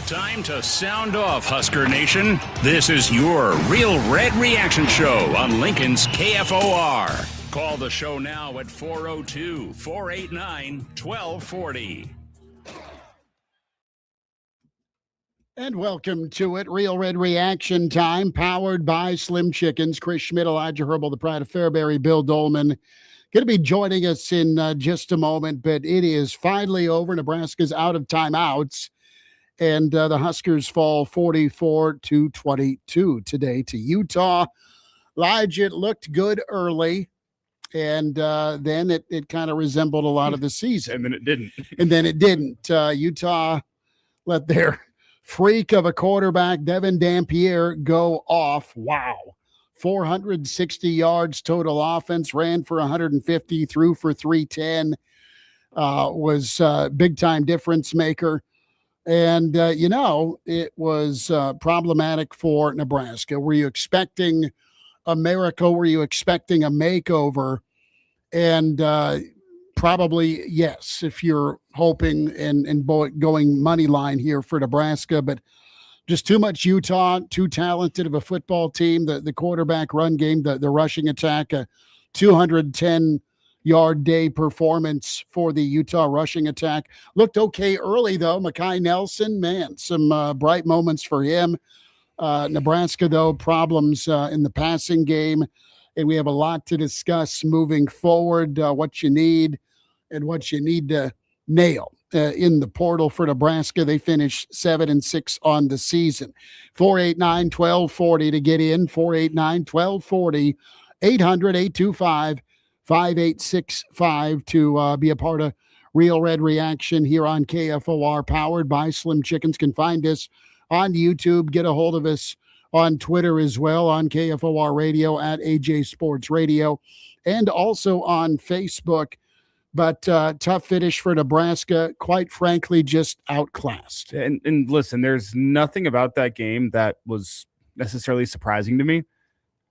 Time to sound off, Husker Nation. This is your Real Red Reaction Show on Lincoln's KFOR. Call the show now at 402-489-1240. And welcome to it. Real Red Reaction Time, powered by Slim Chickens. Chris Schmidt, Elijah Herbal, the Pride of Fairbury, Bill Dolman. Going to be joining us in just a moment, but it is finally over. Nebraska's out of timeouts. And the Huskers fall 44-22 today to Utah. Elijah, it looked good early, and then it kind of resembled a lot of the season. And then it didn't. Utah let their freak of a quarterback, Devin Dampier, go off. Wow. 460 yards total offense, ran for 150, threw for 310, was a big-time difference maker. And, it was problematic for Nebraska. Were you expecting a miracle? Were you expecting a makeover? And probably yes, if you're hoping and going money line here for Nebraska. But just too much Utah, too talented of a football team. The quarterback run game, the rushing attack, a 210-yard day performance for the Utah rushing attack. Looked okay early, though. Mekhi Nelson, man, some bright moments for him. Nebraska, though, problems in the passing game. And we have a lot to discuss moving forward, what you need and what you need to nail in the portal for Nebraska. They finished 7-6 on the season. 489-1240 to get in, 489-1240, 800-825-5865 to be a part of Real Red Reaction here on KFOR, powered by Slim Chickens. Can find us on YouTube. Get a hold of us on Twitter as well, on KFOR Radio, at AJ Sports Radio, and also on Facebook. But tough finish for Nebraska, quite frankly, just outclassed. And listen, there's nothing about that game that was necessarily surprising to me.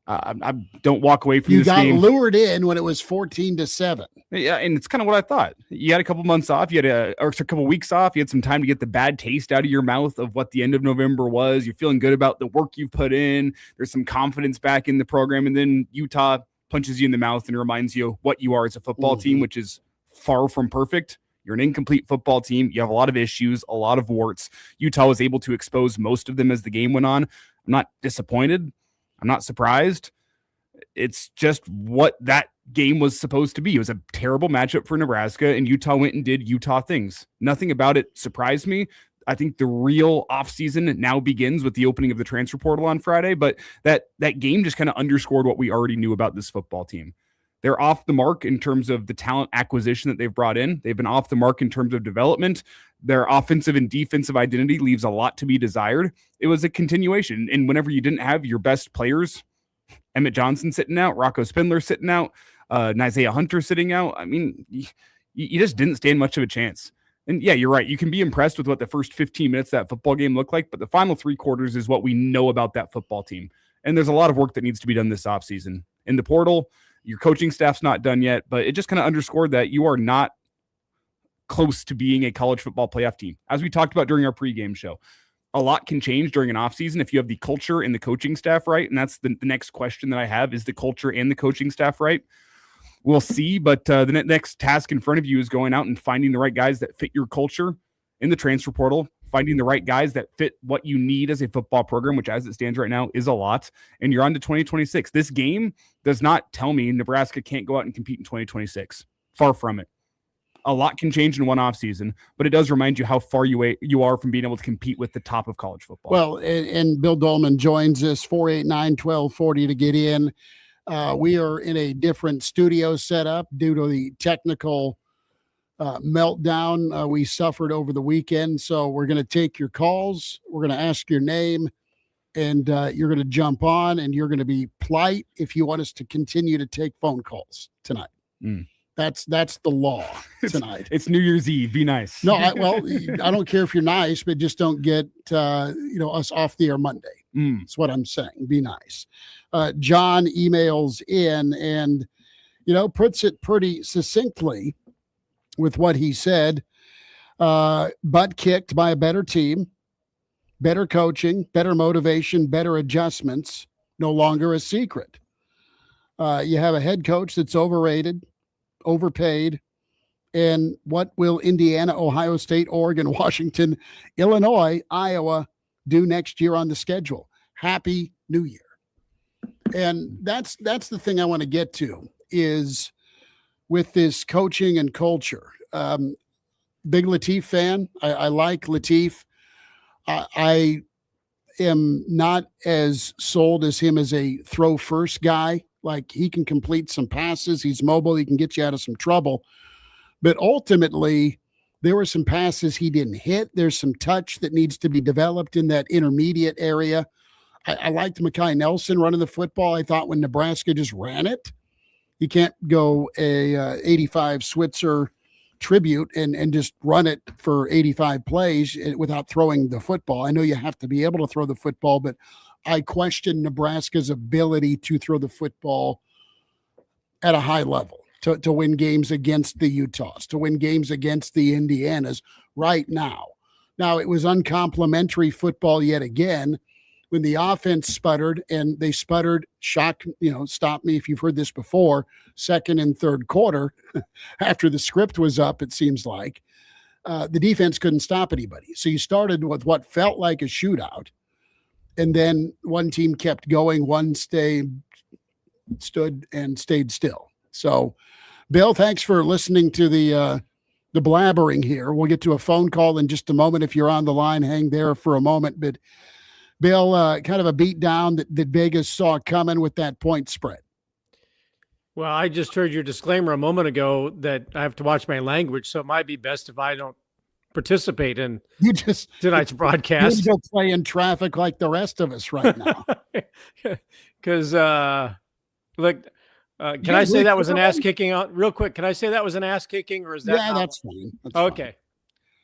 I don't walk away from this game. You got lured in when it was 14-7. Yeah, and it's kind of what I thought. You had a couple months off. You had a couple weeks off. You had some time to get the bad taste out of your mouth of what the end of November was. You're feeling good about the work you've put in. There's some confidence back in the program. And then Utah punches you in the mouth and reminds you what you are as a football team, which is far from perfect. You're an incomplete football team. You have a lot of issues, a lot of warts. Utah was able to expose most of them as the game went on. I'm not disappointed. I'm not surprised. It's just what that game was supposed to be. It was a terrible matchup for Nebraska, and Utah went and did Utah things. Nothing about it surprised me. I think the real offseason now begins with the opening of the transfer portal on Friday, but that game just kind of underscored what we already knew about this football team. They're off the mark in terms of the talent acquisition that they've brought in. They've been off the mark in terms of development. Their offensive and defensive identity leaves a lot to be desired. It was a continuation. And whenever you didn't have your best players, Emmett Johnson sitting out, Rocco Spindler sitting out, Isaiah Hunter sitting out, I mean, you just didn't stand much of a chance. And yeah, you're right. You can be impressed with what the first 15 minutes of that football game looked like, but the final three quarters is what we know about that football team. And there's a lot of work that needs to be done this offseason. In the portal, your coaching staff's not done yet, but it just kind of underscored that you are not close to being a college football playoff team. As we talked about during our pregame show, a lot can change during an offseason if you have the culture and the coaching staff right. And that's the next question that I have, is the culture and the coaching staff right? We'll see, but the next task in front of you is going out and finding the right guys that fit your culture in the transfer portal, finding the right guys that fit what you need as a football program, which as it stands right now is a lot. And you're on to 2026. This game does not tell me Nebraska can't go out and compete in 2026. Far from it. A lot can change in one offseason, but it does remind you how far you are from being able to compete with the top of college football. Well, and Bill Dolman joins us, 489-1240 to get in. We are in a different studio setup due to the technical meltdown we suffered over the weekend. So we're going to take your calls. We're going to ask your name, and you're going to jump on, and you're going to be polite if you want us to continue to take phone calls tonight. That's the law tonight. It's New Year's Eve. Be nice. No, I don't care if you're nice, but just don't get us off the air Monday. That's what I'm saying. Be nice. John emails in and puts it pretty succinctly with what he said. Butt kicked by a better team. better coaching, better motivation, better adjustments, no longer a secret. You have a head coach that's overrated, overpaid. And what will Indiana, Ohio State, Oregon, Washington, Illinois, Iowa do next year on the schedule? Happy New Year. And that's the thing I want to get to is with this coaching and culture. Big Latif fan. I like Latif. I am not as sold as him as a throw first guy. Like, he can complete some passes. He's mobile. He can get you out of some trouble. But ultimately, there were some passes he didn't hit. There's some touch that needs to be developed in that intermediate area. I liked Mekhi Nelson running the football. I thought when Nebraska just ran it, you can't go a 85 Switzer tribute and just run it for 85 plays without throwing the football. I know you have to be able to throw the football, but I question Nebraska's ability to throw the football at a high level to win games against the Utahs, to win games against the Indianas right now. Now, it was uncomplimentary football yet again when the offense sputtered, and they sputtered, stop me if you've heard this before, second and third quarter after the script was up, it seems like. The defense couldn't stop anybody. So you started with what felt like a shootout, and then one team kept going, one stood and stayed still. So, Bill, thanks for listening to the blabbering here. We'll get to a phone call in just a moment. If you're on the line, hang there for a moment. But, Bill, kind of a beat down that Vegas saw coming with that point spread. Well, I just heard your disclaimer a moment ago that I have to watch my language, so it might be best if I don't participate in tonight's broadcast. You go play in traffic like the rest of us right now. Because, look, can I say that was an ass kicking? Real quick, can I say that was an ass kicking, or is that? Yeah, that's fine. That's okay.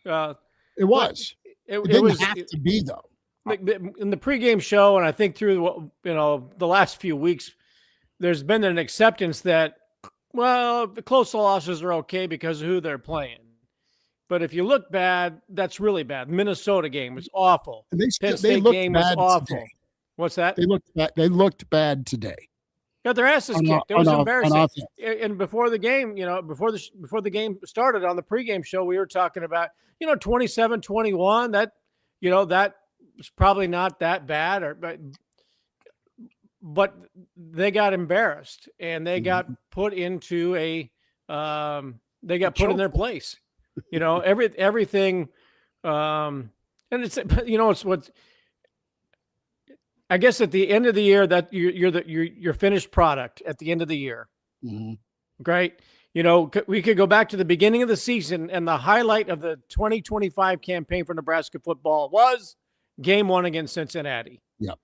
Fine. It was. It didn't have to be, though. In the pregame show, and I think through the last few weeks, there's been an acceptance that, well, the close losses are okay because of who they're playing. But if you look bad, that's really bad. Minnesota game was awful. Penn State game was awful. Today. What's that? They looked bad today. Got their asses kicked. It was embarrassing. And before the game, before the game started on the pregame show, we were talking about, 27-21. That was probably not that bad, but they got embarrassed and they got put into they got put in their place. Everything. And it's what. I guess at the end of the year, that you're finished product at the end of the year. Mm-hmm. Great. We could go back to the beginning of the season, and the highlight of the 2025 campaign for Nebraska football was game 1 against Cincinnati. Yep.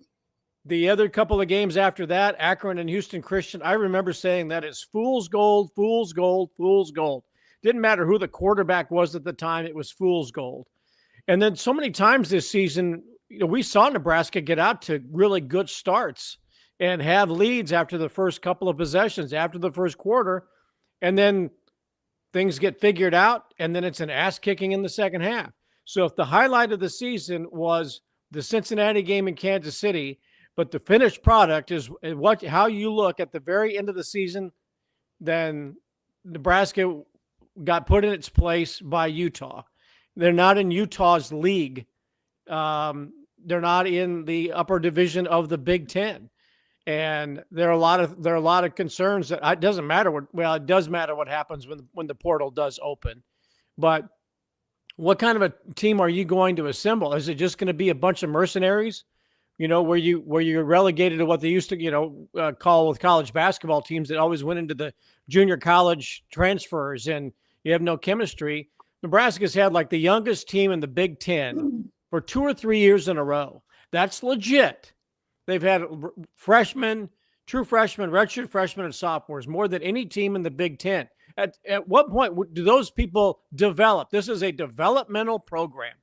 The other couple of games after that, Akron and Houston Christian, I remember saying that is fool's gold, fool's gold, fool's gold. Didn't matter who the quarterback was at the time. It was fool's gold. And then so many times this season, we saw Nebraska get out to really good starts and have leads after the first couple of possessions, after the first quarter, and then things get figured out, and then it's an ass kicking in the second half. So if the highlight of the season was the Cincinnati game in Kansas City, but the finished product is how you look at the very end of the season, then Nebraska got put in its place by Utah. They're not in Utah's league. They're not in the upper division of the Big Ten. And there are a lot of concerns that it doesn't matter it does matter what happens when the portal does open. But what kind of a team are you going to assemble? Is it just going to be a bunch of mercenaries? Where you're relegated to what they used to, call with college basketball teams that always went into the junior college transfers and you have no chemistry. Nebraska's had like the youngest team in the Big Ten for 2 or 3 years in a row. That's legit. They've had freshmen, true freshmen, redshirt freshmen, and sophomores, more than any team in the Big Ten. At what point do those people develop? This is a developmental program.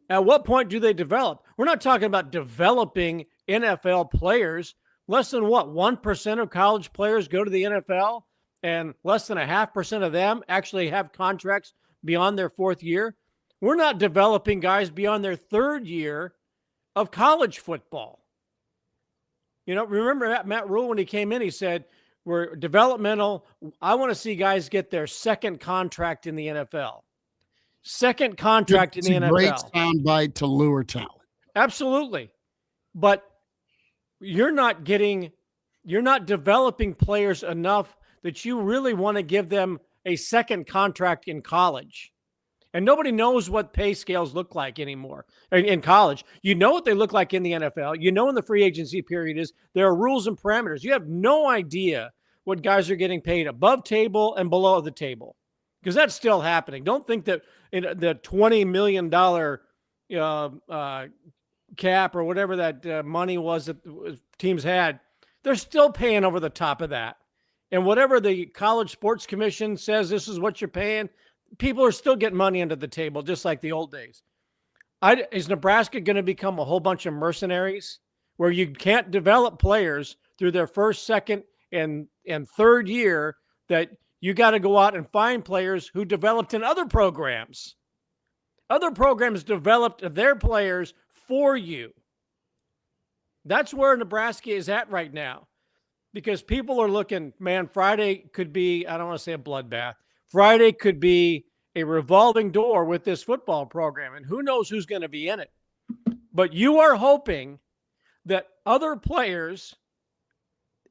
At what point do they develop? We're not talking about developing NFL players. Less than 1% of college players go to the NFL, and less than 0.5% of them actually have contracts beyond their 4th year. We're not developing guys beyond their third year of college football. Remember Matt Rule, when he came in, he said, we're developmental. I want to see guys get their second contract in the NFL. Second contract in the NFL. Great soundbite to lure talent. Absolutely. But you're not developing players enough that you really want to give them a second contract in college. And nobody knows what pay scales look like anymore in college. You know what they look like in the NFL. You know when the free agency period is. There are rules and parameters. You have no idea what guys are getting paid above table and below the table, because that's still happening. Don't think that in the $20 million cap or whatever that money was that teams had, they're still paying over the top of that. And whatever the College Sports Commission says, this is what you're paying, people are still getting money under the table, just like the old days. Is Nebraska going to become a whole bunch of mercenaries where you can't develop players through their first, second, and third year, that you got to go out and find players who developed in other programs? Other programs developed their players for you. That's where Nebraska is at right now, because people are looking, man, Friday could be, I don't want to say a bloodbath. Friday could be a revolving door with this football program, and who knows who's going to be in it. But you are hoping that other players,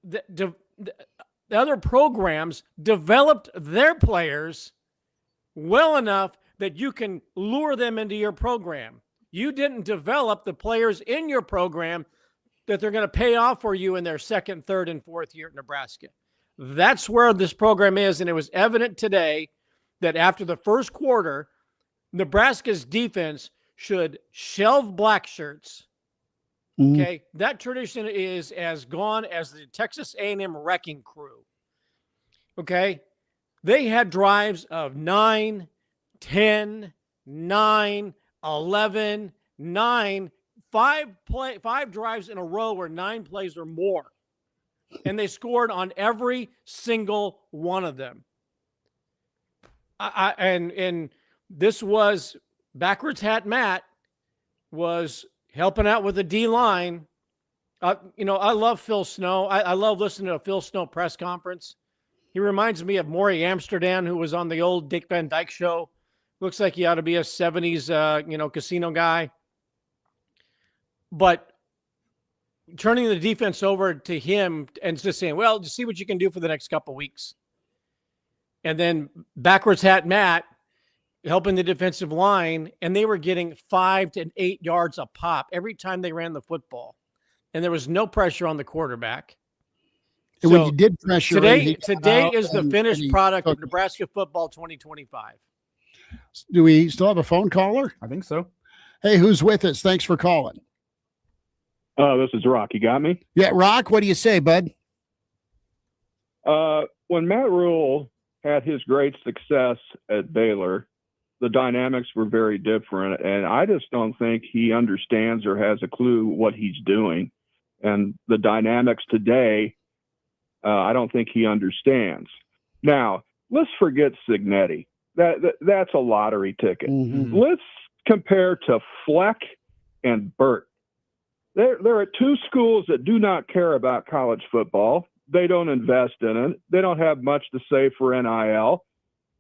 the other programs developed their players well enough that you can lure them into your program. You didn't develop the players in your program that they're going to pay off for you in their second, third, and fourth year at Nebraska. That's where this program is, and it was evident today that after the first quarter, Nebraska's defense should shelve black shirts. Okay, that tradition is as gone as the Texas A&M wrecking crew. Okay, they had drives of 9, 10, 9, 11, 9, five drives in a row where 9 plays or more. And they scored on every single one of them. And this was Backwards Hat Matt was helping out with the D-line. I love Phil Snow. I love listening to a Phil Snow press conference. He reminds me of Maury Amsterdam, who was on the old Dick Van Dyke show. Looks like he ought to be a 70s, casino guy. But turning the defense over to him and just saying, well, just see what you can do for the next couple of weeks. And then Backwards Hat Matt helping the defensive line, and they were getting 5 to 8 yards a pop every time they ran the football. And there was no pressure on the quarterback. And when you did pressure today is the finished product of Nebraska football 2025. Do we still have a phone caller? I think so. Hey, who's with us? Thanks for calling. This is Rock. You got me? Yeah, Rock, what do you say, bud? When Matt Rule had his great success at Baylor, the dynamics were very different, and I just don't think he understands or has a clue what he's doing. And the dynamics today, I don't think he understands. Now, let's forget Signetti. That's a lottery ticket. Mm-hmm. Let's compare to Fleck and Burt. There are two schools that do not care about college football. They don't invest in it. They don't have much to say for NIL.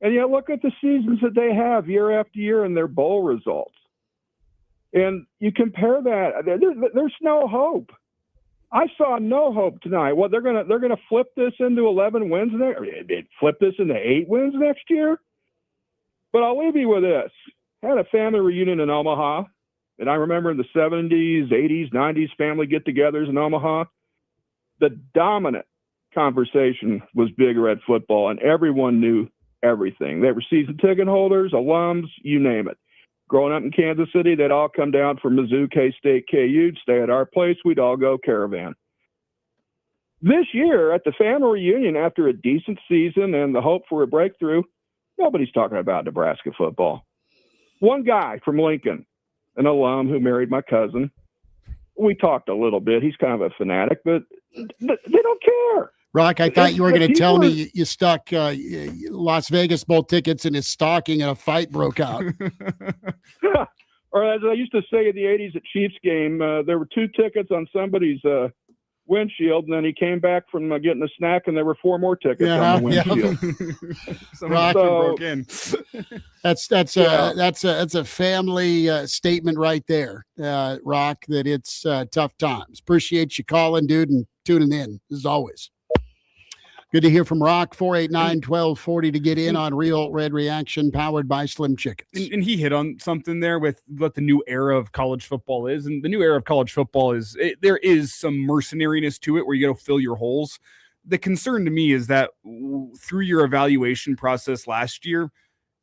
And yet look at the seasons that they have year after year and their bowl results. And you compare that, there's no hope. I saw no hope tonight. Well, they're gonna flip this into 11 wins flip this into 8 wins next year. But I'll leave you with this. I had a family reunion in Omaha, and I remember in the 70s, 80s, 90s family get-togethers in Omaha. The dominant conversation was Big Red football, and everyone knew everything. They were season ticket holders, alums, you name it. Growing up in Kansas City, they'd all come down from Mizzou, K-State, KU, stay at our place. We'd all go caravan. This year, at the family reunion, after a decent season and the hope for a breakthrough, nobody's talking about Nebraska football. One guy from Lincoln, an alum who married my cousin, we talked a little bit. He's kind of a fanatic, but they don't care. Rock, I thought you were going to tell me you stuck Las Vegas Bowl tickets in his stocking and a fight broke out. Or as I used to say in the 80s at Chiefs game, there were 2 tickets on somebody's windshield, and then he came back from getting a snack, and there were 4 more tickets on the windshield. Rock broke in. That's a family statement right there, Rock. That it's tough times. Appreciate you calling, dude, and tuning in as always. Good to hear from Rock. 489-1240 to get in on Real Red Reaction, powered by Slim Chickens. And he hit on something there with what the new era of college football is. And the new era of college football is there is some mercenariness to it where you got to fill your holes. The concern to me is that through your evaluation process last year,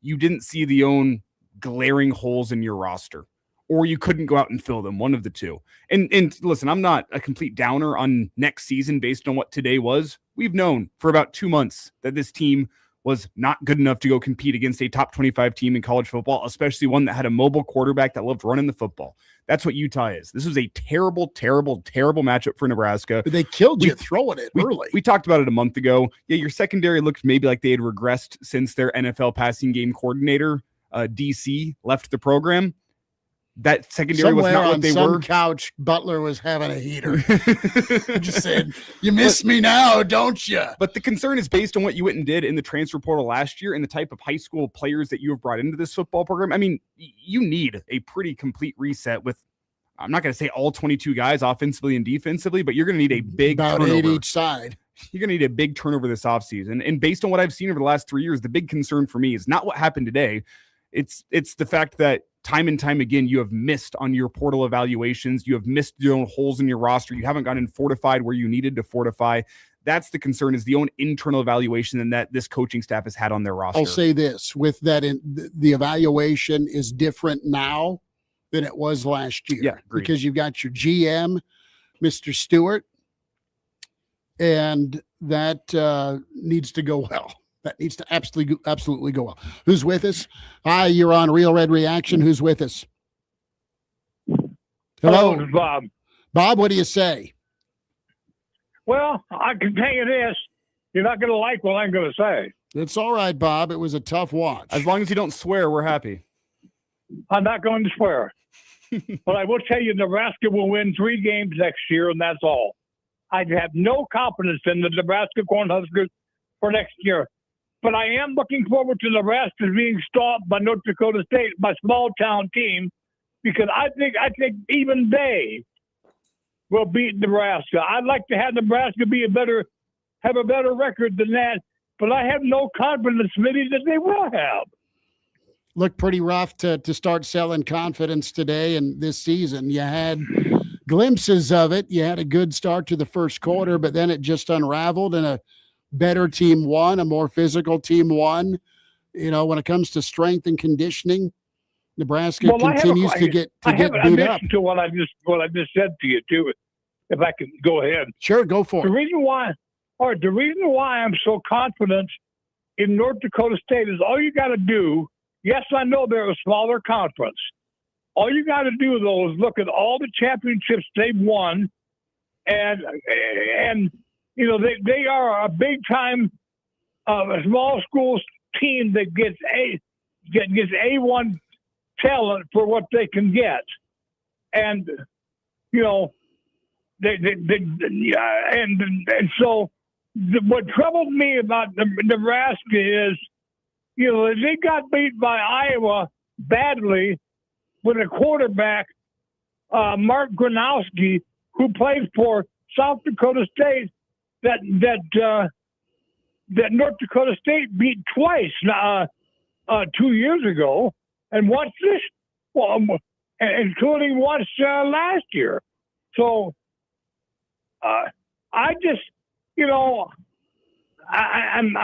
you didn't see the own glaring holes in your roster, or you couldn't go out and fill them, one of the two. And listen, I'm not a complete downer on next season based on what today was. We've known for about 2 months that this team was not good enough to go compete against a top 25 team in college football, especially one that had a mobile quarterback that loved running the football. That's what Utah is. This was a terrible, terrible, terrible matchup for Nebraska. But they killed you throwing it early. We talked about it a month ago. Yeah, your secondary looked maybe like they had regressed since their NFL passing game coordinator, DC, left the program. That secondary Somewhere was not what on they some were. Couch, Butler was having a heater. Just said, "You miss me now, don't you?" But the concern is based on what you went and did in the transfer portal last year and the type of high school players that you have brought into this football program. I mean, you need a pretty complete reset with, I'm not going to say all 22 guys offensively and defensively, but you're going to need a big about turnover. 8 each side. You're going to need a big turnover this offseason. And based on what I've seen over the last 3 years, the big concern for me is not what happened today. It's the fact that time and time again, you have missed on your portal evaluations. You have missed your own holes in your roster. You haven't gotten fortified where you needed to fortify. That's the concern, is the own internal evaluation and that this coaching staff has had on their roster. I'll say this, with that, the evaluation is different now than it was last year. Yeah, agreed. Because you've got your GM, Mr. Stewart, and that needs to go well. That needs to absolutely go well. Who's with us? Hi, you're on Real Red Reaction. Who's with us? Hello, Bob. Bob, what do you say? Well, I can tell you this. You're not going to like what I'm going to say. It's all right, Bob. It was a tough watch. As long as you don't swear, we're happy. I'm not going to swear. But I will tell you, Nebraska will win 3 games next year, and that's all. I have no confidence in the Nebraska Cornhuskers for next year. But I am looking forward to Nebraska being stopped by North Dakota State, my small town team, because I think even they will beat Nebraska. I'd like to have Nebraska have a better record than that, but I have no confidence, maybe, that they will have. Looked pretty rough to start selling confidence today and this season. You had glimpses of it. You had a good start to the first quarter, but then it just unraveled and a better team won, a more physical team won. You know, when it comes to strength and conditioning, Nebraska continues to get beat up. To what I just said to you too, if I can go ahead. Sure, go for it. The reason why I'm so confident in North Dakota State is all you got to do. Yes, I know they're a smaller conference. All you got to do though is look at all the championships they've won, and you know, they are a big-time small school team that gets A1 talent for what they can get. And, you know, so what troubled me about Nebraska is, you know, they got beat by Iowa badly with a quarterback, Mark Gronowski, who played for South Dakota State, that North Dakota State beat twice 2 years ago, and watch this, well, including once last year. So I just, you know, I'm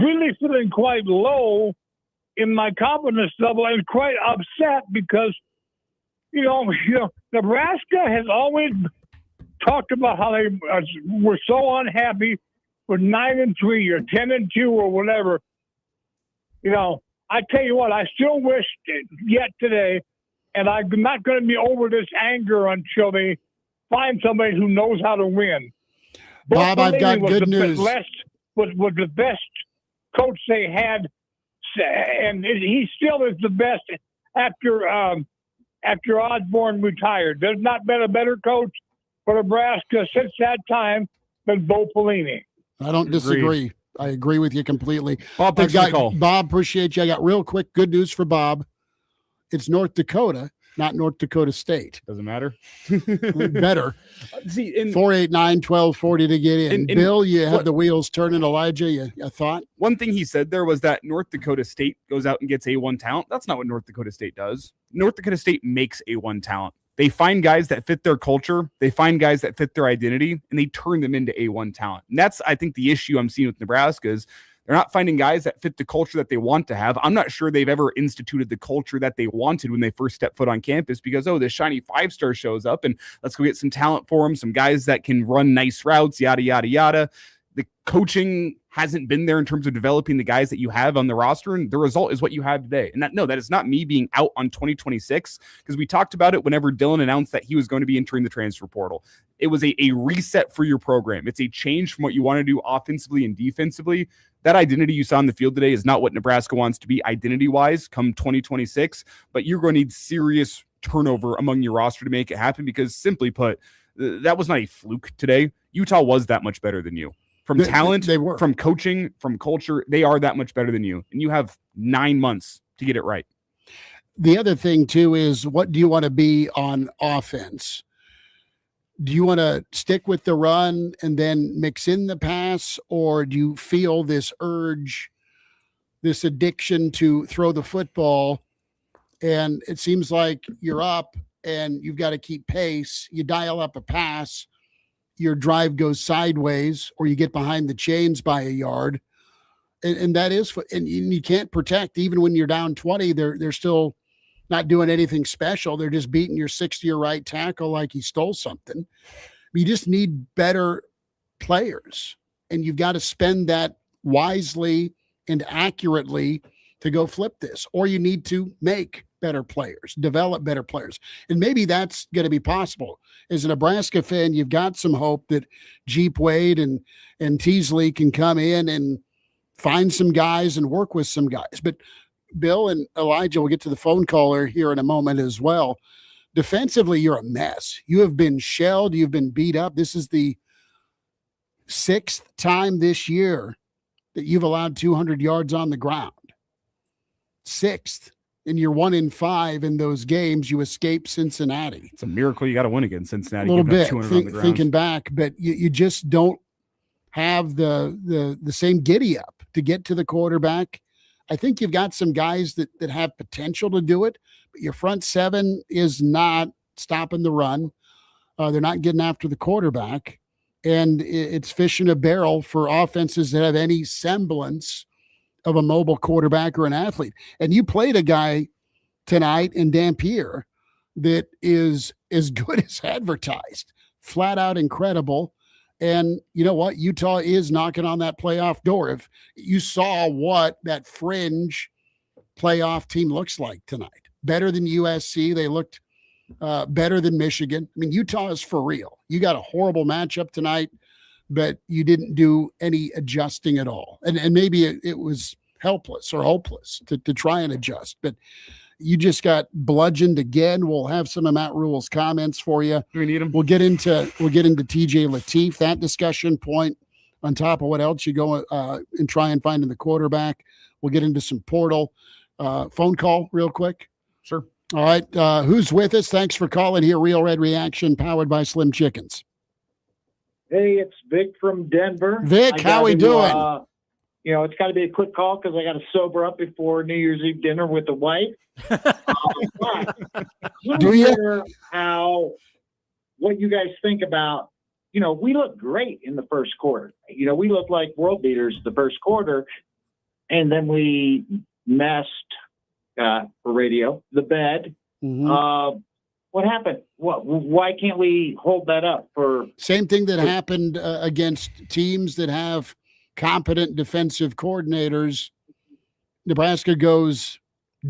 really feeling quite low in my confidence level and quite upset because, you know, Nebraska has always talked about how they were so unhappy with 9-3 or 10-2 or whatever. You know, I tell you what, I still wish yet today, and I'm not going to be over this anger until they find somebody who knows how to win. Bob, I've got good news. Was the best coach they had, and he still is the best after Osborne retired. There's not been a better coach for Nebraska since that time than Bo Pelini. I don't disagree. I agree with you completely. Bob, thanks for the call. Bob, appreciate you. I got real quick good news for Bob. It's North Dakota, not North Dakota State. Doesn't matter. Better. See, 489-1240 to get in. And Bill, you have the wheels turning. Elijah, you thought? One thing he said there was that North Dakota State goes out and gets A1 talent. That's not what North Dakota State does. North Dakota State makes A1 talent. They find guys that fit their culture. They find guys that fit their identity, and they turn them into A1 talent. And that's, I think, the issue I'm seeing with Nebraska is they're not finding guys that fit the culture that they want to have. I'm not sure they've ever instituted the culture that they wanted when they first stepped foot on campus because, this shiny 5-star shows up, and let's go get some talent for them, some guys that can run nice routes, yada, yada, yada. The coaching hasn't been there in terms of developing the guys that you have on the roster, and the result is what you have today. And that is not me being out on 2026, because we talked about it whenever Dylan announced that he was going to be entering the transfer portal. It was a reset for your program. It's a change from what you want to do offensively and defensively. That identity you saw on the field today is not what Nebraska wants to be identity-wise come 2026, but you're going to need serious turnover among your roster to make it happen because, simply put, that was not a fluke today. Utah was that much better than you. From talent, they were. From coaching, from culture, they are that much better than you. And you have 9 months to get it right. The other thing, too, is what do you want to be on offense? Do you want to stick with the run and then mix in the pass, or do you feel this urge, this addiction to throw the football, and it seems like you're up and you've got to keep pace, you dial up a pass, your drive goes sideways, or you get behind the chains by a yard. And that is, and you can't protect even when you're down 20, they're still not doing anything special. They're just beating your 6-year right tackle like he stole something. You just need better players, and you've got to spend that wisely and accurately to go flip this, or you need to make better players, develop better players. And maybe that's going to be possible. As a Nebraska fan, you've got some hope that Jeep Wade and Teasley can come in and find some guys and work with some guys. But Bill and Elijah, will get to the phone caller here in a moment as well. Defensively, you're a mess. You have been shelled. You've been beat up. This is the 6th time this year that you've allowed 200 yards on the ground. 6th. And you're 1-5 in those games. You escape Cincinnati. It's a miracle you got to win against Cincinnati. A little bit, thinking back, but you just don't have the same giddy up to get to the quarterback. I think you've got some guys that have potential to do it, but your front seven is not stopping the run. They're not getting after the quarterback, and it's fish in a barrel for offenses that have any semblance of a mobile quarterback or an athlete. And you played a guy tonight in Dampier that is as good as advertised, flat out incredible. And you know what? Utah is knocking on that playoff door. If you saw what that fringe playoff team looks like tonight, better than USC. They looked better than Michigan. I mean, Utah is for real. You got a horrible matchup tonight, but you didn't do any adjusting at all. And maybe it was helpless or hopeless to try and adjust, but you just got bludgeoned again. We'll have some of Matt Rule's comments for you. Do we need them? We'll get into TJ Lateef, that discussion point on top of what else you go and try and find in the quarterback. We'll get into some portal phone call real quick. Sure. All right. Who's with us? Thanks for calling here. Real Red Reaction powered by Slim Chickens. Hey, it's Vic from Denver. Vic, how we doing? It's got to be a quick call because I got to sober up before New Year's Eve dinner with the wife. Do you? What you guys think about, we look great in the first quarter. We look like world beaters the first quarter, and then we messed, for radio, the bed. Mm-hmm. What happened? Why can't we hold that up for? Same thing that happened against teams that have competent defensive coordinators. Nebraska goes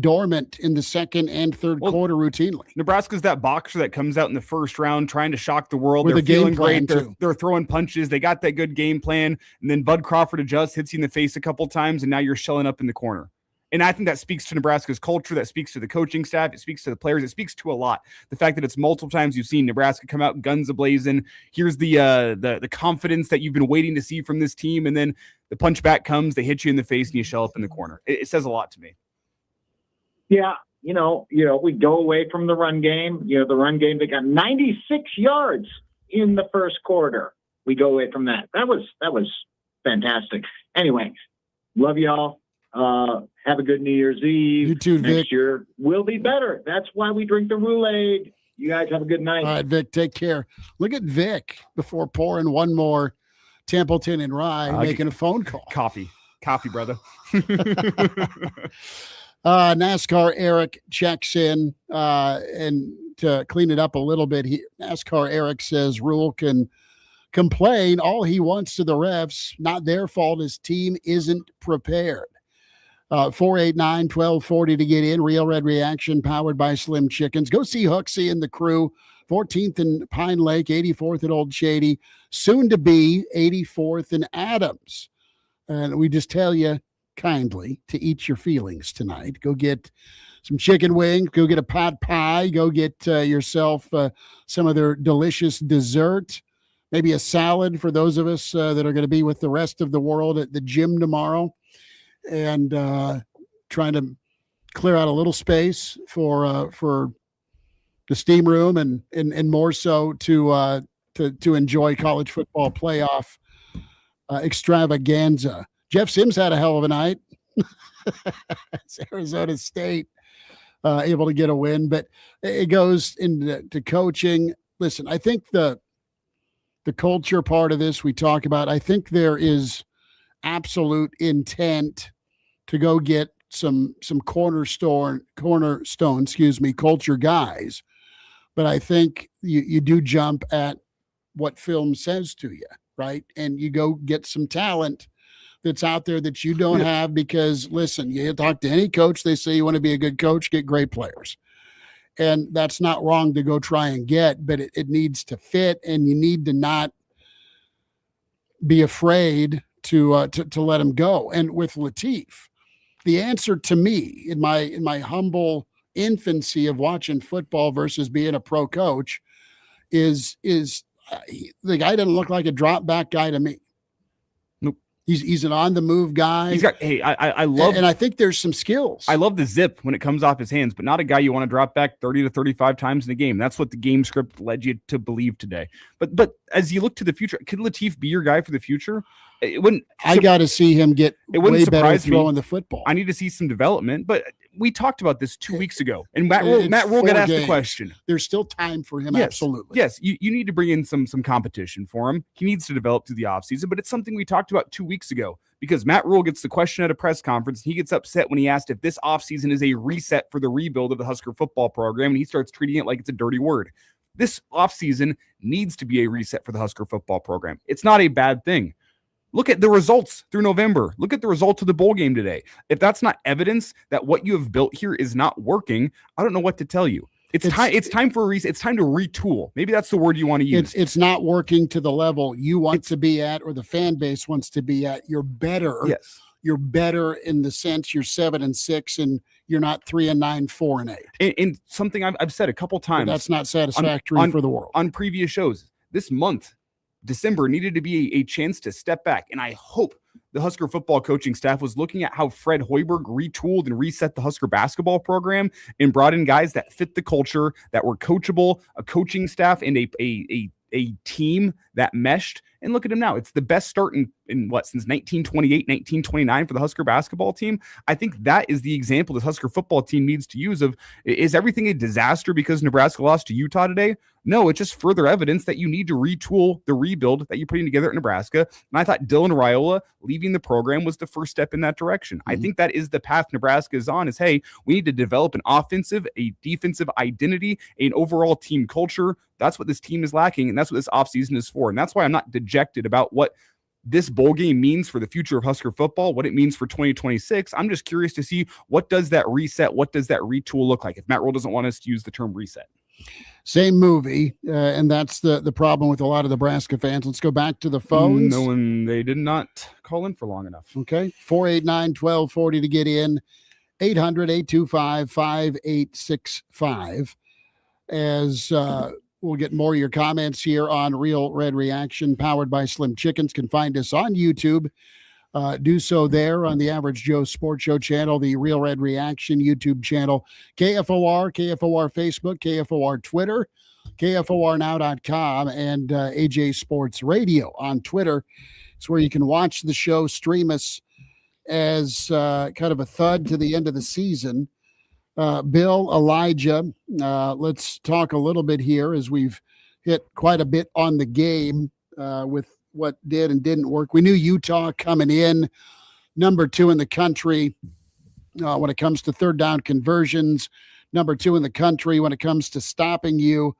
dormant in the second and third quarter routinely. Nebraska's that boxer that comes out in the first round trying to shock the world. With They're a game feeling plan, great. too. They're throwing punches. They got that good game plan. And then Bud Crawford adjusts, hits you in the face a couple times, and now you're shelling up in the corner. And I think that speaks to Nebraska's culture. That speaks to the coaching staff. It speaks to the players. It speaks to a lot. The fact that it's multiple times you've seen Nebraska come out guns a-blazing. Here's the confidence that you've been waiting to see from this team. And then the punch back comes, they hit you in the face, and you shell up in the corner. It says a lot to me. Yeah. We go away from the run game. The run game, they got 96 yards in the first quarter. We go away from that. That was fantastic. Anyway, love y'all. Have a good New Year's Eve. You too, Vic. Next year will be better. That's why we drink the Roulade. You guys have a good night. All right, Vic, take care. Look at Vic before pouring one more Templeton and Rye, making a phone call. Coffee, brother. NASCAR Eric checks in, and to clean it up a little bit, NASCAR Eric says Rule can complain all he wants to the refs. Not their fault. His team isn't prepared. 489-1240 to get in. Real Red Reaction powered by Slim Chickens. Go see Hooksy and the crew. 14th in Pine Lake, 84th at Old Shady, soon to be 84th in Adams. And we just tell you kindly to eat your feelings tonight. Go get some chicken wings. Go get a pot pie. Go get yourself some of their delicious dessert. Maybe a salad for those of us that are going to be with the rest of the world at the gym tomorrow. And trying to clear out a little space for the steam room and more so to enjoy college football playoff extravaganza. Jeff Sims had a hell of a night. It's Arizona State able to get a win, but it goes into coaching. Listen, I think the culture part of this we talk about, I think there is absolute intent to go get some cornerstone, culture guys. But I think you do jump at what film says to you, right? And you go get some talent that's out there that you don't have because, listen, you talk to any coach, they say you want to be a good coach, get great players. And that's not wrong to go try and get, but it needs to fit, and you need to not be afraid to let him go. And with Latif, the answer to me in my humble infancy of watching football versus being a pro coach is the guy doesn't look like a drop back guy to me. Nope. He's an on the move guy. He's got, I love, and I think there's some skills. I love the zip when it comes off his hands, but not a guy you want to drop back 30 to 35 times in a game. That's what the game script led you to believe today. But as you look to the future, could Latif be your guy for the future? It wouldn't. I got to see him get way better at throwing the football. I need to see some development, but we talked about this 2 weeks ago, and Matt Rule got asked the question. There's still time for him, yes, absolutely. Yes, you need to bring in some competition for him. He needs to develop through the offseason, but it's something we talked about 2 weeks ago because Matt Rule gets the question at a press conference. He gets upset when he asked if this offseason is a reset for the rebuild of the Husker football program, and he starts treating it like it's a dirty word. This offseason needs to be a reset for the Husker football program. It's not a bad thing. Look at the results through November. Look at the results of the bowl game today. If that's not evidence that what you have built here is not working, I don't know what to tell you. It's time for a reset. It's time to retool. Maybe that's the word you want to use. It's not working to the level you want to be at or the fan base wants to be at. You're better. Yes. You're better in the sense you're 7-6 and you're not 3-9, 4-8. And something I've said a couple times. But that's not satisfactory for the world. On previous shows, this month, December needed to be a chance to step back. And I hope the Husker football coaching staff was looking at how Fred Hoiberg retooled and reset the Husker basketball program and brought in guys that fit the culture, that were coachable, a coaching staff, and a team that meshed. And look at him now. It's the best start in since 1928, 1929 for the Husker basketball team. I think that is the example the Husker football team needs to use of, is everything a disaster because Nebraska lost to Utah today? No, it's just further evidence that you need to retool the rebuild that you're putting together at Nebraska. And I thought Dylan Raiola leaving the program was the first step in that direction. Mm-hmm. I think that is the path Nebraska is on, is, hey, we need to develop an offensive, a defensive identity, an overall team culture. That's what this team is lacking, and that's what this offseason is for. And that's why I'm not dejected about what this bowl game means for the future of Husker football, what it means for 2026. I'm just curious to see, what does that reset, what does that retool look like, if Matt Rule doesn't want us to use the term reset. Same movie, and that's the problem with a lot of Nebraska fans. Let's go back to the phones. They did not call in for long enough. Okay, 489-1240 to get in, 800-825-5865. As we'll get more of your comments here on Real Red Reaction, powered by Slim Chickens. Can find us on YouTube. Do so there on the Average Joe Sports Show channel, the Real Red Reaction YouTube channel, KFOR Facebook, KFOR Twitter, KFORnow.com, and AJ Sports Radio on Twitter. It's where you can watch the show, stream us as kind of a thud to the end of the season. Bill, Elijah, let's talk a little bit here as we've hit quite a bit on the game with what did and didn't work. We knew Utah coming in, number 2 in the country when it comes to third down conversions, number 2 in the country when it comes to stopping you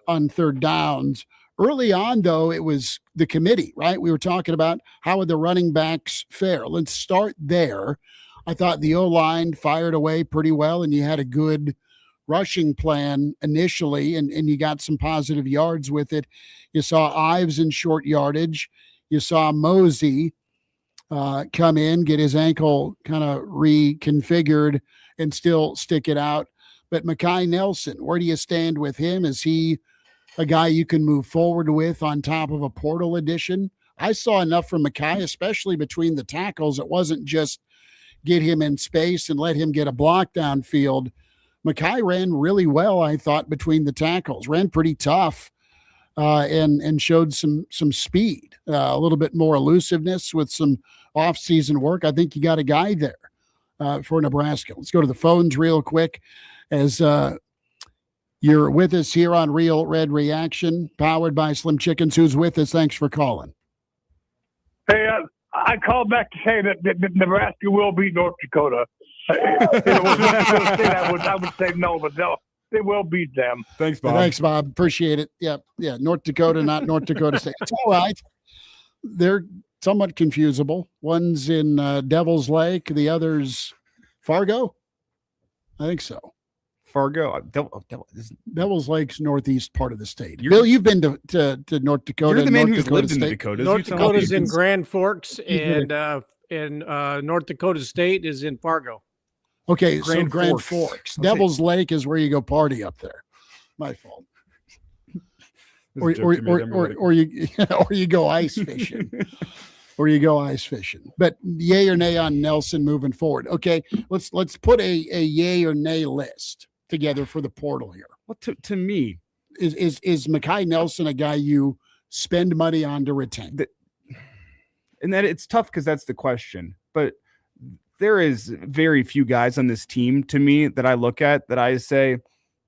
on third downs. Early on, though, it was the committee, right? We were talking about how would the running backs fare. Let's start there. I thought the O-line fired away pretty well, and you had a good rushing plan initially, and you got some positive yards with it. You saw Ives in short yardage. You saw Mosey come in, get his ankle kind of reconfigured and still stick it out. But Mekhi Nelson, where do you stand with him? Is he a guy you can move forward with on top of a portal addition? I saw enough from Mekhi, especially between the tackles. It wasn't just get him in space and let him get a block downfield. Mekhi ran really well, I thought, between the tackles. Ran pretty tough and showed some speed, a little bit more elusiveness with some off-season work. I think you got a guy there for Nebraska. Let's go to the phones real quick as you're with us here on Real Red Reaction, powered by Slim Chickens. Who's with us? Thanks for calling. Hey, I called back to say that Nebraska will beat North Dakota. I would say no, but they will beat them. Thanks, Bob. Thanks, Bob. Appreciate it. Yeah. North Dakota, not North Dakota State. It's all right. They're somewhat confusable. One's in Devil's Lake, the other's Fargo. I think so. Fargo. Devil's Lake's northeast part of the state. Bill, you've been to North Dakota. You're the man North who's Dakota lived in the Dakotas. North Dakota's in Grand Forks, and North Dakota State is in Fargo. Okay, Grand Forks. Devil's Lake is where you go party up there. My fault. Or you go ice fishing. But yay or nay on Nelson moving forward. Okay, let's put a yay or nay list together for the portal here. Well, to me, is Mekhi Nelson a guy you spend money on to retain? And that it's tough because that's the question. But there is very few guys on this team to me that I look at that I say,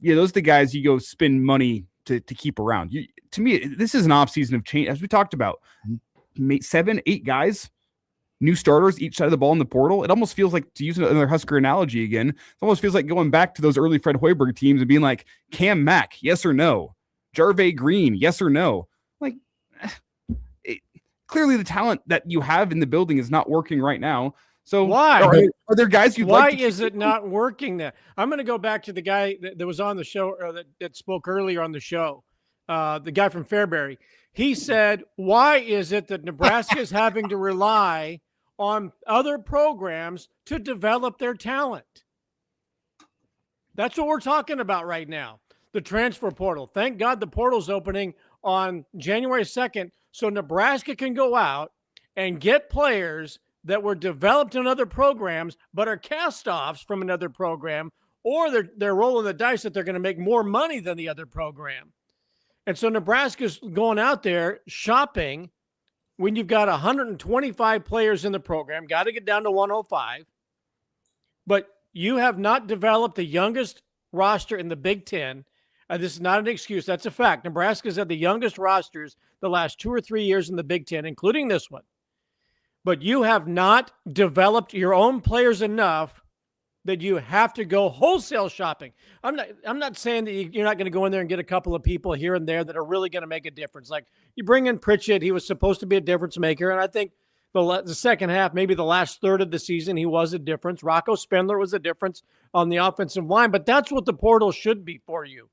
yeah, those are the guys you go spend money to keep around. To me, this is an offseason of change. As we talked about, 7-8 guys, new starters, each side of the ball in the portal. It almost feels like, to use another Husker analogy again, it almost feels like going back to those early Fred Hoiberg teams and being like, Cam Mack, yes or no? Jarvay Green, yes or no? Like, clearly the talent that you have in the building is not working right now. So why are there guys you'd why like to is it not working there? I'm going to go back to the guy that was on the show, or that spoke earlier on the show, the guy from Fairbury. He said, why is it that Nebraska is having to rely on other programs to develop their talent? That's what we're talking about right now. The transfer portal. Thank God the portal's opening on January 2nd, so Nebraska can go out and get players that were developed in other programs but are cast-offs from another program, or they're rolling the dice that they're going to make more money than the other program. And so Nebraska's going out there shopping when you've got 125 players in the program, got to get down to 105, but you have not developed the youngest roster in the Big Ten. This is not an excuse. That's a fact. Nebraska's had the youngest rosters the last 2 or 3 years in the Big Ten, including this one. But you have not developed your own players enough that you have to go wholesale shopping. I'm not saying that you're not going to go in there and get a couple of people here and there that are really going to make a difference. Like, you bring in Pritchett, he was supposed to be a difference maker, and I think the second half, maybe the last third of the season, he was a difference. Rocco Spindler was a difference on the offensive line, but that's what the portal should be for you.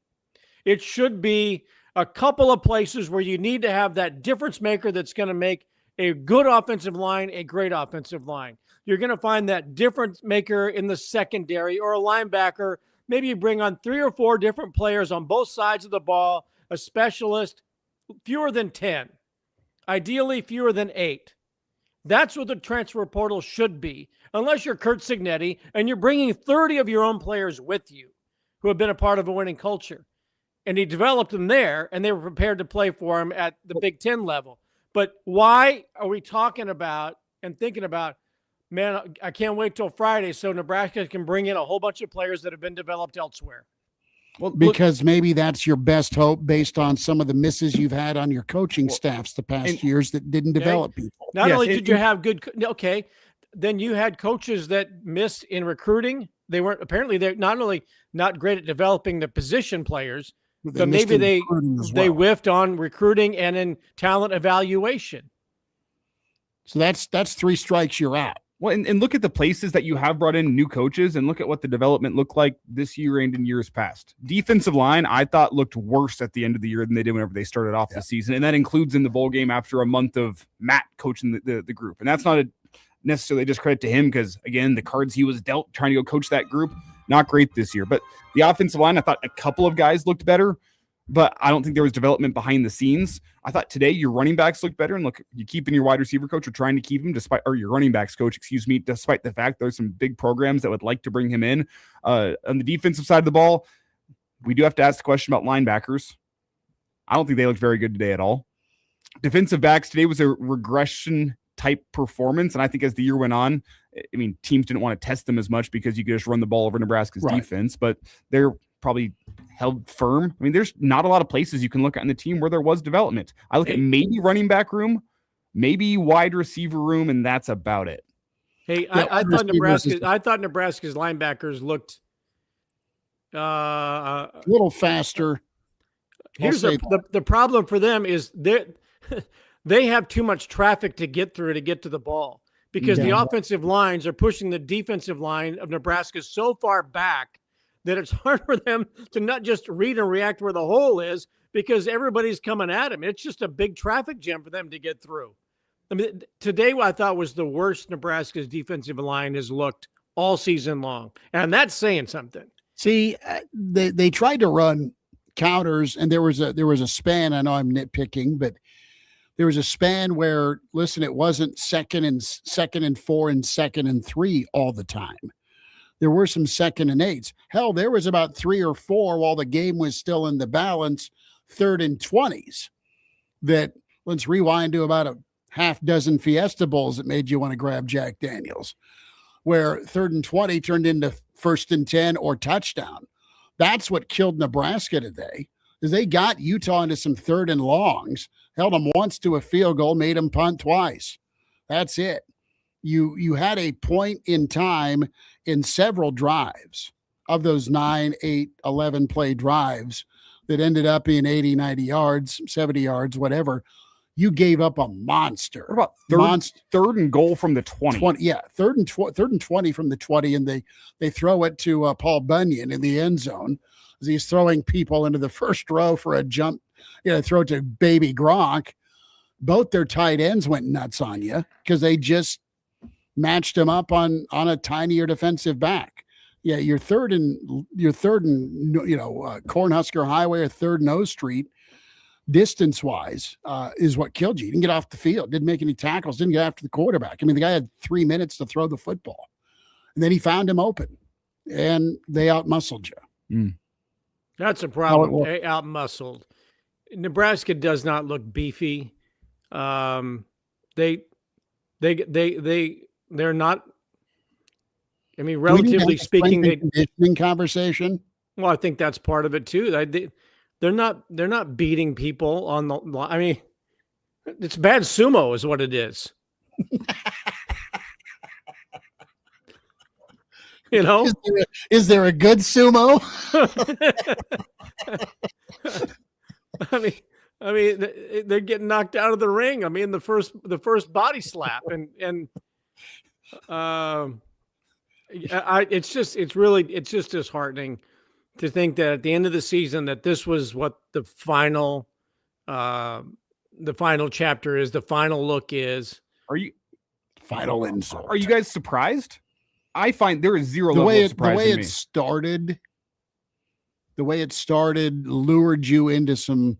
It should be a couple of places where you need to have that difference maker that's going to make a good offensive line a great offensive line. You're going to find that difference maker in the secondary or a linebacker. Maybe you bring on 3 or 4 different players on both sides of the ball, a specialist, fewer than 10, ideally fewer than 8. That's what the transfer portal should be, unless you're Kurt Signetti and you're bringing 30 of your own players with you who have been a part of a winning culture. And he developed them there, and they were prepared to play for him at the Big Ten level. But why are we talking about and thinking about, man, I can't wait till Friday so Nebraska can bring in a whole bunch of players that have been developed elsewhere? Well, because maybe that's your best hope based on some of the misses you've had on your coaching staffs the past years that didn't develop people. Not only did you have good, then you had coaches that missed in recruiting. They weren't, apparently they're not only not great at developing the position players, but maybe they whiffed on recruiting and in talent evaluation. So that's 3 strikes, you're out. Well, and look at the places that you have brought in new coaches and look at what the development looked like this year and in years past. Defensive line, I thought, looked worse at the end of the year than they did whenever they started off the season. And that includes in the bowl game after a month of Matt coaching the group. And that's not necessarily a discredit to him because, again, the cards he was dealt trying to go coach that group, not great this year. But the offensive line, I thought a couple of guys looked better, but I don't think there was development behind the scenes. I thought today your running backs look better, and look, you keeping your wide receiver coach or trying to keep him or your running backs coach, despite the fact there's some big programs that would like to bring him in. On the defensive side of the ball, we do have to ask the question about linebackers. I don't think they looked very good today at all. Defensive backs today was a regression type performance, and I think as the year went on, I mean, teams didn't want to test them as much because you could just run the ball over Nebraska's defense, but they're probably held firm. I mean, there's not a lot of places you can look at in the team where there was development. I look at maybe running back room, maybe wide receiver room, and that's about it. Hey, I thought Nebraska's linebackers looked a little faster. Here's the problem for them is they have too much traffic to get through to get to the ball because the offensive lines are pushing the defensive line of Nebraska so far back that it's hard for them to not just read and react where the hole is because everybody's coming at them. It's just a big traffic jam for them to get through. I mean, today what I thought was the worst Nebraska's defensive line has looked all season long, and that's saying something. See, they tried to run counters, and there was a span. I know I'm nitpicking, but there was a span where, listen, it wasn't second and 4 and 2nd and 3 all the time. There were some 2nd and 8s. Hell, there was about 3 or 4 while the game was still in the balance, 3rd and 20s. That, let's rewind to about a half dozen Fiesta Bowls that made you want to grab Jack Daniels, where 3rd and 20 turned into 1st and 10 or touchdown. That's what killed Nebraska today, is they got Utah into some 3rd and longs, held them once to a field goal, made them punt twice. That's it. You had a point in time in several drives of those 9, 8, 11 play drives that ended up being 80, 90 yards, 70 yards, whatever. You gave up a monster. What about third and goal from the 20? 3rd and 20 from the 20, and they throw it to Paul Bunyan in the end zone as he's throwing people into the first row for a jump, throw it to baby Gronk. Both their tight ends went nuts on you because they just matched him up on a tinier defensive back. Yeah, your third and Cornhusker Highway or 3rd and O Street, distance wise, is what killed you. You didn't get off the field, didn't make any tackles, didn't get after the quarterback. I mean, the guy had 3 minutes to throw the football, and then he found him open, and they outmuscled you. That's a problem. They outmuscled. Nebraska does not look beefy. They're not. I mean, relatively speaking, conditioning conversation. Well, I think that's part of it too. They're not beating people on the. I mean, it's bad sumo, is what it is. Is there a good sumo? I mean, they're getting knocked out of the ring. I mean, the first body slap, and it's just disheartening to think that at the end of the season that this was what the final chapter is, the final look is. Final insult. Are you guys surprised? I find there is zero level of surprise. The way it started lured you into some.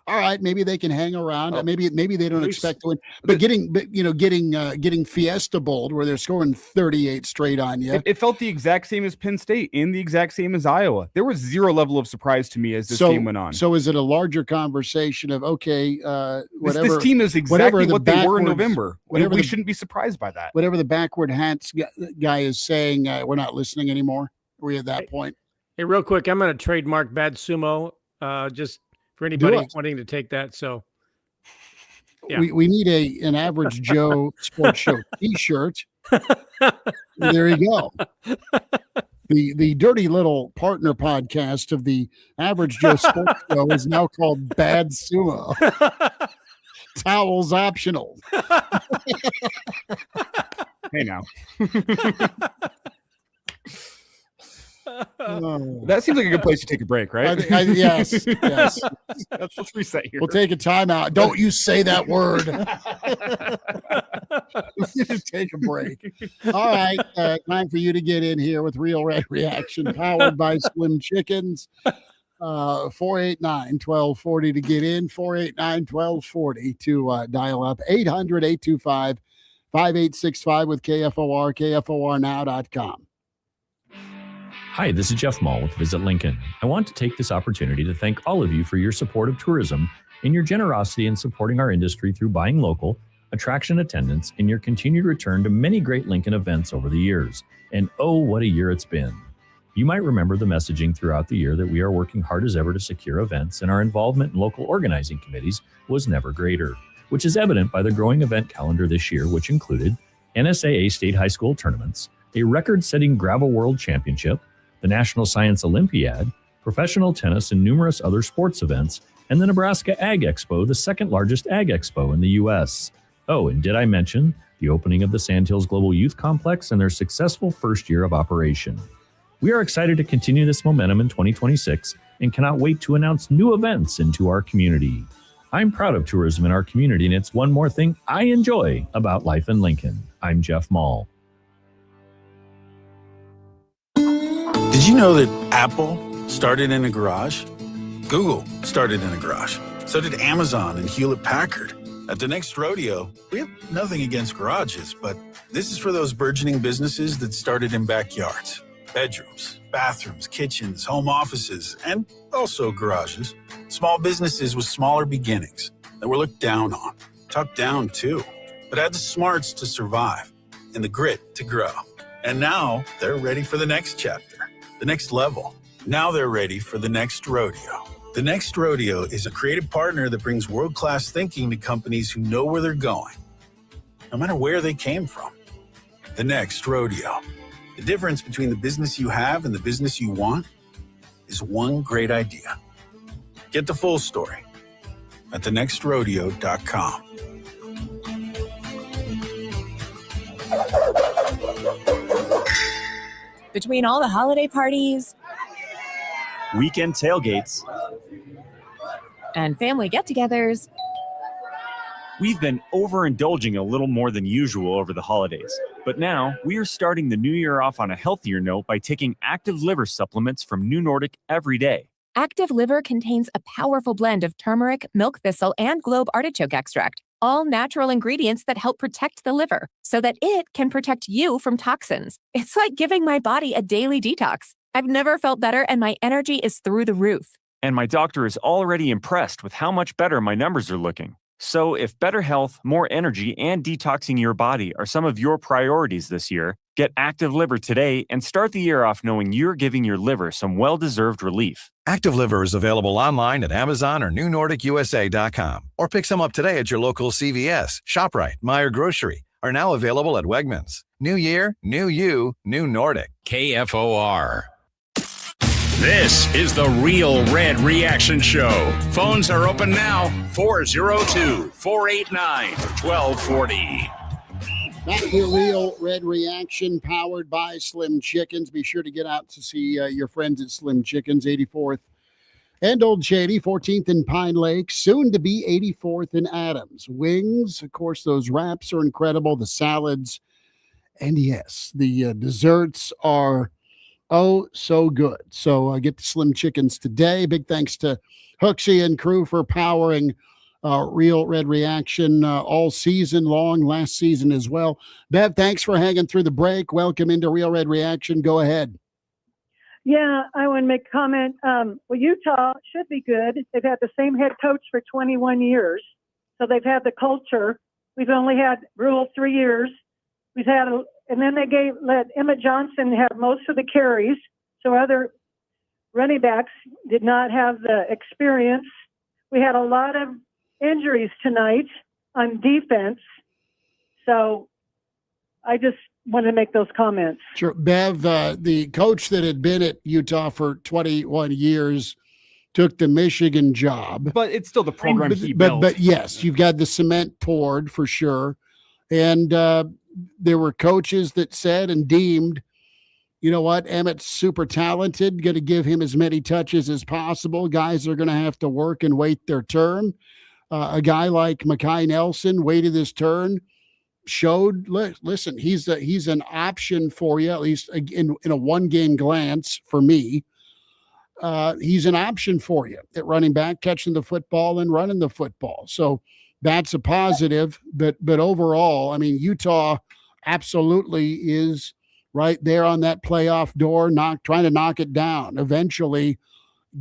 All right, maybe they can hang around. Maybe they don't expect to win. But getting Fiesta Bowl where they're scoring 38 straight on you. It felt the exact same as Penn State and the exact same as Iowa. There was zero level of surprise to me as this game went on. So is it a larger conversation of whatever this team is exactly what they were in November. We shouldn't be surprised by that. Whatever the backward hats guy is saying, we're not listening anymore. Are we at that point? Hey, real quick, I'm going to trademark Bad Sumo. Just for anybody wanting to take that. So yeah. we need an Average Joe Sports Show t-shirt. There you go. The dirty little partner podcast of the Average Joe Sports Show is now called Bad Sumo. Towels optional. Hey now. That seems like a good place to take a break, right? Yes. Let's reset here. We'll take a timeout. Don't you say that word. Take a break. All right. Time for you to get in here with Real Red Reaction, powered by Slim Chickens. 489-1240 to get in. 489-1240 to dial up. 800-825-5865 with KFOR, KFORnow.com. Hi, this is Jeff Mall with Visit Lincoln. I want to take this opportunity to thank all of you for your support of tourism and your generosity in supporting our industry through buying local, attraction attendance, and your continued return to many great Lincoln events over the years. And oh, what a year it's been. You might remember the messaging throughout the year that we are working hard as ever to secure events, and our involvement in local organizing committees was never greater, which is evident by the growing event calendar this year, which included NSAA State High School tournaments, a record-setting Gravel World Championship, the National Science Olympiad, professional tennis, and numerous other sports events, and the Nebraska Ag Expo, the second largest ag expo in the U.S. Oh, and did I mention the opening of the Sandhills Global Youth Complex and their successful first year of operation? We are excited to continue this momentum in 2026 and cannot wait to announce new events into our community. I'm proud of tourism in our community, and it's one more thing I enjoy about life in Lincoln. I'm Jeff Mall. Did you know that Apple started in a garage? Google started in a garage. So did Amazon and Hewlett-Packard. At the next rodeo, we have nothing against garages, but this is for those burgeoning businesses that started in backyards. Bedrooms, bathrooms, kitchens, home offices, and also garages. Small businesses with smaller beginnings that were looked down on, tucked down too, but had the smarts to survive and the grit to grow. And now they're ready for the next chapter, the next level. Now they're ready for the next rodeo. The Next Rodeo is a creative partner that brings world-class thinking to companies who know where they're going, no matter where they came from. The Next Rodeo. The difference between the business you have and the business you want is one great idea. Get the full story at thenextrodeo.com. Between all the holiday parties, weekend tailgates, and family get-togethers, we've been overindulging a little more than usual over the holidays. But now, we are starting the new year off on a healthier note by taking Active Liver supplements from New Nordic every day. Active Liver contains a powerful blend of turmeric, milk thistle, and globe artichoke extract, all natural ingredients that help protect the liver so that it can protect you from toxins. It's like giving my body a daily detox. I've never felt better, and my energy is through the roof. And my doctor is already impressed with how much better my numbers are looking. So if better health, more energy, and detoxing your body are some of your priorities this year, get Active Liver today and start the year off knowing you're giving your liver some well-deserved relief. Active Liver is available online at Amazon or NewNordicUSA.com. Or pick some up today at your local CVS, ShopRite, Meijer Grocery. Are now available at Wegmans. New year, new you, new Nordic. KFOR. This is the Real Red Reaction Show. Phones are open now. 402-489-1240. Back to your Real Red Reaction, powered by Slim Chickens. Be sure to get out to see your friends at Slim Chickens, 84th and Old Shady, 14th in Pine Lake, soon to be 84th in Adams. Wings, of course, those wraps are incredible. The salads, and yes, the desserts are so good. So get to Slim Chickens today. Big thanks to Hooksy and crew for powering Real Red Reaction all season long, last season as well. Bev, thanks for hanging through the break. Welcome into Real Red Reaction. Go ahead. Yeah, I want to make a comment. Well, Utah should be good. They've had the same head coach for 21 years, so they've had the culture. We've only had Rule 3 years. And then they let Emmett Johnson have most of the carries, so other running backs did not have the experience. We had a lot of injuries tonight on defense, so I just wanted to make those comments. Sure. Bev, the coach that had been at Utah for 21 years took the Michigan job. But it's still the program he built. But yes, you've got the cement poured for sure. And there were coaches that said and deemed, you know what, Emmett's super talented, going to give him as many touches as possible. Guys are going to have to work and wait their turn. A guy like Mekhi Nelson waited his turn, showed, listen, he's an option for you, at least in a one-game glance for me. He's an option for you at running back, catching the football and running the football. So that's a positive. But overall, I mean, Utah absolutely is right there on that playoff door, trying to knock it down, eventually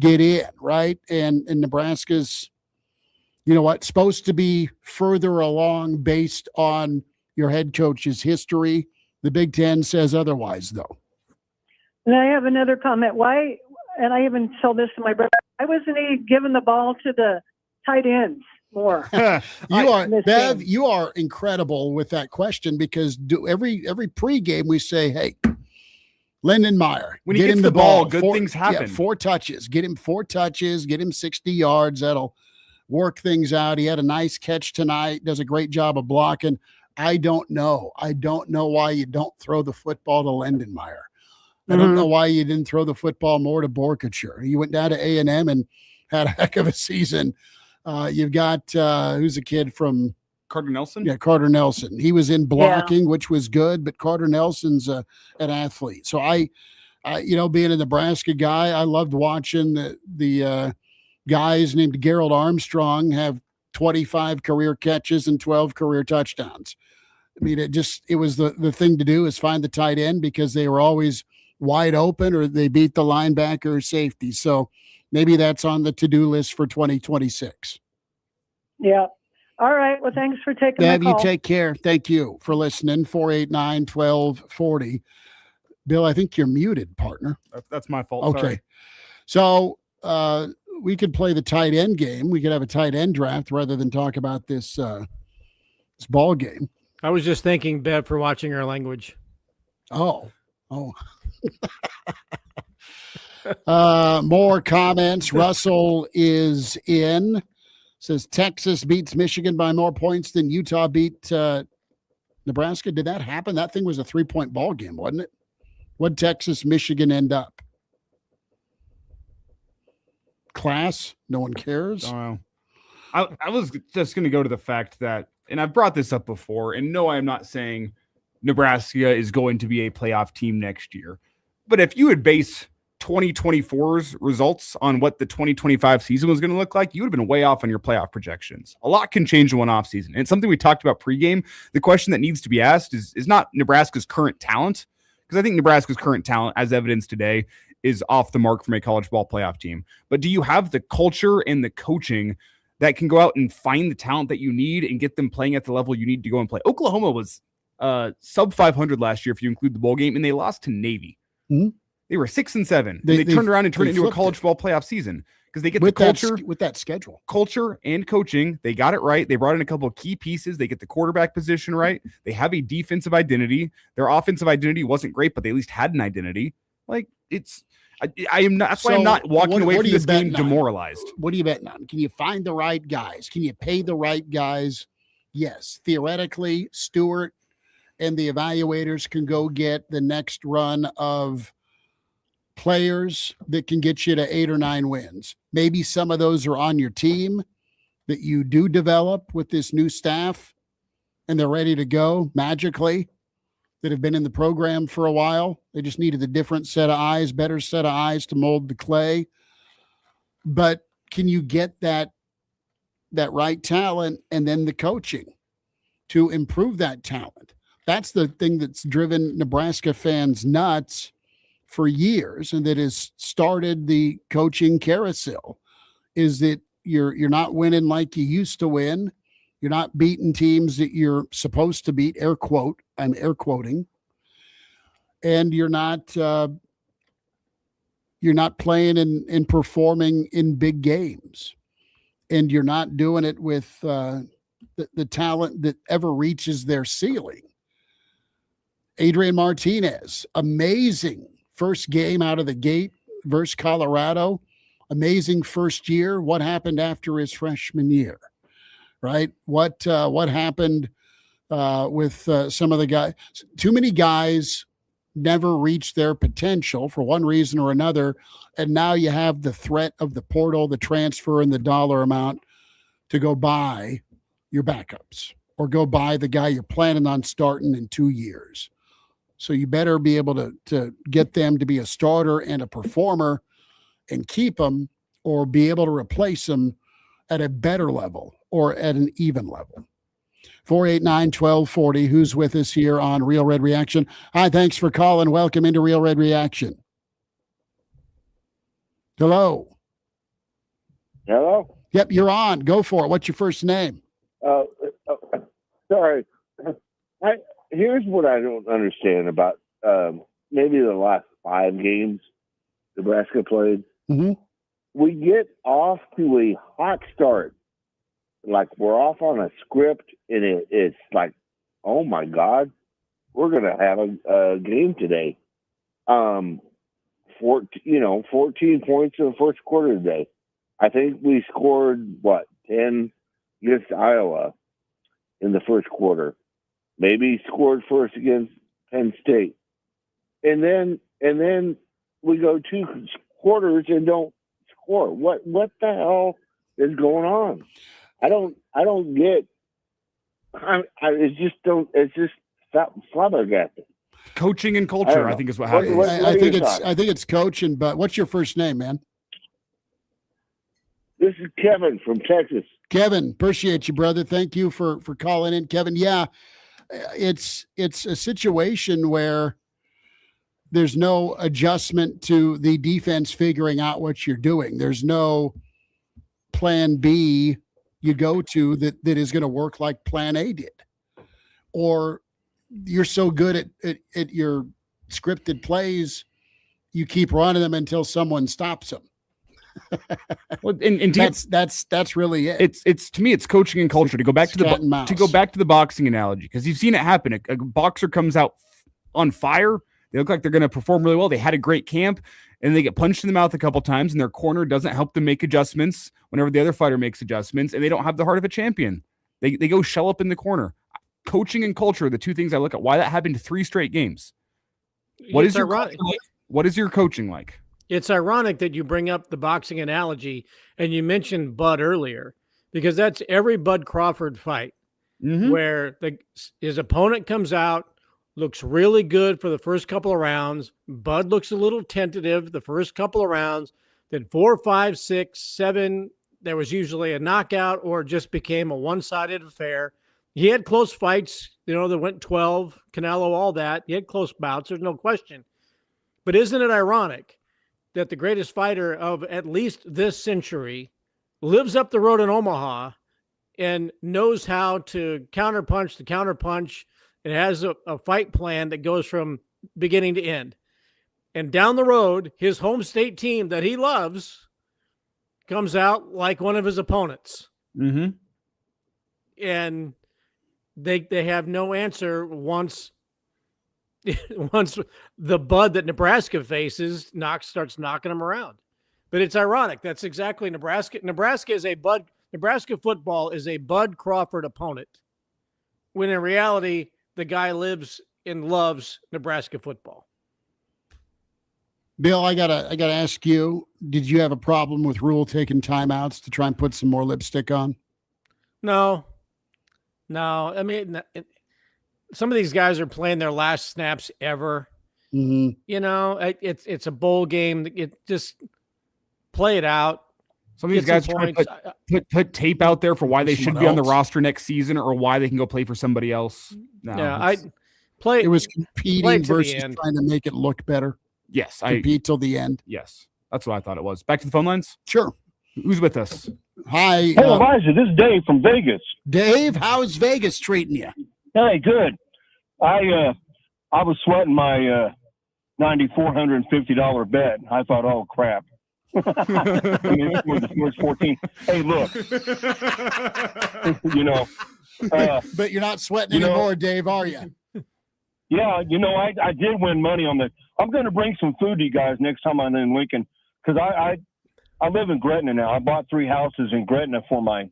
get in, right? And Nebraska's, you know what, supposed to be further along based on your head coach's history. The Big Ten says otherwise, though. And I have another comment. Why, and I even told this to my brother, why wasn't he giving the ball to the tight ends more? Bev, you are incredible with that question, because every pregame we say, hey, Lindenmeyer, when he gets the ball, good things happen. 4 touches. Get him 4 touches, get him 60 yards. That'll work things out. He had a nice catch tonight, does a great job of blocking. I don't know why you don't throw the football to Lindenmeyer. I don't know why you didn't throw the football more to Borkature. He went down to A&M and had a heck of a season. You've got, who's a kid from Carter Nelson? Yeah, Carter Nelson. He was in blocking, which was good, but Carter Nelson's an athlete. So I being a Nebraska guy, I loved watching the guys named Gerald Armstrong have 25 career catches and 12 career touchdowns. I mean, it was the thing to do, is find the tight end, because they were always wide open or they beat the linebacker or safety. So maybe that's on the to-do list for 2026. Yeah. All right. Well, thanks for taking my call. You take care. Thank you for listening. 489-1240. Bill, I think you're muted, partner. That's my fault. Okay. Sorry. So we could play the tight end game. We could have a tight end draft rather than talk about this ball game. I was just thanking Bev for watching our language. Oh. More comments. Russell is in. Says Texas beats Michigan by more points than Utah beat Nebraska. Did that happen? That thing was a 3-point ball game, wasn't it? What'd Texas, Michigan end up? Class? No one cares? I was just going to go to the fact that, and I've brought this up before, and no, I'm not saying Nebraska is going to be a playoff team next year. But if you would base 2024's results on what the 2025 season was going to look like, you would have been way off on your playoff projections. A lot can change in one offseason. And it's something we talked about pregame. The question that needs to be asked is not Nebraska's current talent, because I think Nebraska's current talent, as evidenced today, is off the mark from a college ball playoff team. But do you have the culture and the coaching that can go out and find the talent that you need and get them playing at the level you need to go and play? Oklahoma was sub 500 last year, if you include the bowl game, and they lost to Navy. Mm-hmm. They were 6-7. They turned around and turned it into a college ball playoff season, because they get the culture with that schedule, culture and coaching. They got it right. They brought in a couple of key pieces. They get the quarterback position right. They have a defensive identity. Their offensive identity wasn't great, but they at least had an identity. Like, it's I am not. That's why I'm not walking away from this game betting on? demoralized. What are you betting on? Can you find the right guys? Can you pay the right guys? Yes. Theoretically, Stewart and the evaluators can go get the next run of players that can get you to 8 or 9 wins. Maybe some of those are on your team that you do develop with this new staff and they're ready to go magically, that have been in the program for a while. They just needed a different set of eyes, better set of eyes to mold the clay. But can you get that right talent and then the coaching to improve that talent? That's the thing that's driven Nebraska fans nuts for years, and that has started the coaching carousel, is that you're not winning like you used to win. You're not beating teams that you're supposed to beat, I'm air quoting. And you're not playing and performing in big games. And you're not doing it with the talent that ever reaches their ceiling. Adrian Martinez, amazing first game out of the gate versus Colorado. Amazing first year. What happened after his freshman year, right? What happened with some of the guys? Too many guys never reached their potential for one reason or another, and now you have the threat of the portal, the transfer, and the dollar amount to go buy your backups or go buy the guy you're planning on starting in 2 years. So you better be able to get them to be a starter and a performer and keep them, or be able to replace them at a better level or at an even level. 489-1240. Who's with us here on Real Red Reaction? Hi, thanks for calling. Welcome into Real Red Reaction. Hello. Hello? Yep, you're on. Go for it. What's your first name? Sorry. Here's what I don't understand about maybe the last 5 games Nebraska played. Mm-hmm. We get off to a hot start. Like we're off on a script, and it's like, oh my God, we're going to have a game today. 14 points in the first quarter today. I think we scored 10 against Iowa in the first quarter. Maybe scored first against Penn State, and then we go 2 quarters and don't score. What the hell is going on? I don't get. It's just flabbergasted. Coaching and culture, I think, is what happened. I think it's coaching. But what's your first name, man? This is Kevin from Texas. Kevin, appreciate you, brother. Thank you for calling in, Kevin. Yeah, it's a situation where there's no adjustment to the defense figuring out what you're doing. There's no plan B you go to that is going to work like plan A did. Or you're so good at your scripted plays, you keep running them until someone stops them. Well, and that's really it. It's to me, it's coaching and culture. To go back to the boxing analogy, because you've seen it happen. A boxer comes out on fire. They look like they're going to perform really well. They had a great camp, and they get punched in the mouth a couple times, and their corner doesn't help them make adjustments whenever the other fighter makes adjustments, and they don't have the heart of a champion. They go shell up in the corner. Coaching and culture are the two things I look at. Why that happened 3 straight games. What is your coaching like? It's ironic that you bring up the boxing analogy and you mentioned Bud earlier, because that's every Bud Crawford fight where his opponent comes out, looks really good for the first couple of rounds. Bud looks a little tentative the first couple of rounds. Then 4, 5, 6, 7, there was usually a knockout or it just became a one-sided affair. He had close fights, that went 12, Canelo, all that. He had close bouts, there's no question. But isn't it ironic that the greatest fighter of at least this century lives up the road in Omaha and knows how to counterpunch the counterpunch and has a fight plan that goes from beginning to end? And down the road, his home state team that he loves comes out like one of his opponents. Mm-hmm. And they have no answer once once the bud that Nebraska faces starts knocking them around. But it's ironic. That's exactly Nebraska. Nebraska football is a Bud Crawford opponent, when in reality, the guy lives and loves Nebraska football. Bill, I gotta ask you, did you have a problem with Rule taking timeouts to try and put some more lipstick on? No. I mean, some of these guys are playing their last snaps ever. Mm-hmm. You know, it's a bowl game. It just play it out. Some of these guys trying to put tape out there for why they should be on the roster next season or why they can go play for somebody else. No, yeah, it was competing versus trying to make it look better. Yes, compete till the end. Yes, that's what I thought it was. Back to the phone lines. Sure. Who's with us? Hi. Hey, Elijah, this is Dave from Vegas. Dave, how's Vegas treating you? Hey, good. I was sweating my $9,450 bet. I thought, oh crap. It's 14. Hey, look. But you're not sweating anymore, Dave, are you? Yeah, I did win money on the. I'm going to bring some food to you guys next time I'm in Lincoln, because I live in Gretna now. I bought 3 houses in Gretna for my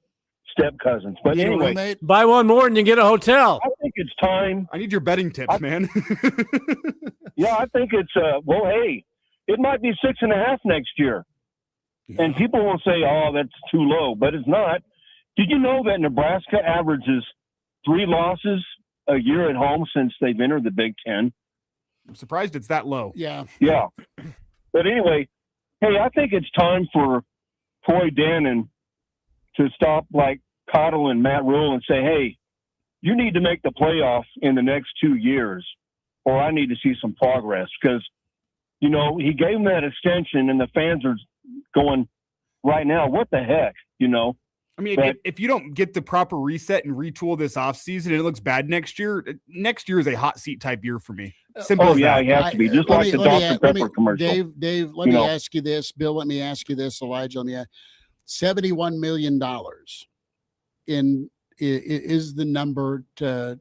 step cousins. But anyway, buy one more and you get a hotel. I think it's time. I need your betting tips, man. Yeah, I think it's well, hey, it might be 6.5 next year, and people will say, "Oh, that's too low," but it's not. Did you know that Nebraska averages 3 losses a year at home since they've entered the Big Ten? I'm surprised it's that low. Yeah. Yeah. But anyway, hey, I think it's time for Troy Dannon to stop coddling Matt Rule and say, hey, you need to make the playoff in the next 2 years, or I need to see some progress. Because, he gave him that extension, and the fans are going right now, what the heck, I mean, if you don't get the proper reset and retool this offseason and it looks bad next year is a hot seat type year for me. Simple as that. He has to be. Just like the Dr. Pepper commercial. Dave, let me ask you this. Bill, let me ask you this. Elijah, let me ask. $71 million is the number to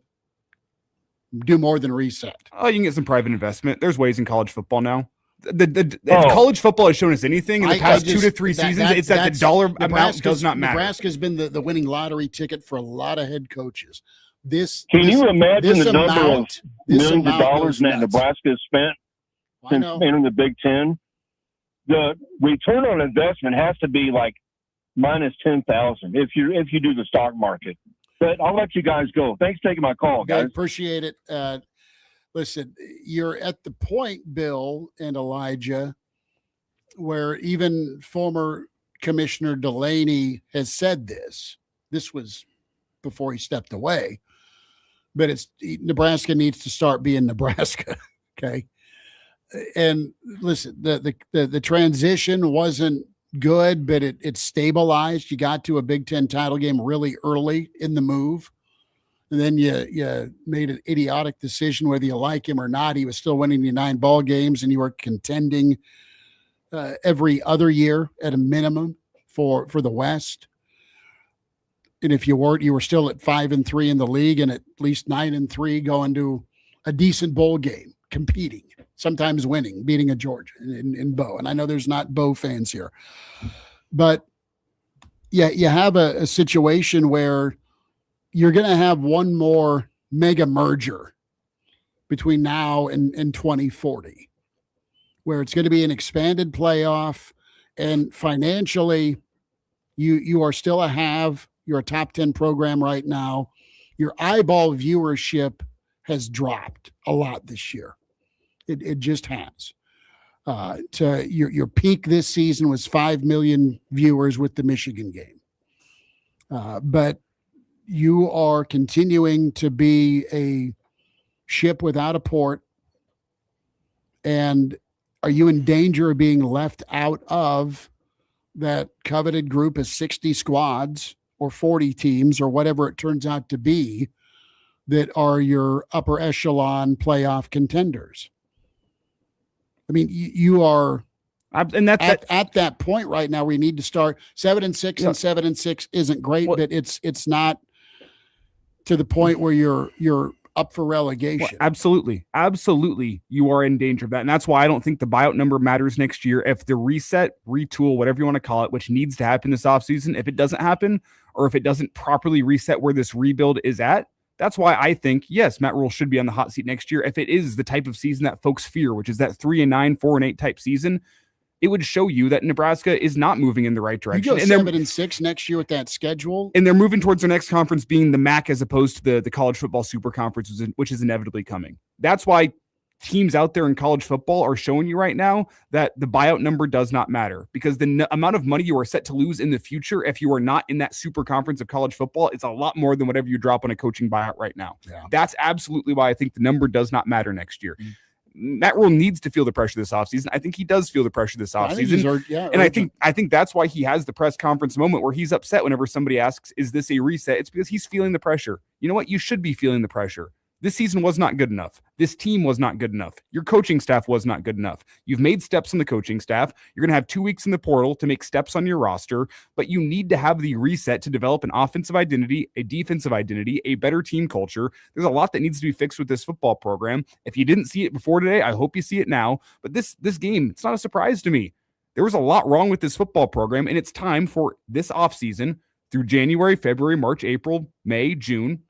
do more than reset. Oh, you can get some private investment. There's ways in college football now. If college football has shown us anything in the past 2 to 3 seasons, it's that the dollar amount does not matter. Nebraska's been the winning lottery ticket for a lot of head coaches. Can you imagine the number of millions of dollars that Nebraska has spent since entering the Big Ten? The return on investment has to be minus 10,000 if you do the stock market. But I'll let you guys go. Thanks for taking my call, guys. Appreciate it. Listen, you're at the point, Bill and Elijah, where even former Commissioner Delaney has said this. This was before he stepped away. But Nebraska needs to start being Nebraska, okay? And listen, the transition wasn't good, but it stabilized. You got to a Big Ten title game really early in the move. And then you made an idiotic decision, whether you like him or not. He was still winning you 9 ball games, and you were contending every other year at a minimum for the West. And if you weren't, you were still at 5-3 in the league, and at least 9-3 going to a decent bowl game, competing, sometimes winning, beating a Georgia in Bo. And I know there's not Bo fans here, but yeah, you have a situation where you're going to have one more mega merger between now and 2040, where it's going to be an expanded playoff, and financially you are still you're a top 10 program right now. Your eyeball viewership has dropped a lot this year. It just has. Your peak this season was 5 million viewers with the Michigan game. But you are continuing to be a ship without a port. And are you in danger of being left out of that coveted group of 60 squads or 40 teams or whatever it turns out to be that are your upper echelon playoff contenders? I mean, you are and at that point right now. We need to start 7-6 and 7-6 isn't great, but it's not to the point where you're up for relegation. Well, absolutely. Absolutely. You are in danger of that. And that's why I don't think the buyout number matters next year. If the reset, retool, whatever you want to call it, which needs to happen this offseason, if it doesn't happen, or if it doesn't properly reset where this rebuild is at, that's why I think, yes, Matt Rule should be on the hot seat next year. If it is the type of season that folks fear, which is that 3-9, 4-8 type season, it would show you that Nebraska is not moving in the right direction. You go 7-6 next year with that schedule. And they're moving towards their next conference being the MAC as opposed to the college football super conference, which is inevitably coming. That's why teams out there in college football are showing you right now that the buyout number does not matter, because the amount of money you are set to lose in the future if you are not in that super conference of college football is a lot more than whatever you drop on a coaching buyout right now. Yeah. That's absolutely why I think the number does not matter next year. Matt Rule needs to feel the pressure this offseason. I think he does feel the pressure this offseason. I think that's why he has the press conference moment where he's upset whenever somebody asks, is this a reset? It's because he's feeling the pressure. You know what? You should be feeling the pressure. This season was not good enough. This team was not good enough. Your coaching staff was not good enough. You've made steps on the coaching staff. You're going to have 2 weeks in the portal to make steps on your roster, but you need to have the reset to develop an offensive identity, a defensive identity, a better team culture. There's a lot that needs to be fixed with this football program. If you didn't see it before today, I hope you see it now. But this game, it's not a surprise to me. There was a lot wrong with this football program, and it's time for this offseason through January, February, March, April, May, June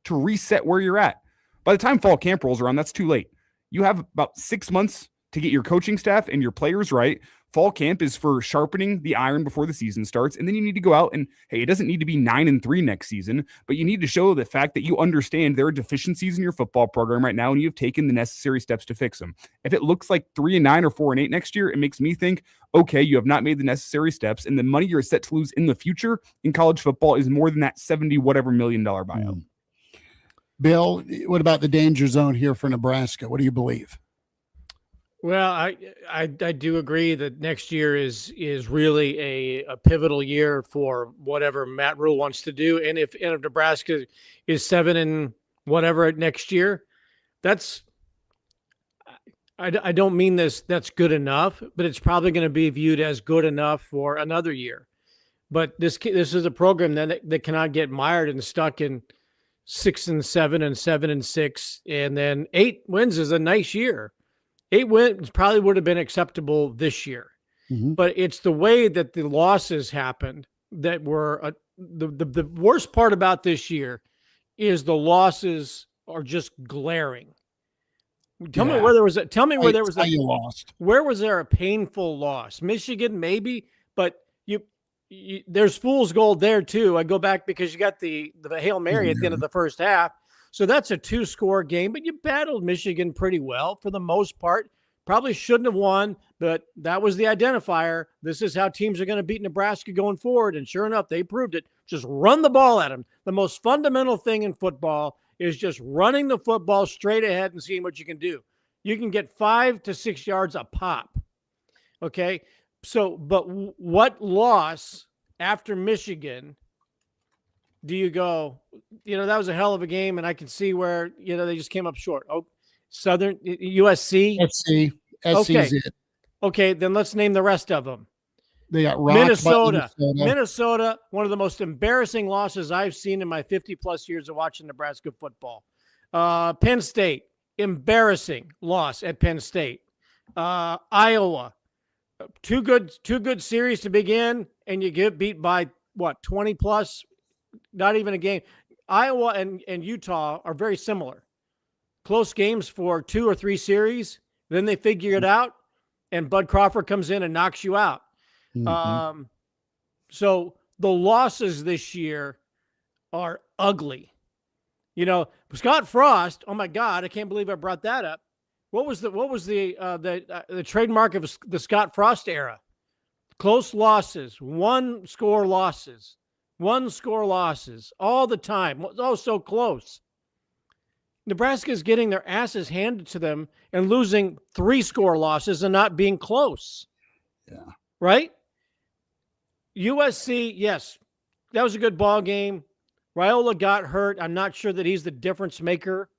to reset where you're at. By the time fall camp rolls around, that's too late. You have about 6 months to get your coaching staff and your players right. Fall camp is for sharpening the iron before the season starts. And then you need to go out and, hey, it doesn't need to be 9-3 next season, but you need to show the fact that you understand there are deficiencies in your football program right now, and you've taken the necessary steps to fix them. If it looks like 3-9 or 4-8 next year, it makes me think, okay, you have not made the necessary steps, and the money you're set to lose in the future in college football is more than that $70 whatever million buyout. Bill, what about the danger zone here for Nebraska? What do you believe? Well, I do agree that next year is really a pivotal year for whatever Matt Rule wants to do. And if Nebraska is 7 and whatever next year, that's I don't mean that's good enough, but it's probably going to be viewed as good enough for another year. But this is a program that cannot get mired and stuck in 6-7 and 7-6, and then 8 wins is a nice year. 8 wins probably would have been acceptable this year, but it's the way that the losses happened that were the worst part about this year is the losses are just glaring. Tell me where there was where was there a painful loss? Michigan maybe, but there's fool's gold there too. I go back because you got the Hail Mary at the end of the first half. So that's a 2-score game, but you battled Michigan pretty well for the most part. Probably shouldn't have won, but that was the identifier. This is how teams are going to beat Nebraska going forward. And sure enough, they proved it. Just run the ball at them. The most fundamental thing in football is just running the football straight ahead and seeing what you can do. You can get 5 to 6 yards a pop. Okay. So, but what loss after Michigan do you go, that was a hell of a game, and I can see where, they just came up short. Oh, Southern USC? SC okay. Is it. Okay, then let's name the rest of them. They got rocked by Minnesota, one of the most embarrassing losses I've seen in my 50-plus years of watching Nebraska football. Penn State, embarrassing loss at Penn State. Iowa, two good series to begin, and you get beat by, 20-plus? Not even a game. Iowa and Utah are very similar. Close games for 2 or 3 series. Then they figure it out, and Bud Crawford comes in and knocks you out. So the losses this year are ugly. Scott Frost, oh my God, I can't believe I brought that up. What was the trademark of the Scott Frost era? Close losses, 1-score losses. 1-score losses all the time. Oh, so close. Nebraska is getting their asses handed to them and losing 3-score losses and not being close. Yeah. Right? USC, yes, that was a good ball game. Raiola got hurt. I'm not sure that he's the difference maker.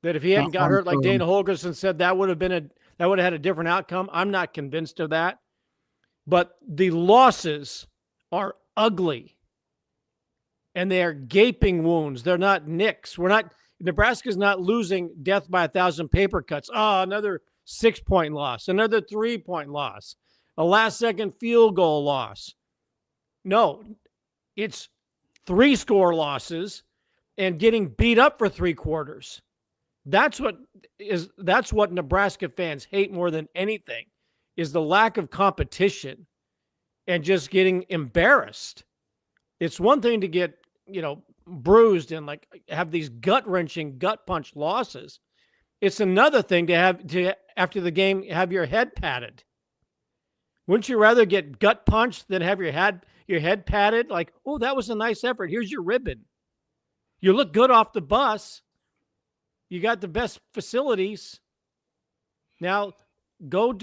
That if he hadn't got hurt, like Dana Holgerson said, that would have had a different outcome. I'm not convinced of that. But the losses are ugly. And they are gaping wounds. They're not nicks. Nebraska's not losing death by 1,000 paper cuts. Oh, another 6-point loss, another 3-point loss, a last-second field goal loss. No, it's 3-score losses and getting beat up for 3 quarters. That's what Nebraska fans hate more than anything, is the lack of competition and just getting embarrassed. It's one thing to get, bruised and like have these gut-wrenching, gut-punch losses. It's another thing to after the game, have your head patted. Wouldn't you rather get gut punched than have your head patted? Like, oh, that was a nice effort. Here's your ribbon. You look good off the bus. You got the best facilities. Now go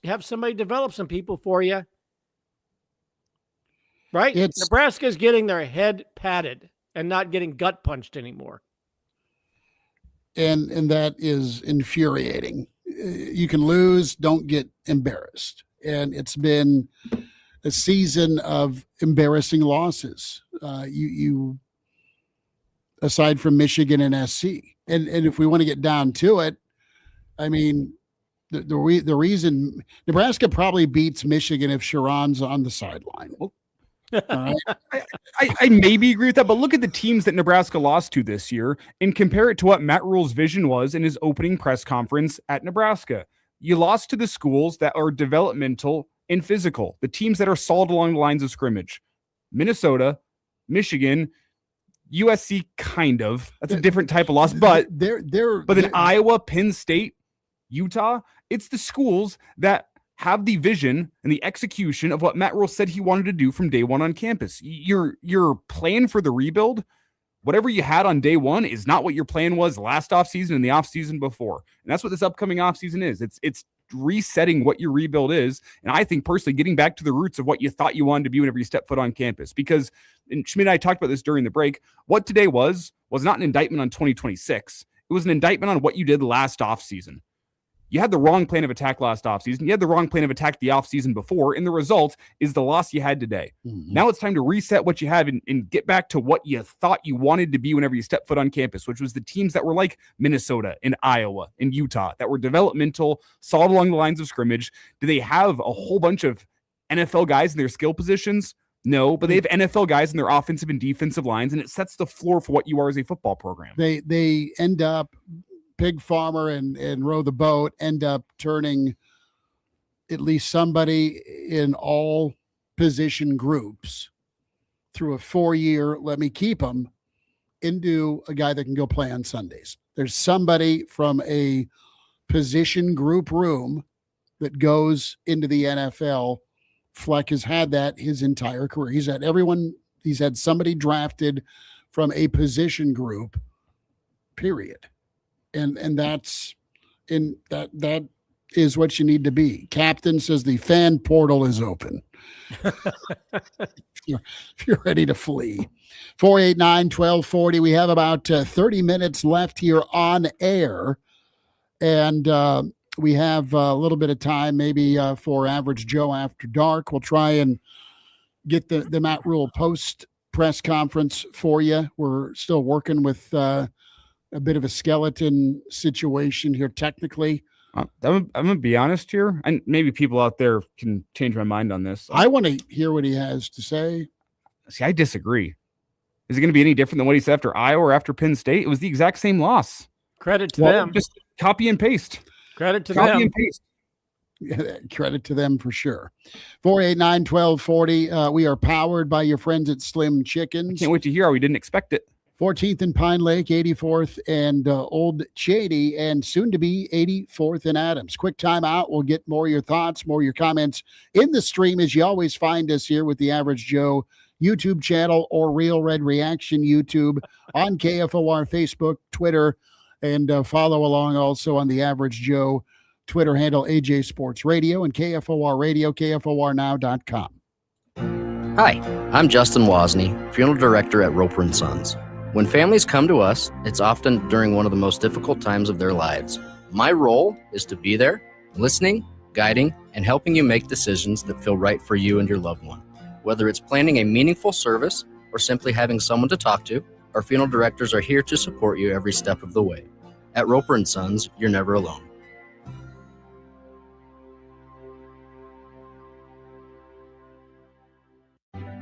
have somebody develop some people for you. Right? Nebraska's getting their head patted and not getting gut punched anymore. And that is infuriating. You can lose, don't get embarrassed. And it's been a season of embarrassing losses. You aside from Michigan and SC. And if we want to get down to it, I mean, the reason Nebraska probably beats Michigan if Sharon's on the sideline. I maybe agree with that, but look at the teams that Nebraska lost to this year and compare it to what Matt Rule's vision was in his opening press conference at Nebraska. You lost to the schools that are developmental and physical, the teams that are solid along the lines of scrimmage. Minnesota, Michigan, USC, kind of. That's a different type of loss, but then Iowa, Penn State, Utah, it's the schools that have the vision and the execution of what Matt Rule said he wanted to do from day one on campus. Your plan for the rebuild, whatever you had on day one, is not what your plan was last offseason and the offseason before. And that's what this upcoming offseason is. It's resetting what your rebuild is. And I think personally getting back to the roots of what you thought you wanted to be whenever you step foot on campus. Because, and Schmidt and I talked about this during the break, what today was not an indictment on 2026. It was an indictment on what you did last offseason. You had the wrong plan of attack last offseason. You had the wrong plan of attack the offseason before, and the result is the loss you had today. Mm-hmm. Now it's time to reset what you have and get back to what you thought you wanted to be whenever you step foot on campus, which was the teams that were like Minnesota and Iowa and Utah, that were developmental, solid along the lines of scrimmage. Do they have a whole bunch of NFL guys in their skill positions? No, but they have NFL guys in their offensive and defensive lines, and it sets the floor for what you are as a football program. They end up, Pig Farmer and Row the Boat end up turning at least somebody in all position groups through a 4-year, let me keep them, into a guy that can go play on Sundays. There's somebody from a position group room that goes into the NFL. Fleck has had that his entire career. He's had somebody drafted from a position group, period. And that's that is what you need to be. Captain says the fan portal is open. if you're ready to flee. 489-1240. We have about 30 minutes left here on air. And we have a little bit of time maybe for Average Joe After Dark. We'll try and get the Matt Rule post press conference for you. We're still working with a bit of a skeleton situation here technically. I'm going to be honest here, and maybe people out there can change my mind on this. I want to hear what he has to say. See, I disagree. Is it going to be any different than what he said after Iowa or after Penn State? It was the exact same loss. Credit to them. Just copy and paste. Credit to them. Copy and paste. Yeah, credit to them for sure. 489-1240. We are powered by your friends at Slim Chickens. I can't wait to hear how we didn't expect it. 14th and Pine Lake, 84th and Old Shady, and soon to be 84th and Adams. Quick time out. We'll get more of your thoughts, more of your comments in the stream, as you always find us here with the Average Joe YouTube channel or Real Red Reaction YouTube, on KFOR Facebook, Twitter, and follow along also on the Average Joe Twitter handle, AJ Sports Radio, and KFOR Radio, KFORnow.com. Hi, I'm Justin Wozni, Funeral Director at Roper & Sons. When families come to us, it's often during one of the most difficult times of their lives. My role is to be there, listening, guiding, and helping you make decisions that feel right for you and your loved one. Whether it's planning a meaningful service or simply having someone to talk to, Our funeral directors are here to support you every step of the way. At Roper & Sons, you're never alone.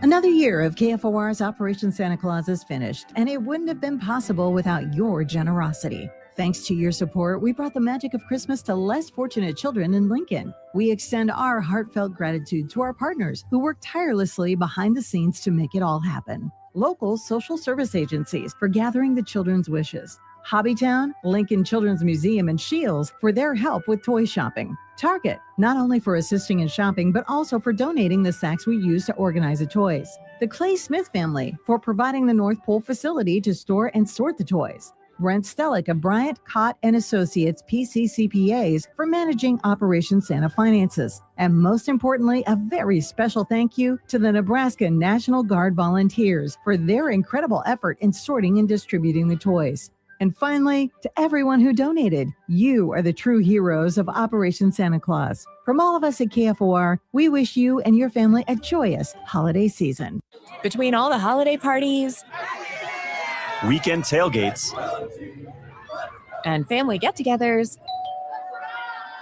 Another year of KFOR's Operation Santa Claus is finished, and it wouldn't have been possible without your generosity. Thanks to your support, we brought the magic of Christmas to less fortunate children in Lincoln. We extend our heartfelt gratitude to our partners who work tirelessly behind the scenes to make it all happen. Local social service agencies for gathering the children's wishes. Hobbytown, Lincoln Children's Museum, and Shields for their help with toy shopping. Target, not only for assisting in shopping, but also for donating the sacks we use to organize the toys. The Clay Smith family for providing the North Pole facility to store and sort the toys. Brent Stellick of Bryant, Cott & Associates PCCPAs for managing Operation Santa finances. And most importantly, a very special thank you to the Nebraska National Guard volunteers for their incredible effort in sorting and distributing the toys. And finally, to everyone who donated, you are the true heroes of Operation Santa Claus. From all of us at KFOR, we wish you and your family a joyous holiday season. Between all the holiday parties, weekend tailgates, and family get-togethers,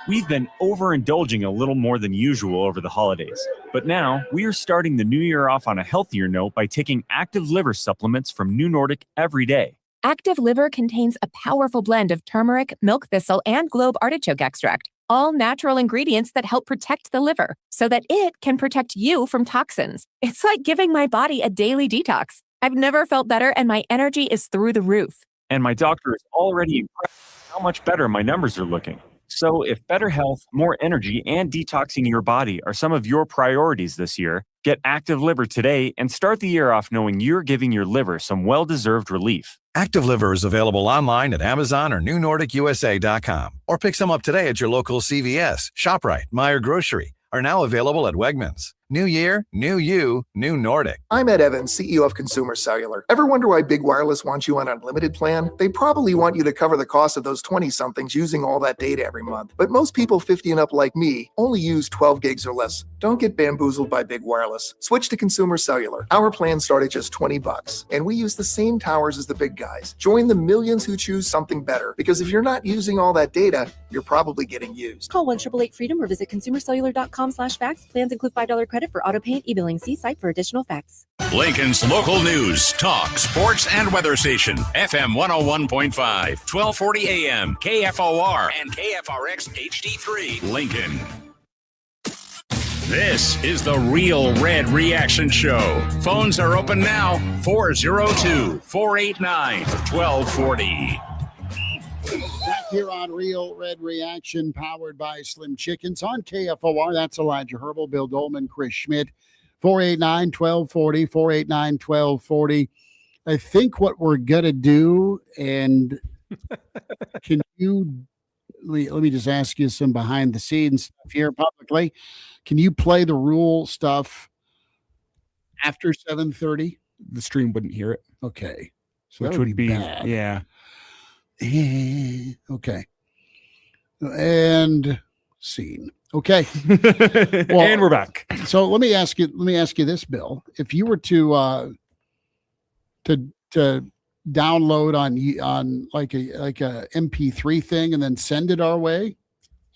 we've been overindulging a little more than usual over the holidays. But now, we are starting the new year off on a healthier note by taking active liver supplements from New Nordic every day. Active Liver contains a powerful blend of turmeric, milk thistle, and globe artichoke extract, all natural ingredients that help protect the liver so that it can protect you from toxins. It's like giving my body a daily detox. I've never felt better, and my energy is through the roof. And my doctor is already impressed with how much better my numbers are looking. So if better health, more energy, and detoxing your body are some of your priorities this year, get Active Liver today and start the year off knowing you're giving your liver some well-deserved relief. Active Liver is available online at Amazon or NewNordicUSA.com. Or pick some up today at your local CVS, ShopRite, Meijer Grocery. Are now available at Wegmans. New year, new you, new Nordic. I'm Ed Evans, CEO of Consumer Cellular. Ever wonder why Big Wireless wants you on an unlimited plan? They probably want you to cover the cost of those 20-somethings using all that data every month. But most people 50 and up like me only use 12 gigs or less. Don't get bamboozled by Big Wireless. Switch to Consumer Cellular. Our plans start at just $20, and we use the same towers as the big guys. Join the millions who choose something better, because if you're not using all that data, you're probably getting used. Call 1-888-FREEDOM or visit consumercellular.com/facts. Plans include $5 credit for auto pay and e-billing. See site for additional facts. Lincoln's local news, talk, sports, and weather station. FM 101.5, 1240 AM, KFOR, and KFRX HD3, Lincoln. This is the Real Red Reaction Show. Phones are open now, 402-489-1240. Back here on Real Red Reaction, powered by Slim Chickens on KFOR. That's Elijah Herbal, Bill Dolman, Chris Schmidt. 489-1240, 489-1240. I think what we're going to do, and can you, let me just ask you some behind the scenes stuff here publicly. Can you play the rule stuff after 7:30? The stream wouldn't hear it. Okay. So Which that would be bad. Yeah. Okay. And scene. Okay. Well, and we're back. So let me ask you this, Bill. If you were to download on like a MP3 thing and then send it our way,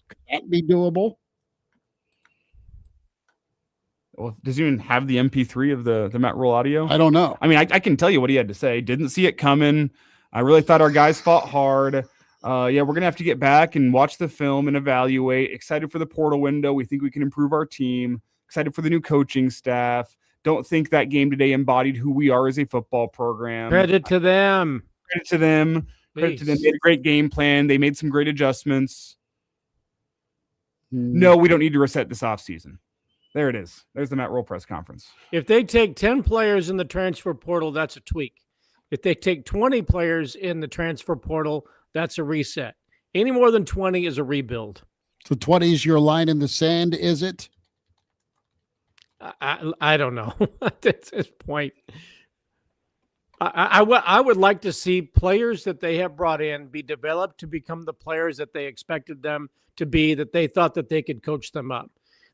could that be doable? Well, does he even have the MP3 of the Matt Rule audio? I don't know. I mean, I can tell you what he had to say. Didn't see it coming. I really thought our guys fought hard. Yeah, we're going to have to get back and watch the film and evaluate. Excited for the portal window. We think we can improve our team. Excited for the new coaching staff. Don't think that game today embodied who we are as a football program. Credit to them. Credit to them. Credit to them. They had a great game plan. They made some great adjustments. No, we don't need to reset this offseason. There it is. There's the Matt Rule press conference. If they take 10 players in the transfer portal, that's a tweak. If they take 20 players in the transfer portal, that's a reset. Any more than 20 is a rebuild. So 20 is your line in the sand, is it? I don't know at this point. I would like to see players that they have brought in be developed to become the players that they expected them to be, that they thought that they could coach them up,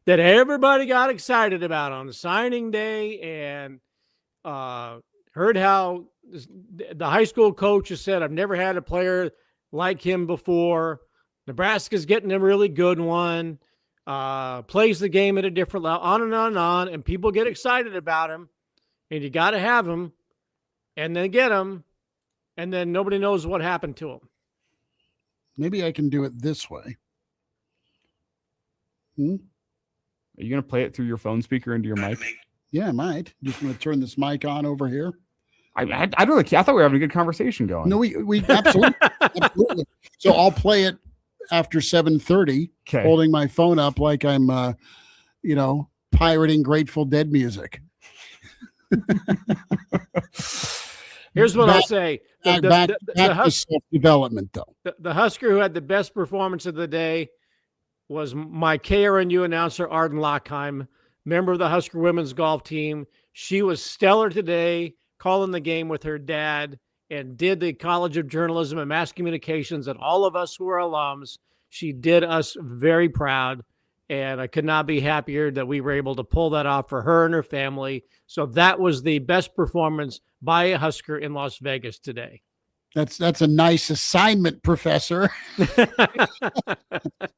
that everybody got excited about on signing day and heard how the high school coach has said, I've never had a player like him before. Nebraska's getting a really good one. Plays the game at a different level, on and on and on. And people get excited about him. And you got to have him. And then get him. And then nobody knows what happened to him. Maybe I can do it this way. Are you going to play it through your phone speaker into your mic? Yeah, I might. Just going to turn this mic on over here. I don't really care. I thought we were having a good conversation going. No, we absolutely. Absolutely. So I'll play it after 7:30, holding my phone up like I'm, pirating Grateful Dead music. Here's what I'll say. Back to self-development, though. The Husker who had the best performance of the day was my KRNU announcer, Arden Lockheim, member of the Husker women's golf team. She was stellar today, calling the game with her dad, and did the College of Journalism and Mass Communications, and all of us who are alums. She did us very proud, and I could not be happier that we were able to pull that off for her and her family. So that was the best performance by a Husker in Las Vegas today. That's a nice assignment, Professor.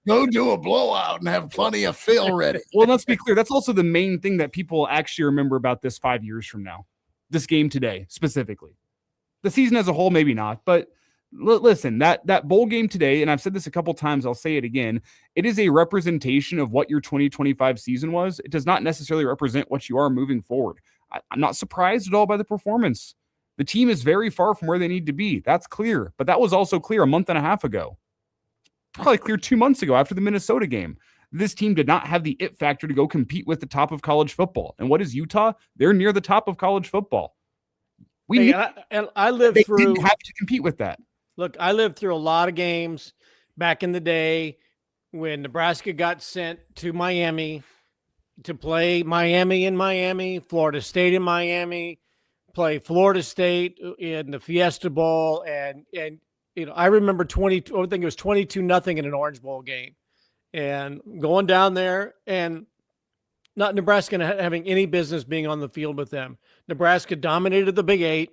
Go do a blowout and have plenty of fill ready. Well, let's be clear. That's also the main thing that people actually remember about this 5 years from now. This game today, specifically. The season as a whole, maybe not. But listen, that bowl game today, and I've said this a couple times, I'll say it again, it is a representation of what your 2025 season was. It does not necessarily represent what you are moving forward. I'm not surprised at all by the performance. The team is very far from where they need to be. That's clear. But that was also clear a month and a half ago. Probably clear 2 months ago after the Minnesota game. This team did not have the it factor to go compete with the top of college football. And what is Utah? They're near the top of college football. I lived through. They didn't have to compete with that. Look, I lived through a lot of games back in the day when Nebraska got sent to Miami to play Miami in Miami, Florida State in Miami, play Florida State in the Fiesta Bowl, and I remember 22-0 in an Orange Bowl game, and going down there and not Nebraska having any business being on the field with them. Nebraska dominated the Big Eight,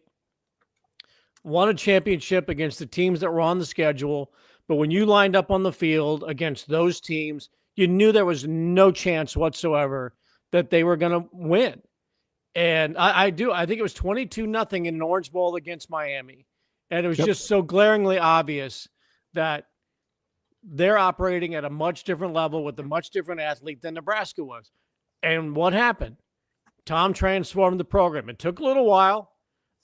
won a championship against the teams that were on the schedule, but when you lined up on the field against those teams, you knew there was no chance whatsoever that they were going to win. And I think it was 22-0 in an Orange Bowl against Miami. And it was just so glaringly obvious that they're operating at a much different level with a much different athlete than Nebraska was. And what happened? Tom transformed the program. It took a little while.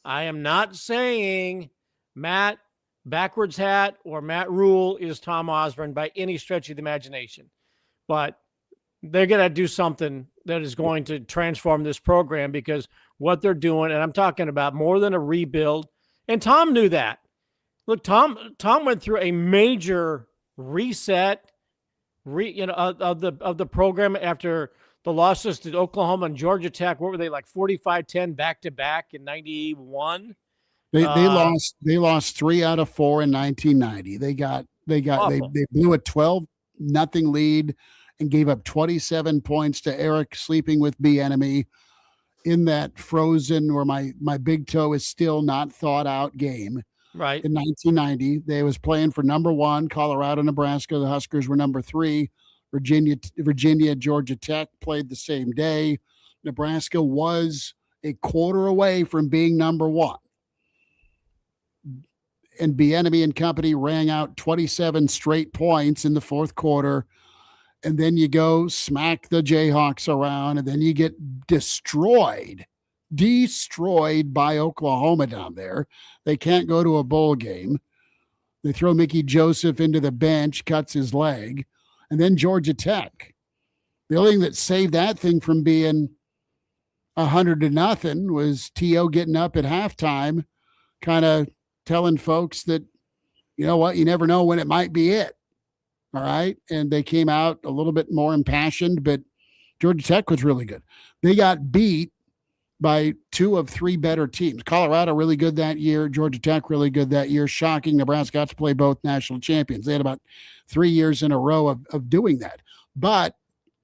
I am not saying Matt Backwards Hat or Matt Rule is Tom Osborne by any stretch of the imagination. But they're going to do something that is going to transform this program, because what they're doing, and I'm talking about more than a rebuild, and Tom knew that. Look, Tom went through a major reset of the program after the losses to Oklahoma and Georgia Tech. What were they, like 45-10 back-to-back in 91? They lost 3 out of 4 in 1990. They blew a 12-0 lead and gave up 27 points to Eric sleeping with Bieniemy in that frozen, where my big toe is still not thought out game. Right. In 1990, they was playing for number 1, Colorado, Nebraska. The Huskers were number 3. Virginia, Georgia Tech played the same day. Nebraska was a quarter away from being number 1. And Bieniemy and company rang out 27 straight points in the fourth quarter. And then you go smack the Jayhawks around, and then you get destroyed by Oklahoma down there. They can't go to a bowl game. They throw Mickey Joseph into the bench, cuts his leg. And then Georgia Tech. The only thing that saved that thing from being 100-0 was T.O. getting up at halftime, kind of telling folks that, you know what, you never know when it might be it. All right. And they came out a little bit more impassioned, but Georgia Tech was really good. They got beat by 2 of 3 better teams. Colorado really good that year. Georgia Tech really good that year. Shocking. Nebraska got to play both national champions. They had about 3 years in a row of doing that. But,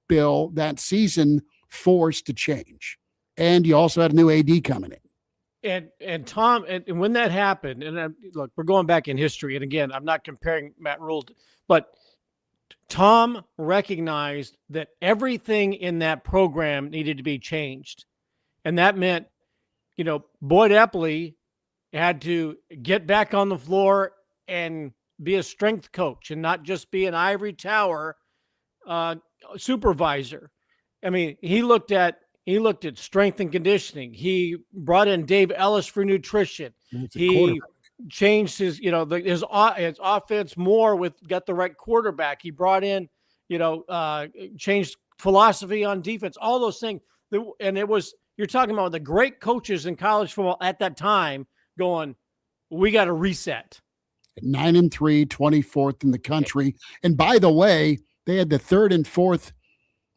Bill, that season forced a change. And you also had a new AD coming in. And Tom, and when that happened, and look, we're going back in history, and again, I'm not comparing Matt Rule, but Tom recognized that everything in that program needed to be changed, and that meant, Boyd Epley had to get back on the floor and be a strength coach, and not just be an ivory tower supervisor. I mean, he looked at strength and conditioning. He brought in Dave Ellis for nutrition. He changed his offense more got the right quarterback. He brought in, changed philosophy on defense, all those things. And you're talking about the great coaches in college football at that time going, we got to reset. 9-3, 24th in the country. And by the way, they had the 3rd and 4th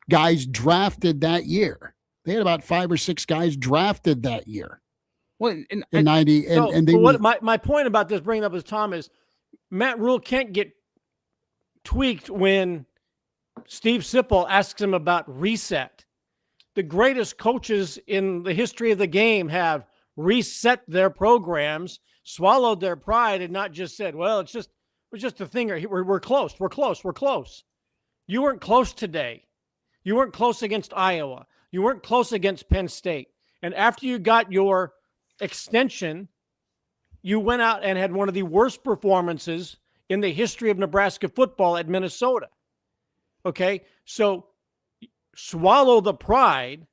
guys drafted that year. They had about 5 or 6 guys drafted that year. Well, in 90. My point about this, bringing up as Tom, is Matt Rule can't get tweaked when Steve Sipple asks him about reset. The greatest coaches in the history of the game have reset their programs, swallowed their pride, and not just said, well, it's just a thing. We're close. You weren't close today. You weren't close against Iowa. You weren't close against Penn State. And after you got your extension, you went out and had one of the worst performances in the history of Nebraska football at Minnesota. Okay? So swallow the pride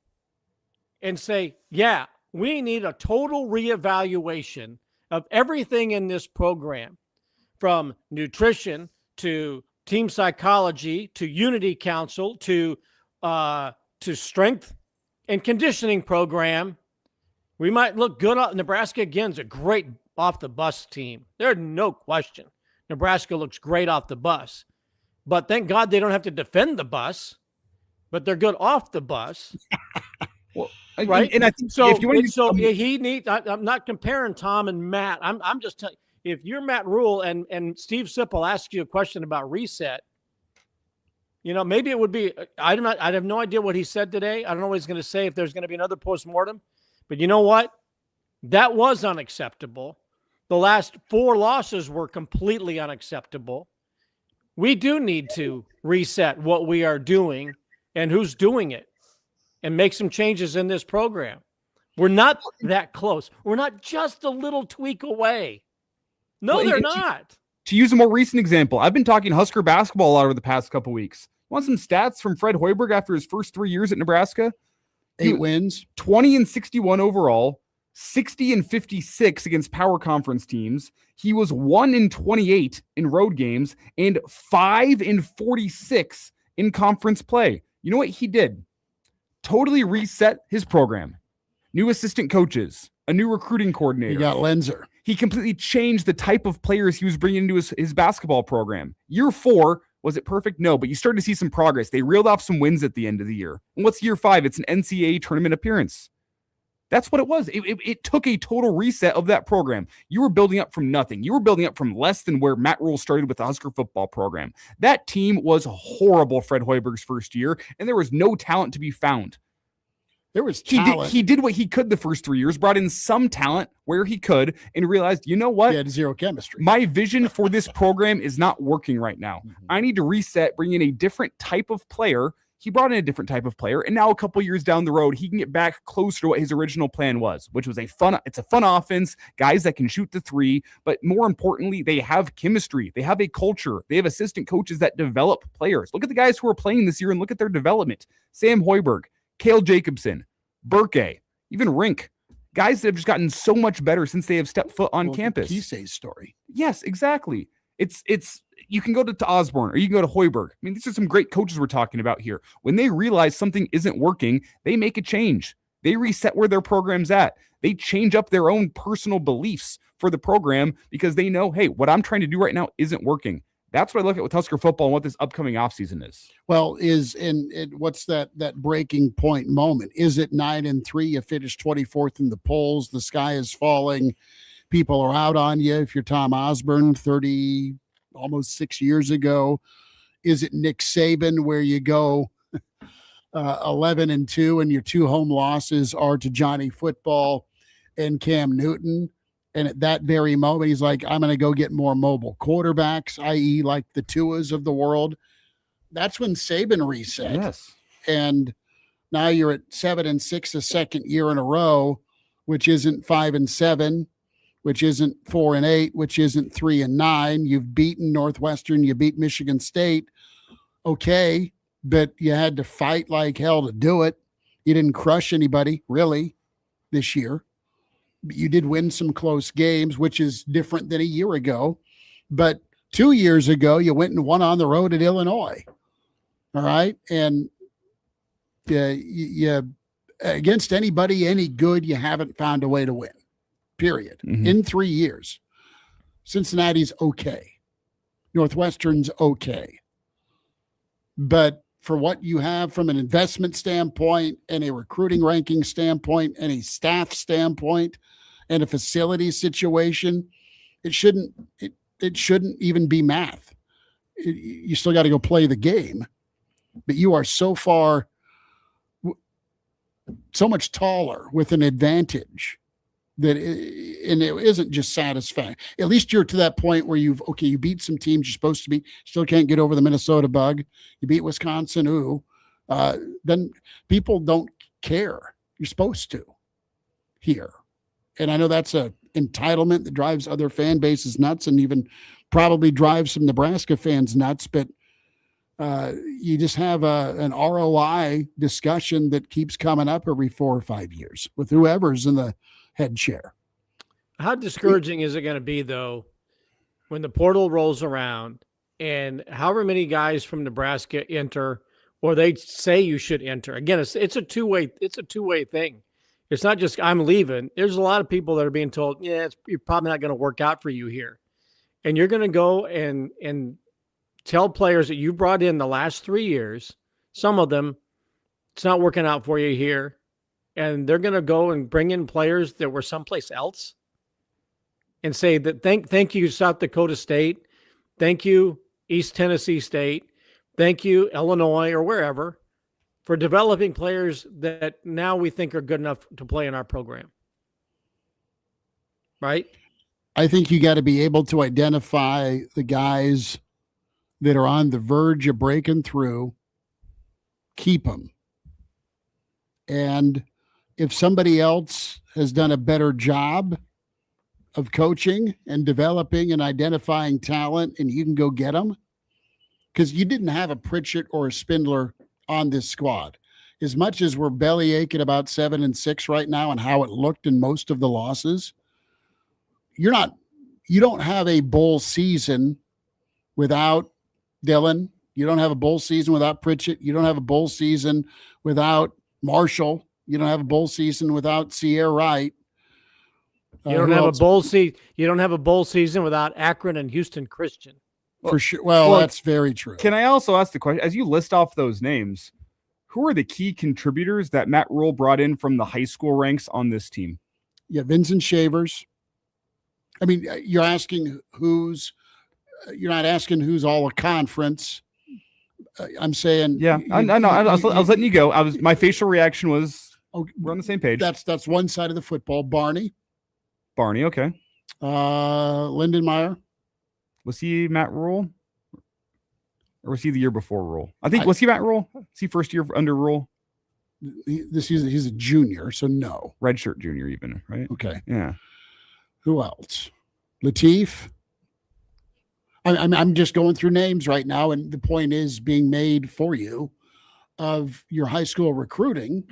and say, yeah, we need a total reevaluation of everything in this program, from nutrition to team psychology to unity council to strength and conditioning program. We might look good. Nebraska, again, is a great off-the-bus team. There's no question. Nebraska looks great off the bus. But thank God they don't have to defend the bus, but they're good off the bus. Well, right? And I think so. If you want to he needs. I'm not comparing Tom and Matt. I'm just telling you, if you're Matt Rule and Steve Sipple asks you a question about reset, maybe it would be. I have no idea what he said today. I don't know what he's going to say, if there's going to be another postmortem. But you know what? That was unacceptable. The last 4 losses were completely unacceptable. We do need to reset what we are doing and who's doing it, and make some changes in this program. We're not that close. We're not just a little tweak away. No, they're not. To use a more recent example, I've been talking Husker basketball a lot over the past couple weeks. Want some stats from Fred Hoiberg after his first 3 years at Nebraska? 8 wins, 20-61 overall, 60-56 against power conference teams. He was 1-28 in road games and 5-46 in conference play. You know what he did? Totally reset his program. New assistant coaches, a new recruiting coordinator. You got Lenzer. He completely changed the type of players he was bringing into his basketball program. Year 4, was it perfect? No, but you started to see some progress. They reeled off some wins at the end of the year. And what's year 5? It's an NCAA tournament appearance. That's what it was. It took a total reset of that program. You were building up from nothing. You were building up from less than where Matt Rule started with the Husker football program. That team was horrible Fred Hoiberg's first year, and there was no talent to be found. There was talent. He did what he could the first 3 years, brought in some talent where he could, and realized, you know what? He had zero chemistry. My vision for this program is not working right now. Mm-hmm. I need to reset, bring in a different type of player. He brought in a different type of player, and now a couple years down the road, he can get back closer to what his original plan was, which was it's a fun offense, guys that can shoot the 3, but more importantly, they have chemistry. They have a culture. They have assistant coaches that develop players. Look at the guys who are playing this year and look at their development. Sam Hoiberg, Cale Jacobson, Burke, even Rink. Guys that have just gotten so much better since they have stepped foot on campus. Kisei's story. Yes, exactly. It's you can go to Osborne or you can go to Hoiberg. I mean, these are some great coaches we're talking about here. When they realize something isn't working, they make a change. They reset where their program's at. They change up their own personal beliefs for the program because they know, hey, what I'm trying to do right now isn't working. That's what I look at with Husker football and what this upcoming offseason is. Well, what's that breaking point moment? Is it 9-3? You finish 24th in the polls. The sky is falling. People are out on you. If you're Tom Osborne, almost 6 years ago, is it Nick Saban where you go 11-2 and your 2 home losses are to Johnny football and Cam Newton. And at that very moment, he's like, I'm going to go get more mobile quarterbacks, i.e. like the Tuas of the world. That's when Saban reset. Yes. And now you're at 7-6 the second year in a row, which isn't 5-7, which isn't 4-8, which isn't 3-9. You've beaten Northwestern. You beat Michigan State. Okay. But you had to fight like hell to do it. You didn't crush anybody really this year. You did win some close games, which is different than a year ago. But 2 years ago, you went and won on the road at Illinois. All right. And you against anybody any good, you haven't found a way to win, period. In 3 years. Cincinnati's okay. Northwestern's okay. But for what you have from an investment standpoint and a recruiting ranking standpoint and a staff standpoint and a facility situation, it shouldn't even be math. You still got to go play the game, but you are so much taller with an advantage that and it isn't just satisfying. At least you're to that point where you beat some teams you're supposed to beat, still can't get over the Minnesota bug. You beat Wisconsin, then people don't care. You're supposed to here. And I know that's a entitlement that drives other fan bases nuts and even probably drives some Nebraska fans nuts, but you just have an ROI discussion that keeps coming up every 4 or 5 years with whoever's in the head chair. How discouraging is it going to be, though, when the portal rolls around and however many guys from Nebraska enter or they say you should enter? Again, it's a two-way thing. It's not just I'm leaving. There's a lot of people that are being told, you're probably not going to work out for you here. And you're going to go and tell players that you brought in the last 3 years, some of them, it's not working out for you here. And they're going to go and bring in players that were someplace else and say that thank you, South Dakota State. Thank you, East Tennessee State. Thank you, Illinois or wherever, for developing players that now we think are good enough to play in our program. Right? I think you got to be able to identify the guys that are on the verge of breaking through, keep them. And if somebody else has done a better job of coaching and developing and identifying talent and you can go get them, because you didn't have a Pritchett or a Spindler on this squad. As much as we're belly aching about 7-6 right now and how it looked in most of the losses, you don't have a bowl season without Dillon. You don't have a bowl season without Pritchett. You don't have a bowl season without Marshall. You don't have a bowl season without Sierra Wright. You don't have a bowl season. You don't have a bowl season without Akron and Houston Christian. For sure. Well, that's very true. Can I also ask the question, as you list off those names, who are the key contributors that Matt Rule brought in from the high school ranks on this team? Yeah, Vincent Shavers. I mean, you're asking you're not asking who's all a conference. I'm saying. Yeah, I know. I was letting you go. My facial reaction was, we're on the same page. That's one side of the football. Barney, okay. Lindenmeyer. Was he Matt Rule? Or was he the year before Rule? Was he Matt Rule? Was he first year under Rule? He's a junior, so no. Redshirt junior even, right? Okay. Yeah. Who else? Lateef. I'm just going through names right now, and the point is being made for you of your high school recruiting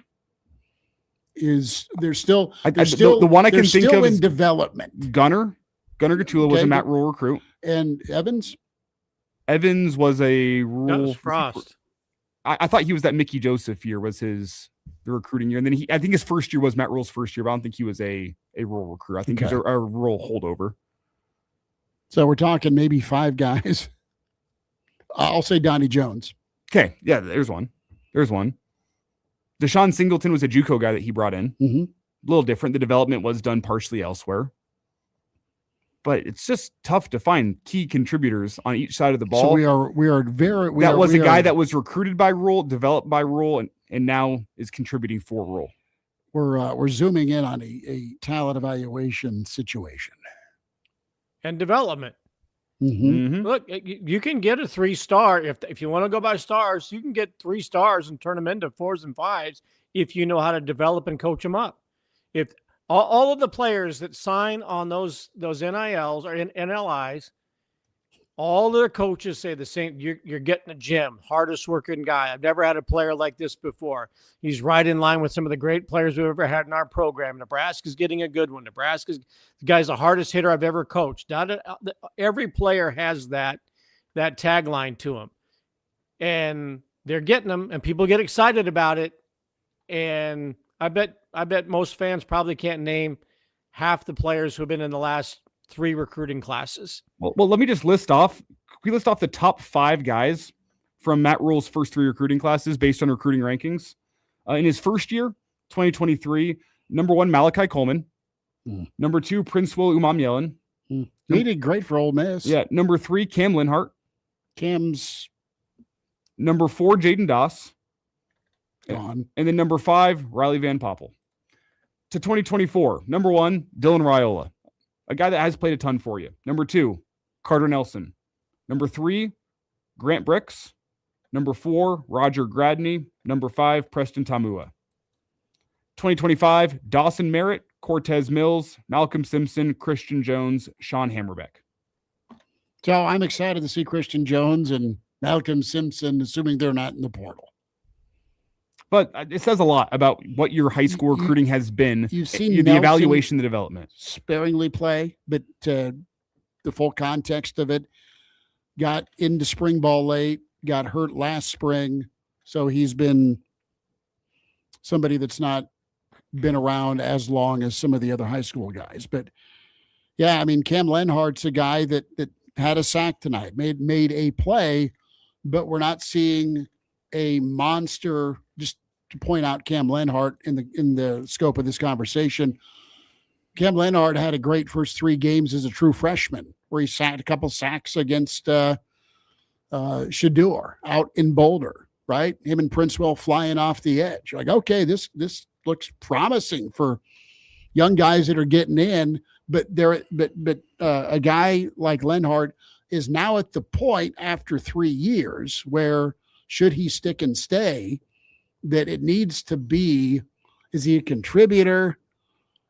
is they're still the one I can think of in development. Gunnar Gatula was a Matt Rule recruit. And Evans was a Rule. That was Frost. I thought he was that Mickey Joseph year was the recruiting year. And then I think his first year was Matt Rule's first year, but I don't think he was a Rule recruit. I think he was a Rule holdover. So we're talking maybe 5 guys. I'll say Donnie Jones. Okay. Yeah, there's one. Deshaun Singleton was a JUCO guy that he brought in. Mm-hmm. A little different. The development was done partially elsewhere. But it's just tough to find key contributors on each side of the ball. So we are very. That was a guy that was recruited by Rule, developed by Rule, and now is contributing for Rule. we're zooming in on a talent evaluation situation and development. Mm-hmm. Look, you can get a 3-star if you want to go by stars. You can get 3 stars and turn them into 4s and 5s if you know how to develop and coach them up. If all of the players that sign on those NILs or NLIs, all their coaches say the same. You're getting a gem, hardest working guy. I've never had a player like this before. He's right in line with some of the great players we've ever had in our program. Nebraska's getting a good one. The guy's the hardest hitter I've ever coached. Every player has that tagline to him, and they're getting them, and people get excited about it. And I bet most fans probably can't name half the players who have been in the last 3 recruiting classes. Well, let me just list off. We list off the top 5 guys from Matt Rule's first 3 recruiting classes based on recruiting rankings. In his first year, 2023, number 1, Malachi Coleman. Number 2, Prince Will Umam-Yellen. He did great for Ole Miss. Yeah. Number 3, Cam Linhart. Cam's number 4, Jaden Doss. Gone. And then number 5, Riley Van Poppel. To 2024, number 1, Dylan Raiola, a guy that has played a ton for you. Number 2, Carter Nelson. Number 3, Grant Bricks. Number 4, Roger Gradney. Number 5, Preston Tamua. 2025, Dawson Merritt, Cortez Mills, Malcolm Simpson, Christian Jones, Sean Hammerbeck. So I'm excited to see Christian Jones and Malcolm Simpson, assuming they're not in the portal. But it says a lot about what your high school recruiting has been. You've seen the Nelson evaluation, the development. Sparingly play, but the full context of it, got into spring ball late, got hurt last spring. So he's been somebody that's not been around as long as some of the other high school guys. But yeah, I mean, Cam Lenhart's a guy that had a sack tonight, made a play, but we're not seeing a monster. Just to point out Cam Lenhart in the scope of this conversation, Cam Lenhart had a great first 3 games as a true freshman, where he sacked a couple sacks against Shadur out in Boulder, right? Him and Princewell flying off the edge. You're like, okay, this looks promising for young guys that are getting in, but a guy like Lenhart is now at the point after 3 years where, should he stick and stay, that it needs to be, is he a contributor?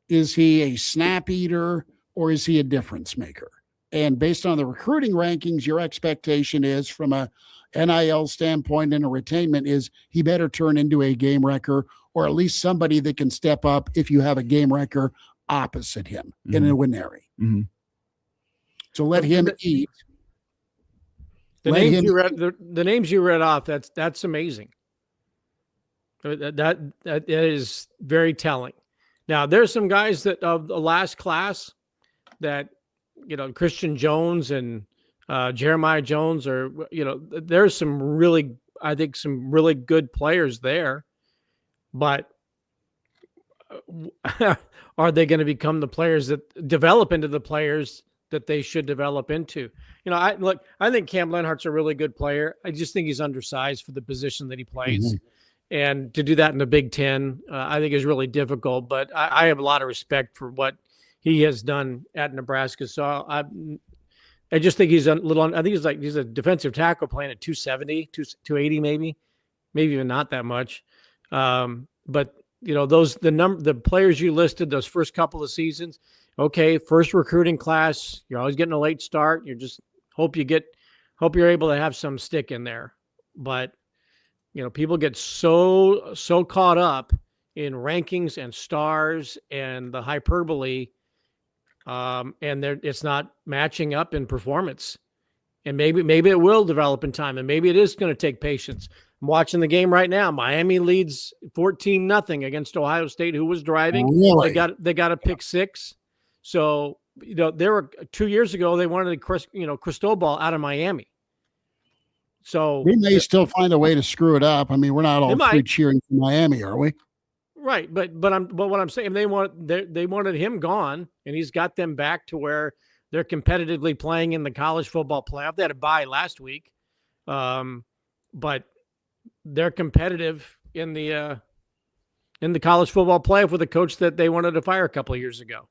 Is he a snap eater? Or is he a difference maker? And based on the recruiting rankings, your expectation is, from a NIL standpoint and a retainment, is he better turn into a game wrecker, or at least somebody that can step up if you have a game wrecker opposite him in a Winery. Mm-hmm. So let him eat. The names you read off, that's amazing. That is very telling. Now, there's some guys that of the last class that, Christian Jones and Jeremiah Jones, or, there's some really good players there, but are they going to become the players that develop into the players that they should develop into? I think Cam Lenhart's a really good player. I just think he's undersized for the position that he plays. Mm-hmm. And to do that in the Big Ten, I think is really difficult. But I have a lot of respect for what he has done at Nebraska. So I just think he's a little. I think he's a defensive tackle playing at 270, 280, maybe even not that much. But the players you listed those first couple of seasons. Okay, first recruiting class, you're always getting a late start. You just hope you're able to have some stick in there. But people get so caught up in rankings and stars and the hyperbole, and it's not matching up in performance. And maybe it will develop in time, and maybe it is going to take patience. I'm watching the game right now. Miami leads 14-0 against Ohio State, who was driving. Really? They got a pick 6. So there were 2 years ago they wanted Cristobal out of Miami. So we may still find a way to screw it up. I mean, we're not all three cheering for Miami, are we? Right, but what I'm saying, they wanted him gone, and he's got them back to where they're competitively playing in the college football playoff. They had a bye last week, but they're competitive in the in the college football playoff with a coach that they wanted to fire a couple of years ago,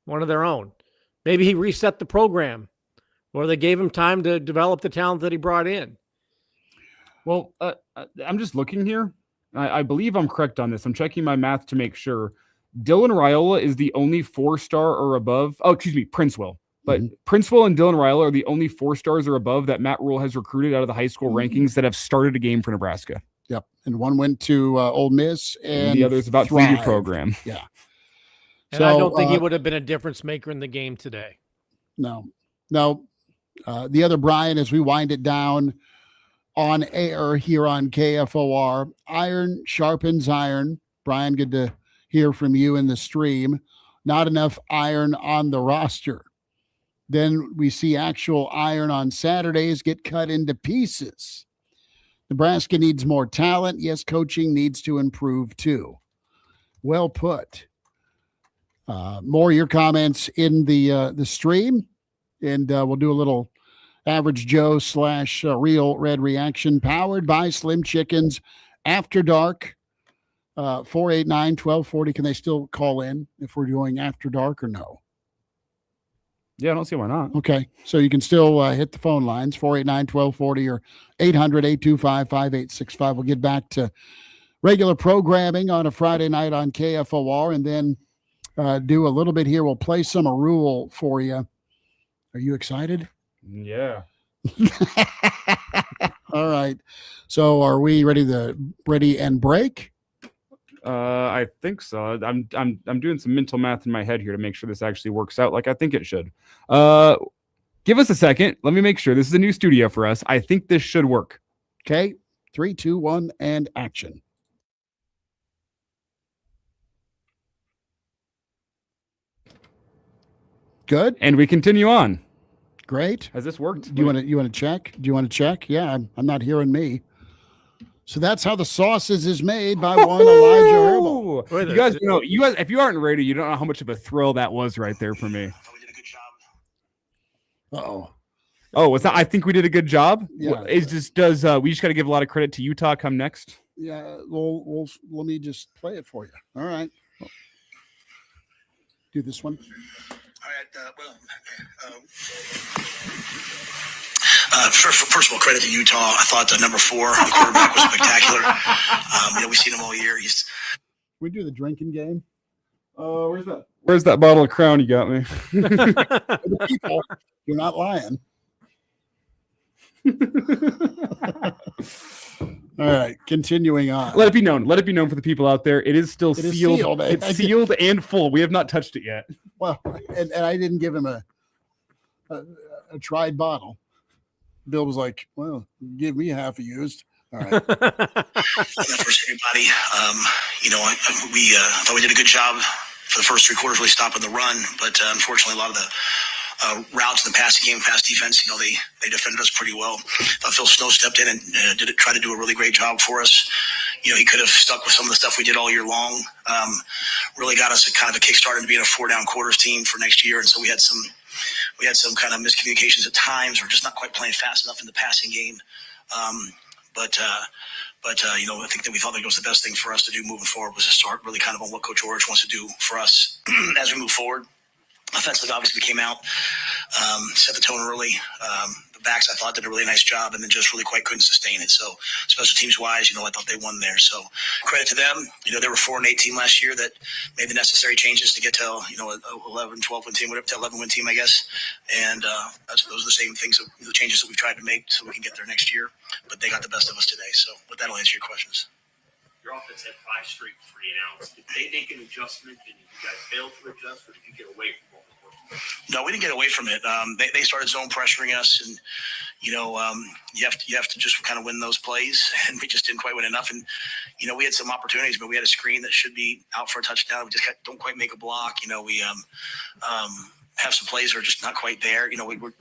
one of their own. Maybe he reset the program, or they gave him time to develop the talent that he brought in. Well, I'm just looking here. I believe I'm correct on this. I'm checking my math to make sure. Dylan Raiola is the only 4-star or above. Oh, excuse me, Princewell. But Princewell and Dylan Raiola are the only 4 stars or above that Matt Rule has recruited out of the high school rankings that have started a game for Nebraska. Yep. And one went to Ole Miss, and the other's about to leave your program. Yeah. And so, I don't think he would have been a difference maker in the game today. No. The other Brian, as we wind it down on air here on KFOR, iron sharpens iron. Brian, good to hear from you in the stream. Not enough iron on the roster. Then we see actual iron on Saturdays get cut into pieces. Nebraska needs more talent. Yes, coaching needs to improve too. Well put. More of your comments in the stream, and we'll do a little Average Joe / Real Red Reaction, powered by Slim Chickens. After Dark, 489-1240. Can they still call in if we're doing After Dark or no? Yeah, I don't see why not. Okay, so you can still hit the phone lines, 489-1240 or 800-825-5865. We'll get back to regular programming on a Friday night on KFOR, and then do a little bit here. We'll play some Rule for you. Are you excited? Yeah. All right. So are we ready and break? I think so. I'm doing some mental math in my head here to make sure this actually works out like I think it should. Give us a second. Let me make sure. This is a new studio for us. I think this should work. Okay. 3, 2, 1, and action. Good. And we continue on. Great. Has this worked? Do you want to check? Do you want to check? Yeah, I'm not hearing me. So that's how the sausage is made by one Elijah Herbal. You guys, if you aren't ready, you don't know how much of a thrill that was right there for me. Uh-oh. Oh, what's that? I think we did a good job. Yeah. We just got to give a lot of credit to Utah come next. Yeah. Well, let me just play it for you. All right. Do this one. All right. First of all, credit to Utah. I thought the number 4, the quarterback, was spectacular. We've seen him all year. We do the drinking game. Where's that? Where's that bottle of Crown you got me? The people, you're not lying. All right, continuing on. Let it be known. Let it be known for the people out there. It is still sealed. It's sealed and full. We have not touched it yet. Well, and I didn't give him a tried bottle. Bill was like, "Well, give me half a used." All right. For everybody, we thought we did a good job for the first 3 quarters, really stopping the run. But unfortunately, a lot of the routes in the passing game, pass defense, they defended us pretty well. Phil Snow stepped in and try to do a really great job for us. He could have stuck with some of the stuff we did all year long. Really got us a kind of a kickstart into being a 4-down quarters team for next year. And so we had some kind of miscommunications at times, or just not quite playing fast enough in the passing game. But I think that we thought that was the best thing for us to do moving forward, was to start really kind of on what Coach Orich wants to do for us as we move forward. Offensively, obviously, we came out, set the tone early. The backs, I thought, did a really nice job, and then just really quite couldn't sustain it. So, special teams-wise, I thought they won there. So, credit to them. They were 4-8 team last year that made the necessary changes to get to, 11, 12-win team, whatever, to 11-win team, I guess. And those are the same things, the changes that we've tried to make so we can get there next year. But they got the best of us today. So, with that, I'll answer your questions. Your offense had 5 straight 3 and outs. Did they make an adjustment? Did you guys fail to adjust, or did you get away from what was working? No, we didn't get away from it. They started zone pressuring us, and you have to just kind of win those plays, and we just didn't quite win enough. And we had some opportunities, but we had a screen that should be out for a touchdown. We just don't quite make a block. We have some plays that are just not quite there.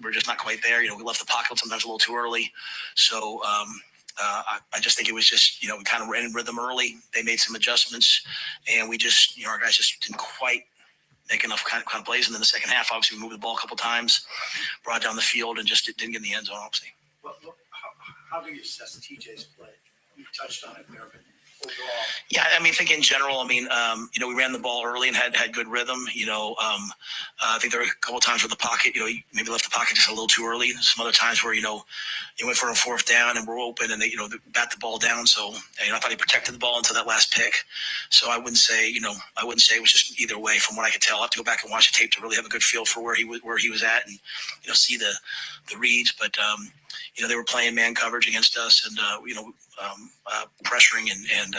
We're just not quite there. We left the pocket sometimes a little too early, so. I just think it was just, we kind of ran in rhythm early. They made some adjustments, and we just, our guys just didn't quite make enough kind of plays. And then the second half, obviously, we moved the ball a couple times, brought it down the field, and just didn't get in the end zone, obviously. How do you assess TJ's play? You touched on it there, but Yeah, I mean, I think in general, I mean, we ran the ball early and had good rhythm. I think there were a couple of times where the pocket, he maybe left the pocket just a little too early. Some other times where, he went for a fourth down and we're open and they, they bat the ball down. So, I thought he protected the ball until that last pick. So I wouldn't say, it was just either way from what I could tell. I'll have to go back and watch the tape to really have a good feel for where he was at and, see the reads. But, they were playing man coverage against us and, pressuring and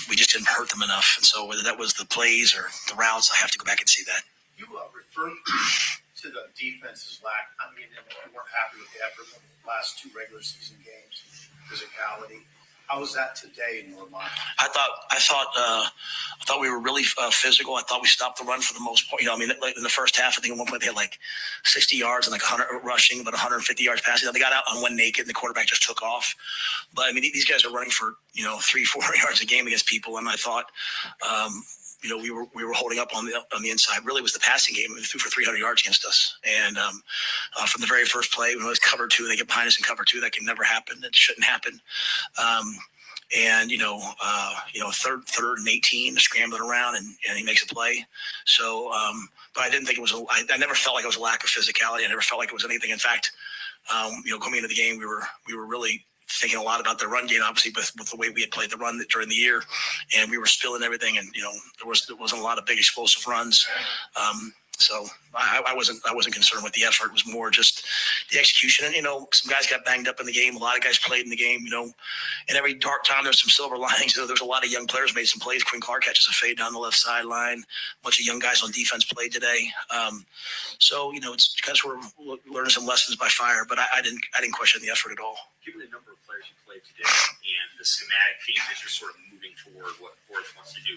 we just didn't hurt them enough. And so whether that was the plays or the routes, I have to go back and see that. You referred to the defense's lack. I mean, you weren't happy with the effort of the last two regular season games, physicality. How was that today in your mind? I thought we were really physical. I thought we stopped the run for the most part. Like in the first half, I think at one point they had like 60 yards and like 100 rushing, but 150 yards passing. They got out on one naked, and the quarterback just took off. But I mean, these guys are running for 300-400 yards a game against people, and I thought. We were holding up on the inside. Really, was the passing game. We threw for 300 yards against us, and from the very first play, when it was cover two, they get behind us in cover two. That can never happen. It shouldn't happen. Third and 18, scrambling around, and he makes a play. So, but I didn't think it was. I never felt like it was a lack of physicality. I never felt like it was anything. In fact, coming into the game, we were really thinking a lot about the run game, obviously with the way we had played the run during the year, and we were spilling everything, and there wasn't a lot of big explosive runs. So I wasn't concerned with the effort. It was more just the execution. And, some guys got banged up in the game. A lot of guys played in the game, and every dark time there's some silver linings. There's a lot of young players made some plays. Quinn Clark catches a fade down the left sideline. A bunch of young guys on defense played today. It's because we're learning some lessons by fire, but I didn't question the effort at all. Given the number of players you played today and the schematic theme that you're sort of moving toward what Forrest wants to do,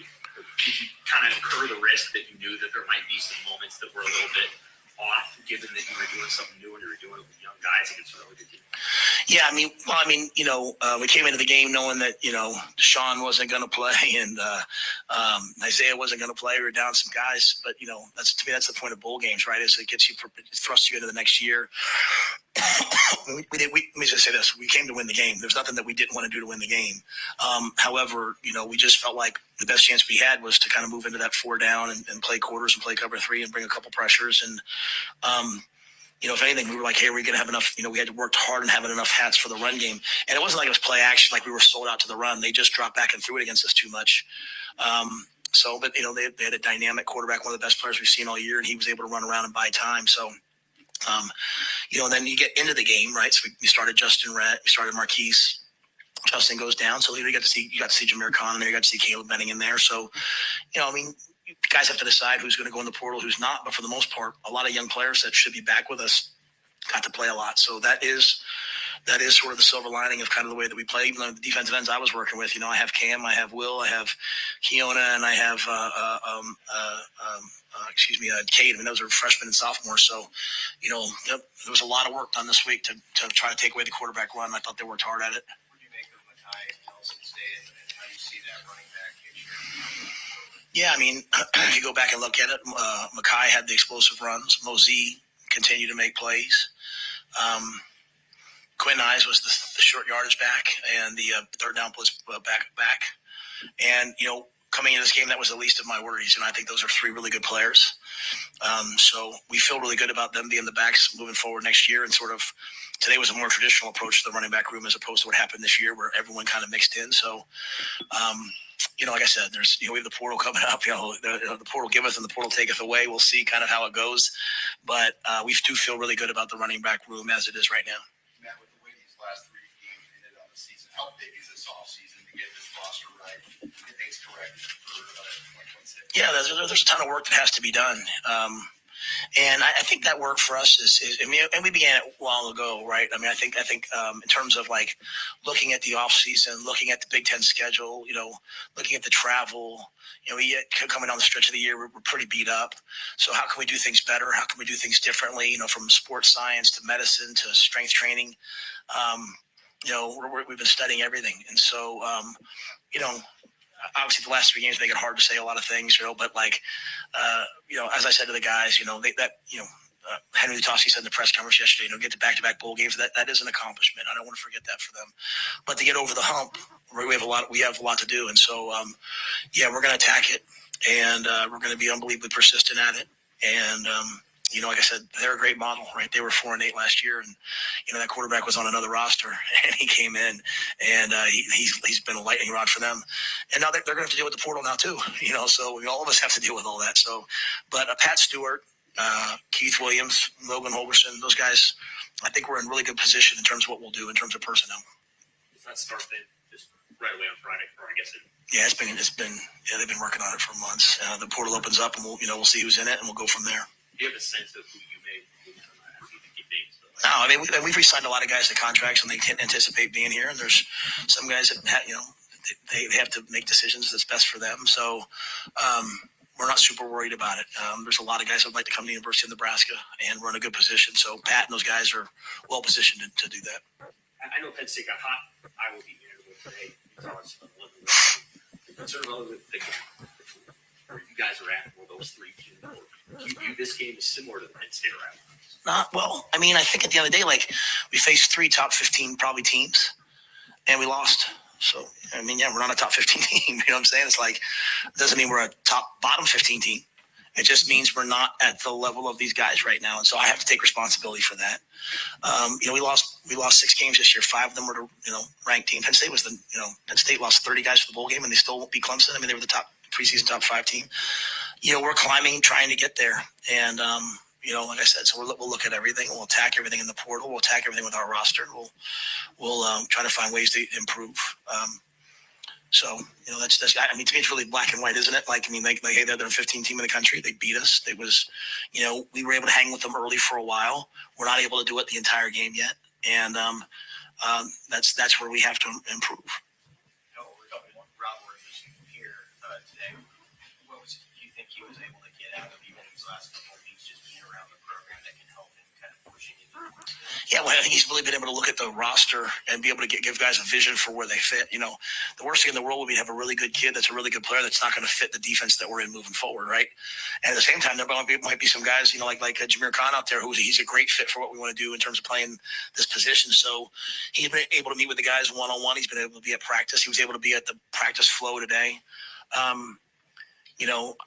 did you kind of incur the risk that you knew that there might be some moments that were a little bit off, given that you were doing something new and you were doing it with young guys against a really good team? Yeah, we came into the game knowing that, Sean wasn't going to play and Isaiah wasn't going to play. We were down some guys, but, that's the point of bowl games, right? Is it thrusts you into the next year. Let me just say this. We came to win the game. There's nothing that we didn't want to do to win the game. However, we just felt like the best chance we had was to kind of move into that 4 down and play quarters and play cover 3 and bring a couple pressures. And, if anything, we were like, hey, are we going to have enough? We had to work hard and having enough hats for the run game. And it wasn't like it was play action, like we were sold out to the run. They just dropped back and threw it against us too much. But they had a dynamic quarterback, one of the best players we've seen all year, and he was able to run around and buy time. So, and then you get into the game, right? So we started Justin Rhett, we started Marquise. Justin goes down, so you got to see Jameer Khan in there, you got to see Caleb Benning in there. So, guys have to decide who's going to go in the portal, who's not. But for the most part, a lot of young players that should be back with us got to play a lot. So that is sort of the silver lining of kind of the way that we play. Even though the defensive ends I was working with, I have Cam, I have Will, I have Keona, and I have Cade. I mean, those are freshmen and sophomores. So, there was a lot of work done this week to try to take away the quarterback run. I thought they worked hard at it. What do you make of Makai Nelson's day, and how do you see that running back picture? Yeah, I mean, if you go back and look at it, Makai had the explosive runs. Mosey continued to make plays. Quinn Eyes was the short yardage back and the third down blitz back. And, coming into this game, that was the least of my worries. And I think those are 3 really good players. So we feel really good about them being the backs moving forward next year. And sort of today was a more traditional approach to the running back room as opposed to what happened this year where everyone kind of mixed in. So, like I said, there's, we have the portal coming up, the portal giveth and the portal taketh away. We'll see kind of how it goes. But we do feel really good about the running back room as it is right now. Matt, with the way these last 3 games ended on the season, how big is this offseason to get this roster right, get things corrected for 2026? Yeah, there's a ton of work that has to be done. And I think that work for us is and we began it a while ago, right? I mean, I think in terms of like looking at the off season, looking at the Big Ten schedule, looking at the travel, we coming down the stretch of the year, we're pretty beat up. So how can we do things better? How can we do things differently? From sports science to medicine to strength training, we've been studying everything. And so, obviously the last 3 games make it hard to say a lot of things, but like, as I said to the guys, Henry Lutoski said in the press conference yesterday, get to back-to-back bowl games. That is an accomplishment. I don't want to forget that for them. But to get over the hump, we have a lot to do. And so, we're going to attack it, and we're going to be unbelievably persistent at it. And, like I said, they're a great model, right? They were 4-8 last year, and that quarterback was on another roster, and he came in, and he's been a lightning rod for them. And now they're going to have to deal with the portal now too, So all of us have to deal with all that. So, but Pat Stewart, Keith Williams, Logan Holgerson, those guys, I think we're in really good position in terms of what we'll do in terms of personnel. Does that start just right away on Friday, or I guess it? Yeah, they've been working on it for months. The portal opens up, and we'll see who's in it, and we'll go from there. Do you have a sense of who you may move from that? No, I mean, we've re-signed a lot of guys to contracts, and they can't anticipate being here. And there's some guys that, they have to make decisions that's best for them. So we're not super worried about it. There's a lot of guys that would like to come to the University of Nebraska and run a good position. So Pat and those guys are well positioned to do that. I know Penn State got hot. I will be here today. Concerned about where you guys are at, where those three teams are. Do you view this game as similar to the Penn State round? Not well. I mean, I think at the end of the day, we faced 3 top 15 probably teams, and we lost. So, I mean, we're not a top 15 team. You know what I'm saying? It's it doesn't mean we're a bottom 15 team. It just means we're not at the level of these guys right now. And so I have to take responsibility for that. We lost 6 games this year. 5 of them were to, ranked team. Penn State Penn State lost 30 guys for the bowl game, and they still won't beat Clemson. I mean, they were the preseason top 5 team. We're climbing, trying to get there. And, like I said, so we'll look at everything. We'll attack everything in the portal. We'll attack everything with our roster. We'll try to find ways to improve. So, that's, I mean, to me, it's really black and white, isn't it? Hey, they're the 15 team in the country. They beat us. It was, we were able to hang with them early for a while. We're not able to do it the entire game yet. And that's where we have to improve. We're talking about Rob here today. What do you think he was able to get out of even these last couple of weeks, just being around the program that can help him kind of pushing it? Yeah, well, I think he's really been able to look at the roster and be able to give guys a vision for where they fit. The worst thing in the world would be to have a really good kid that's a really good player that's not going to fit the defense that we're in moving forward, right? And at the same time, there might be some guys, like Jameer Khan out there, he's a great fit for what we want to do in terms of playing this position. So he's been able to meet with the guys one-on-one. He's been able to be at practice. He was able to be at the practice flow today.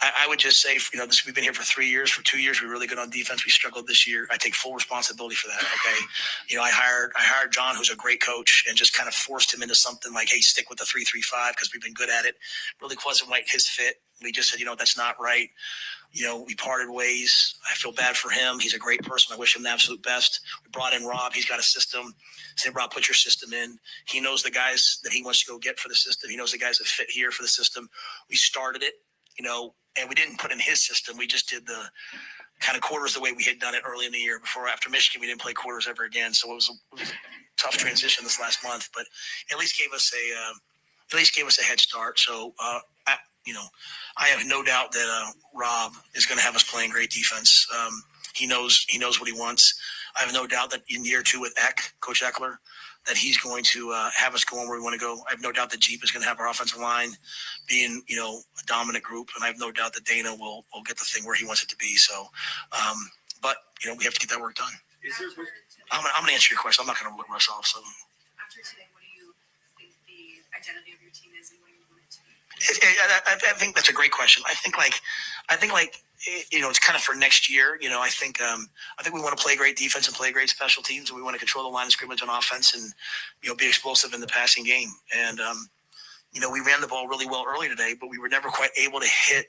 I would just say, we've been here for 3 years. For 2 years, we were really good on defense. We struggled this year. I take full responsibility for that. Okay. I hired John, who's a great coach, and just kind of forced him into something like, hey, stick with the 3-3-5 because we've been good at it. Really wasn't his fit. We just said, that's not right. We parted ways. I feel bad for him. He's a great person. I wish him the absolute best. We brought in Rob. He's got a system. Say, Rob, put your system in. He knows the guys that he wants to go get for the system. He knows the guys that fit here for the system. We started it. And we didn't put in his system. We just did the kind of quarters the way we had done it early in the year. After Michigan, we didn't play quarters ever again. So it was a tough transition this last month, but at least gave us a head start. So, I have no doubt that Rob is going to have us playing great defense. He knows what he wants. I have no doubt that in year 2 with Coach Eckler, that he's going to have us going where we want to go. I have no doubt that Jeep is going to have our offensive line being, a dominant group. And I have no doubt that Dana will get the thing where he wants it to be. So, but, we have to get that work done. I'm going to answer your question. I'm not going to rush off. So after today, what do you think the identity of your team is and what you want it to be? I think that's a great question. I think it's kind of for next year. I think we want to play great defense and play great special teams, and we want to control the line of scrimmage on offense and be explosive in the passing game. And we ran the ball really well early today, but we were never quite able to hit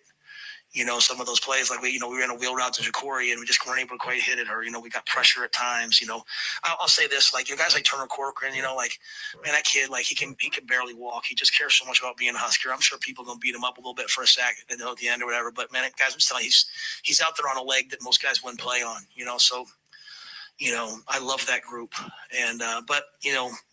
some of those plays. We ran a wheel route to Ja'Cory and we just weren't able to quite hit it, or we got pressure at times. I'll say this: guys like Turner Corcoran, man, that kid, he can barely walk. He just cares so much about being a Husker. I'm sure people are gonna beat him up a little bit for a sack at the end or whatever. But man, guys, I'm just telling you, he's out there on a leg that most guys wouldn't play on. So I love that group, and but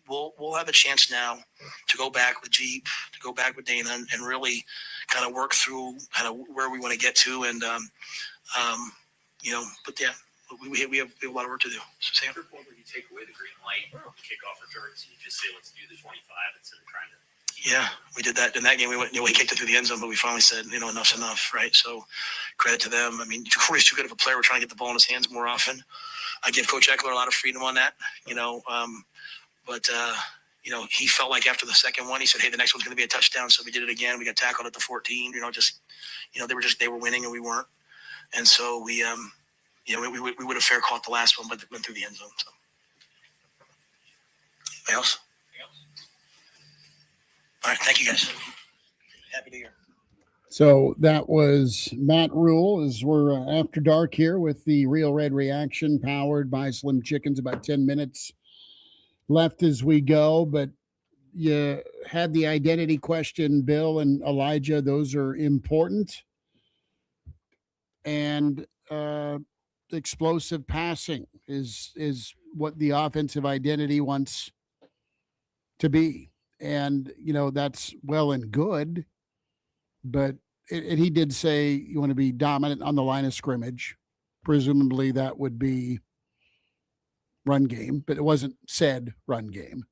we'll have a chance now to go back with Jeep, to go back with Dana, and really kind of work through kind of where we want to get to, and but yeah, we have a lot of work to do. So Sam, where you take away the green light, kickoff returns, and you just say, let's do the 25 instead of trying to Yeah, we did that in that game. We went, we kicked it through the end zone, but we finally said, enough's enough, right? So credit to them. I mean, Corey's too good of a player. We're trying to get the ball in his hands more often. I give Coach Eckler a lot of freedom on that, but he felt like after the second one, he said, hey, the next one's going to be a touchdown. So we did it again. We got tackled at the 14, they were winning and we weren't. And so we would have fair caught the last one, but went through the end zone. So. Anything else? All right. Thank you, guys. Happy New Year. So that was Matt Rule as we're after dark here with the Real Red Reaction powered by Slim Chickens. About 10 minutes left as we go, but you had the identity question, Bill and Elijah. Those are important. And explosive passing is what the offensive identity wants to be. And, that's well and good, but he did say you want to be dominant on the line of scrimmage. Presumably that would be run game, but it wasn't said run game.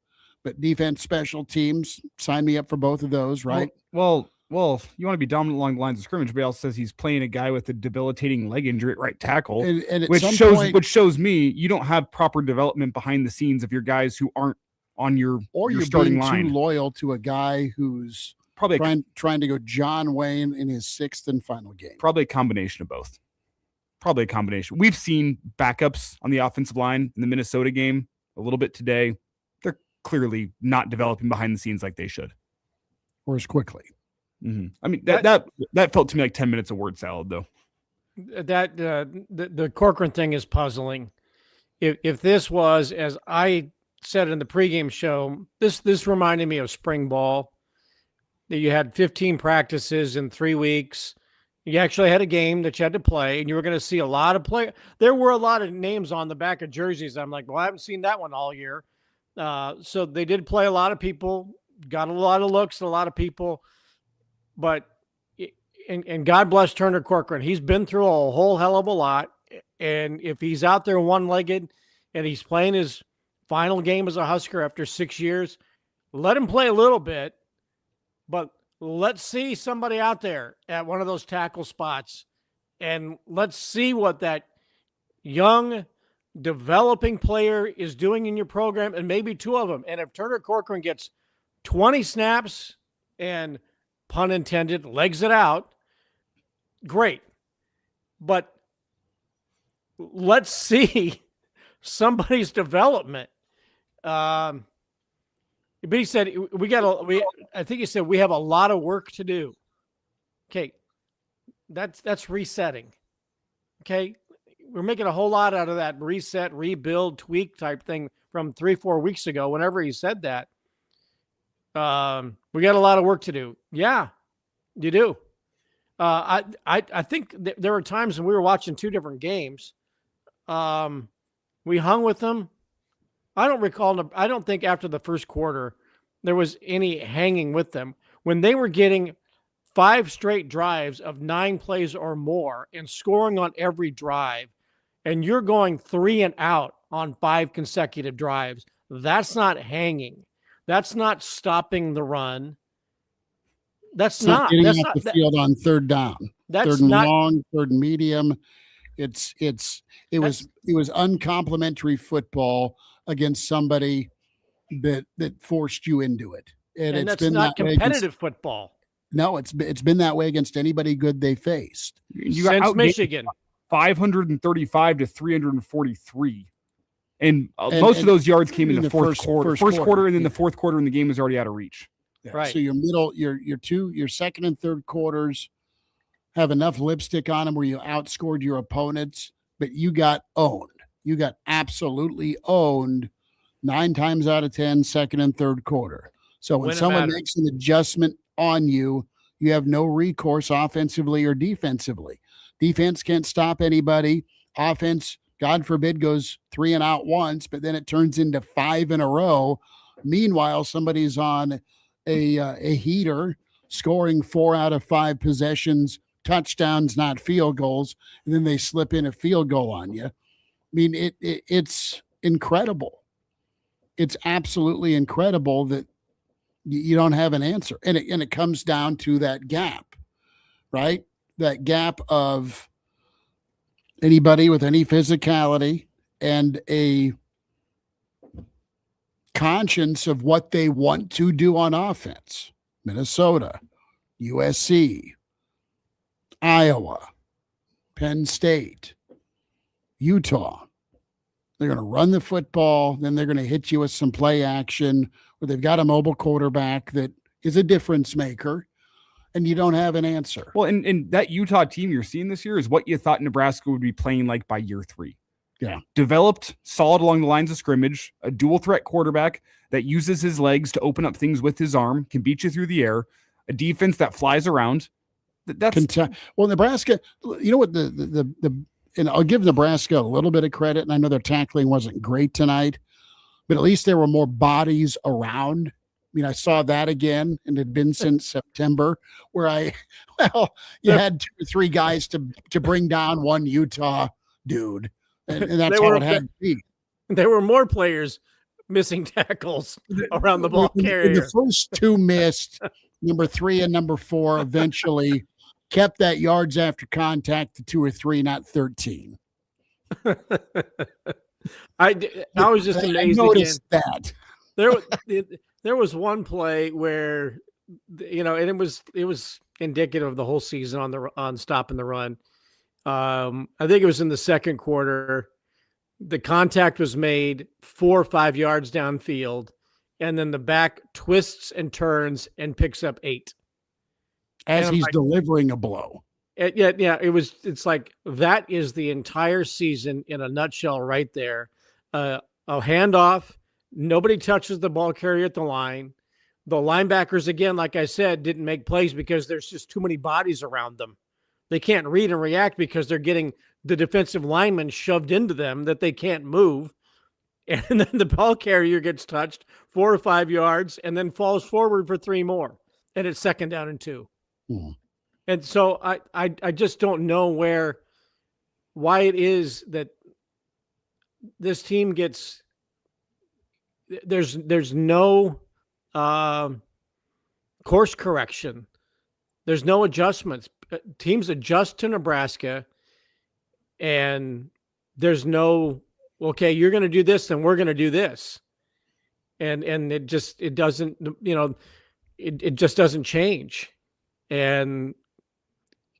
But defense, special teams, sign me up for both of those, right? Well, you want to be dominant along the lines of scrimmage, but he also says he's playing a guy with a debilitating leg injury at right tackle, and which shows me you don't have proper development behind the scenes of your guys who aren't on your starting line. Too loyal to a guy who's probably trying to go John Wayne in his sixth and final game. Probably a combination of both. Probably a combination. We've seen backups on the offensive line in the Minnesota game a little bit today. They're clearly not developing behind the scenes like they should, or as quickly. Mm-hmm. I mean, that felt to me like 10 minutes of word salad, though. That the Corcoran thing is puzzling. If this was, as I said in the pregame show, this reminded me of spring ball. That you had 15 practices in 3 weeks. You actually had a game that you had to play, and you were going to see a lot of play. There were a lot of names on the back of jerseys. I'm like, well, I haven't seen that one all year. So they did play a lot of people, got a lot of looks at a lot of people. But, and God bless Turner Corcoran. He's been through a whole hell of a lot. And if he's out there one-legged and he's playing his final game as a Husker after 6 years, let him play a little bit. But let's see somebody out there at one of those tackle spots, and let's see what that young, developing player is doing in your program, and maybe two of them. And if Turner Corcoran gets 20 snaps and, pun intended, legs it out, great. But let's see somebody's development. But he said I think he said we have a lot of work to do. Okay, that's resetting. Okay, we're making a whole lot out of that reset, rebuild, tweak type thing from 3-4 weeks ago. Whenever he said that, we got a lot of work to do. Yeah, you do. I think there were times when we were watching two different games. We hung with them. I don't think after the first quarter there was any hanging with them. When they were getting 5 straight drives of 9 plays or more and scoring on every drive, and you're going 3 and out on 5 consecutive drives, that's not hanging. That's not stopping the run. That's not getting that's off not the field on third down. That's third and not long, third and medium. It was uncomplimentary football against somebody that forced you into it. And it's that's been not that way competitive football. No, it's been that way against anybody good they faced. You got Since Michigan, 535 to 343, and most of those yards came in the fourth quarter. First quarter, and then the fourth quarter, and the game was already out of reach. Yeah. Right. So your second and third quarters have enough lipstick on them where you outscored your opponents, but you got owned. You got absolutely owned 9 times out of 10, second and third quarter. So when someone makes an adjustment on you, you have no recourse offensively or defensively. Defense can't stop anybody. Offense, God forbid, goes 3 and out once, but then it turns into 5 in a row. Meanwhile, somebody's on a heater, scoring 4 out of 5 possessions, touchdowns, not field goals, and then they slip in a field goal on you. I mean, it's incredible. It's absolutely incredible that You don't have an answer. And it comes down to that gap, right? That gap of anybody with any physicality and a conscience of what they want to do on offense. Minnesota, USC, Iowa, Penn State, Utah. They're going to run the football, then they're going to hit you with some play action where they've got a mobile quarterback that is a difference maker, and you don't have an answer. Well, and that Utah team you're seeing this year is what you thought Nebraska would be playing like by year 3. Yeah. Developed solid along the lines of scrimmage, a dual threat quarterback that uses his legs to open up things with his arm, can beat you through the air, a defense that flies around. Well, Nebraska, you know what and I'll give Nebraska a little bit of credit, and I know their tackling wasn't great tonight, but at least there were more bodies around. I mean, I saw that again, and it had been since September, where you had 2 or 3 guys to bring down one Utah dude, and that's how it had to be. There were more players missing tackles around the ball carrier. The first 2 missed. Number 3 and number 4 eventually kept that yards after contact to 2 or 3, not 13. I was just amazed. I noticed that. There was one play where, and it was indicative of the whole season on stopping the run. I think it was in the second quarter. The contact was made 4 or 5 yards downfield, and then the back twists and turns and picks up 8 as he's delivering a blow. Yeah. It's like that is the entire season in a nutshell right there. A handoff. Nobody touches the ball carrier at the line. The linebackers, again, like I said, didn't make plays because there's just too many bodies around them. They can't read and react because they're getting the defensive linemen shoved into them that they can't move. And then the ball carrier gets touched 4 or 5 yards and then falls forward for 3 more. And it's 2nd down and 2. Mm. And so I just don't know why it is that this team gets, there's no course correction. There's no adjustments. Teams adjust to Nebraska, and there's no, okay, you're going to do this, then we're going to do this. And it just doesn't change. And,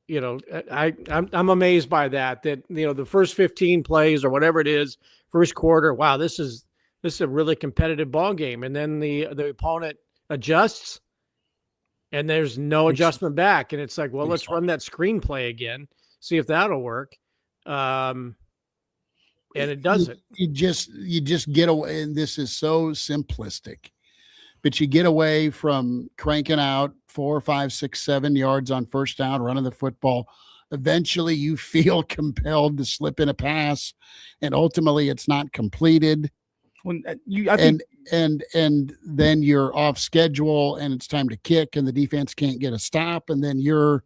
I'm amazed by that, the first 15 plays or whatever it is, first quarter, wow, this is a really competitive ball game. And then the opponent adjusts and there's no adjustment back. And it's like, well, let's run that screenplay again, see if that'll work. And it doesn't. You just get away. And this is so simplistic, but you get away from cranking out 4, 5, 6, 7 yards on first down, running the football. Eventually you feel compelled to slip in a pass, and ultimately it's not completed. And then you're off schedule and it's time to kick and the defense can't get a stop, and then you're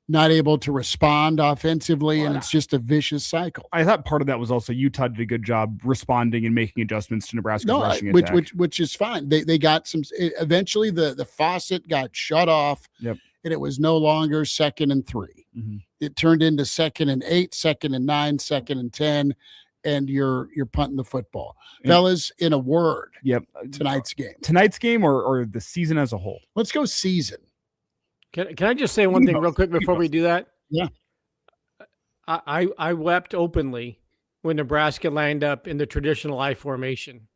not able to respond offensively, and it's just a vicious cycle. I thought part of that was also Utah did a good job responding and making adjustments to Nebraska's rushing attack. Which is fine. They got some. Eventually, the faucet got shut off, and it was no longer 2nd and 3. Mm-hmm. It turned into 2nd and 8, 2nd and 9, 2nd and 10, and you're punting the football. Fellas, in a word, tonight's game or the season as a whole. Let's go season. Can I just say one thing real quick before we do that? Yeah. I wept openly when Nebraska lined up in the traditional I formation.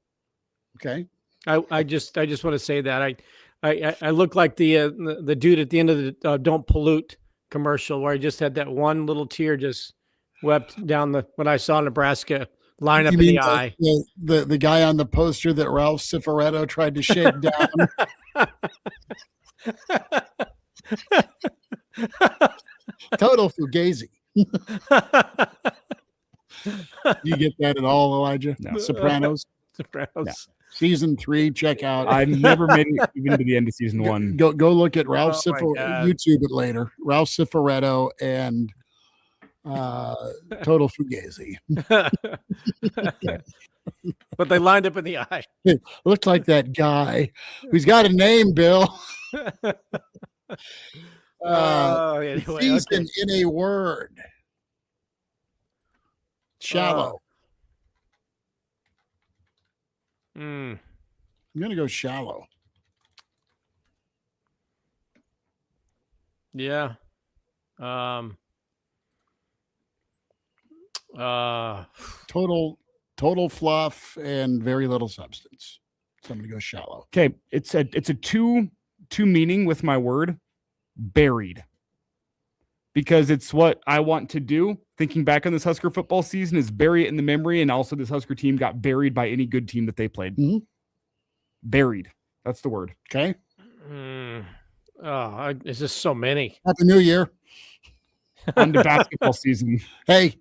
Okay. I just want to say that I look like the dude at the end of the Don't Pollute commercial where I just had that one little tear just wept down when I saw Nebraska line up in the eye. The guy on the poster that Ralph Cifaretto tried to shake down. Total Fugazi. You get that at all, Elijah? No. Sopranos. No. Season 3, check out. I've never made it even to the end of season 1. Go look at Ralph Cifaretto. YouTube it later. Ralph Cifaretto and Total Fugazi. but they lined up in the eye. It looked like that guy who's got a name, Bill. Anyway, season in a word. Shallow. I'm going to go shallow. Yeah. Total fluff and very little substance. So I'm going to go shallow. Okay, it's a two meaning with my word, buried. Because it's what I want to do. Thinking back on this Husker football season is bury it in the memory, and also this Husker team got buried by any good team that they played. Mm-hmm. Buried. That's the word. Okay. It's just so many. Happy New Year. On to basketball season. Hey,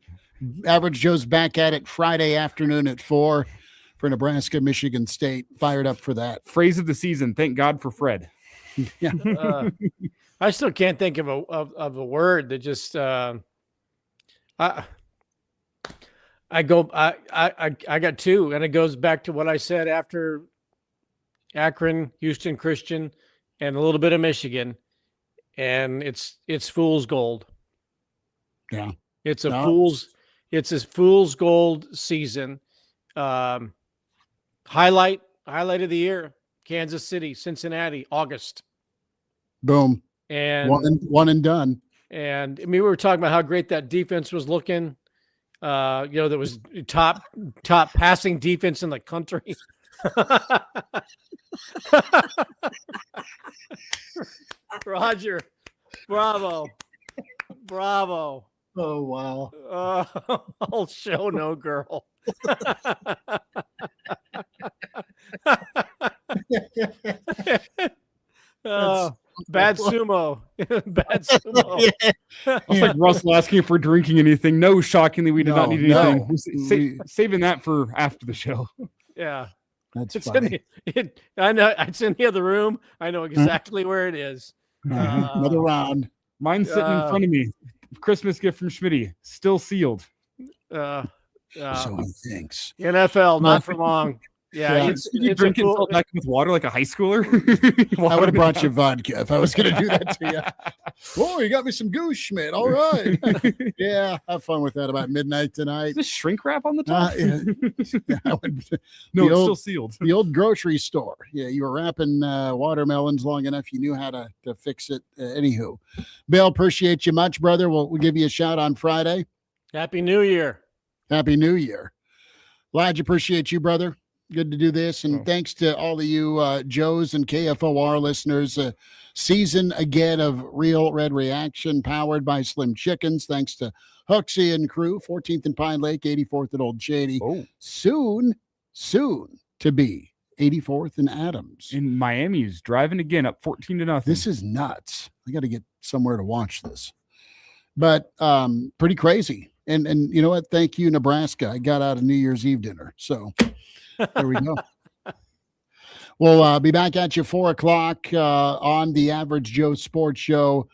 Average Joe's back at it Friday afternoon at 4 for Nebraska, Michigan State. Fired up for that. Phrase of the season. Thank God for Fred. Yeah. I still can't think of a word that just I got two, and it goes back to what I said after Akron, Houston Christian, and a little bit of Michigan, and it's fool's gold. Yeah, it's a fool's gold season. Highlight of the year: Kansas City, Cincinnati, August. Boom. And one and done. And I mean, we were talking about how great that defense was looking. That was top passing defense in the country. Roger, bravo. Oh wow. I'll show no girl. Bad sumo. Bad sumo. Yeah. It's like Russell asking for drinking anything. No, shockingly, we did not need anything. We're saving that for after the show. Yeah. That's funny. I know it's in the other room. I know exactly where it is. Another round. Mine's sitting in front of me. Christmas gift from Schmitty. Still sealed. So he thinks. NFL, not for long. Yeah, Did you drink it and fill it back with water like a high schooler? I would have brought you vodka if I was going to do that to you. Oh, you got me some goose, Schmidt. All right. Yeah, have fun with that about midnight tonight. Is this shrink wrap on the top? No, it's still sealed. The old grocery store. Yeah, you were wrapping watermelons long enough. You knew how to fix it. Anywho, Bill, appreciate you much, brother. We'll give you a shout on Friday. Happy New Year. Happy New Year. Lodge, appreciate you, brother. Good to do this. And thanks to all of you Joes and KFOR listeners. Season again of Real Red Reaction powered by Slim Chickens. Thanks to Hooksy and crew, 14th and Pine Lake, 84th at Old Shady. Oh. Soon to be 84th and Adams. In Miami's driving again up 14-0. This is nuts. I got to get somewhere to watch this. But pretty crazy. And you know what? Thank you, Nebraska. I got out of New Year's Eve dinner. So there we go. We'll be back at you 4:00 on the Average Joe Sports Show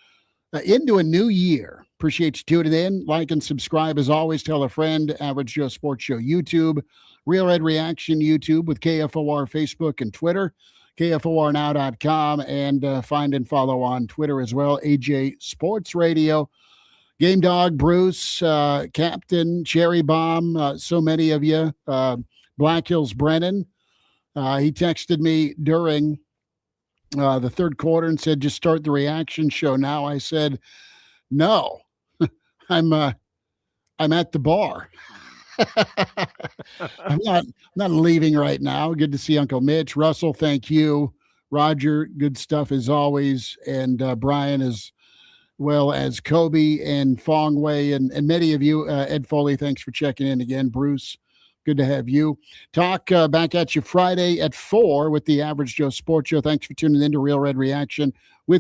into a new year. Appreciate you tuning in. Like and subscribe as always. Tell a friend. Average Joe Sports Show YouTube, Real Red Reaction YouTube with KFOR Facebook and Twitter, KFORnow.com, and find and follow on Twitter as well. AJ Sports Radio. Game Dog, Bruce, Captain, Cherry Bomb, so many of you. Black Hills Brennan. He texted me during the third quarter and said, just start the reaction show now. I said, no, I'm at the bar. I'm not leaving right now. Good to see Uncle Mitch. Russell, thank you. Roger, good stuff as always. And Brian, as well as Kobe and Fong Wei and many of you. Ed Foley, thanks for checking in again. Bruce, good to have you. Talk back at you Friday at 4 with the Average Joe Sports Show. Thanks for tuning in to Real Red Reaction.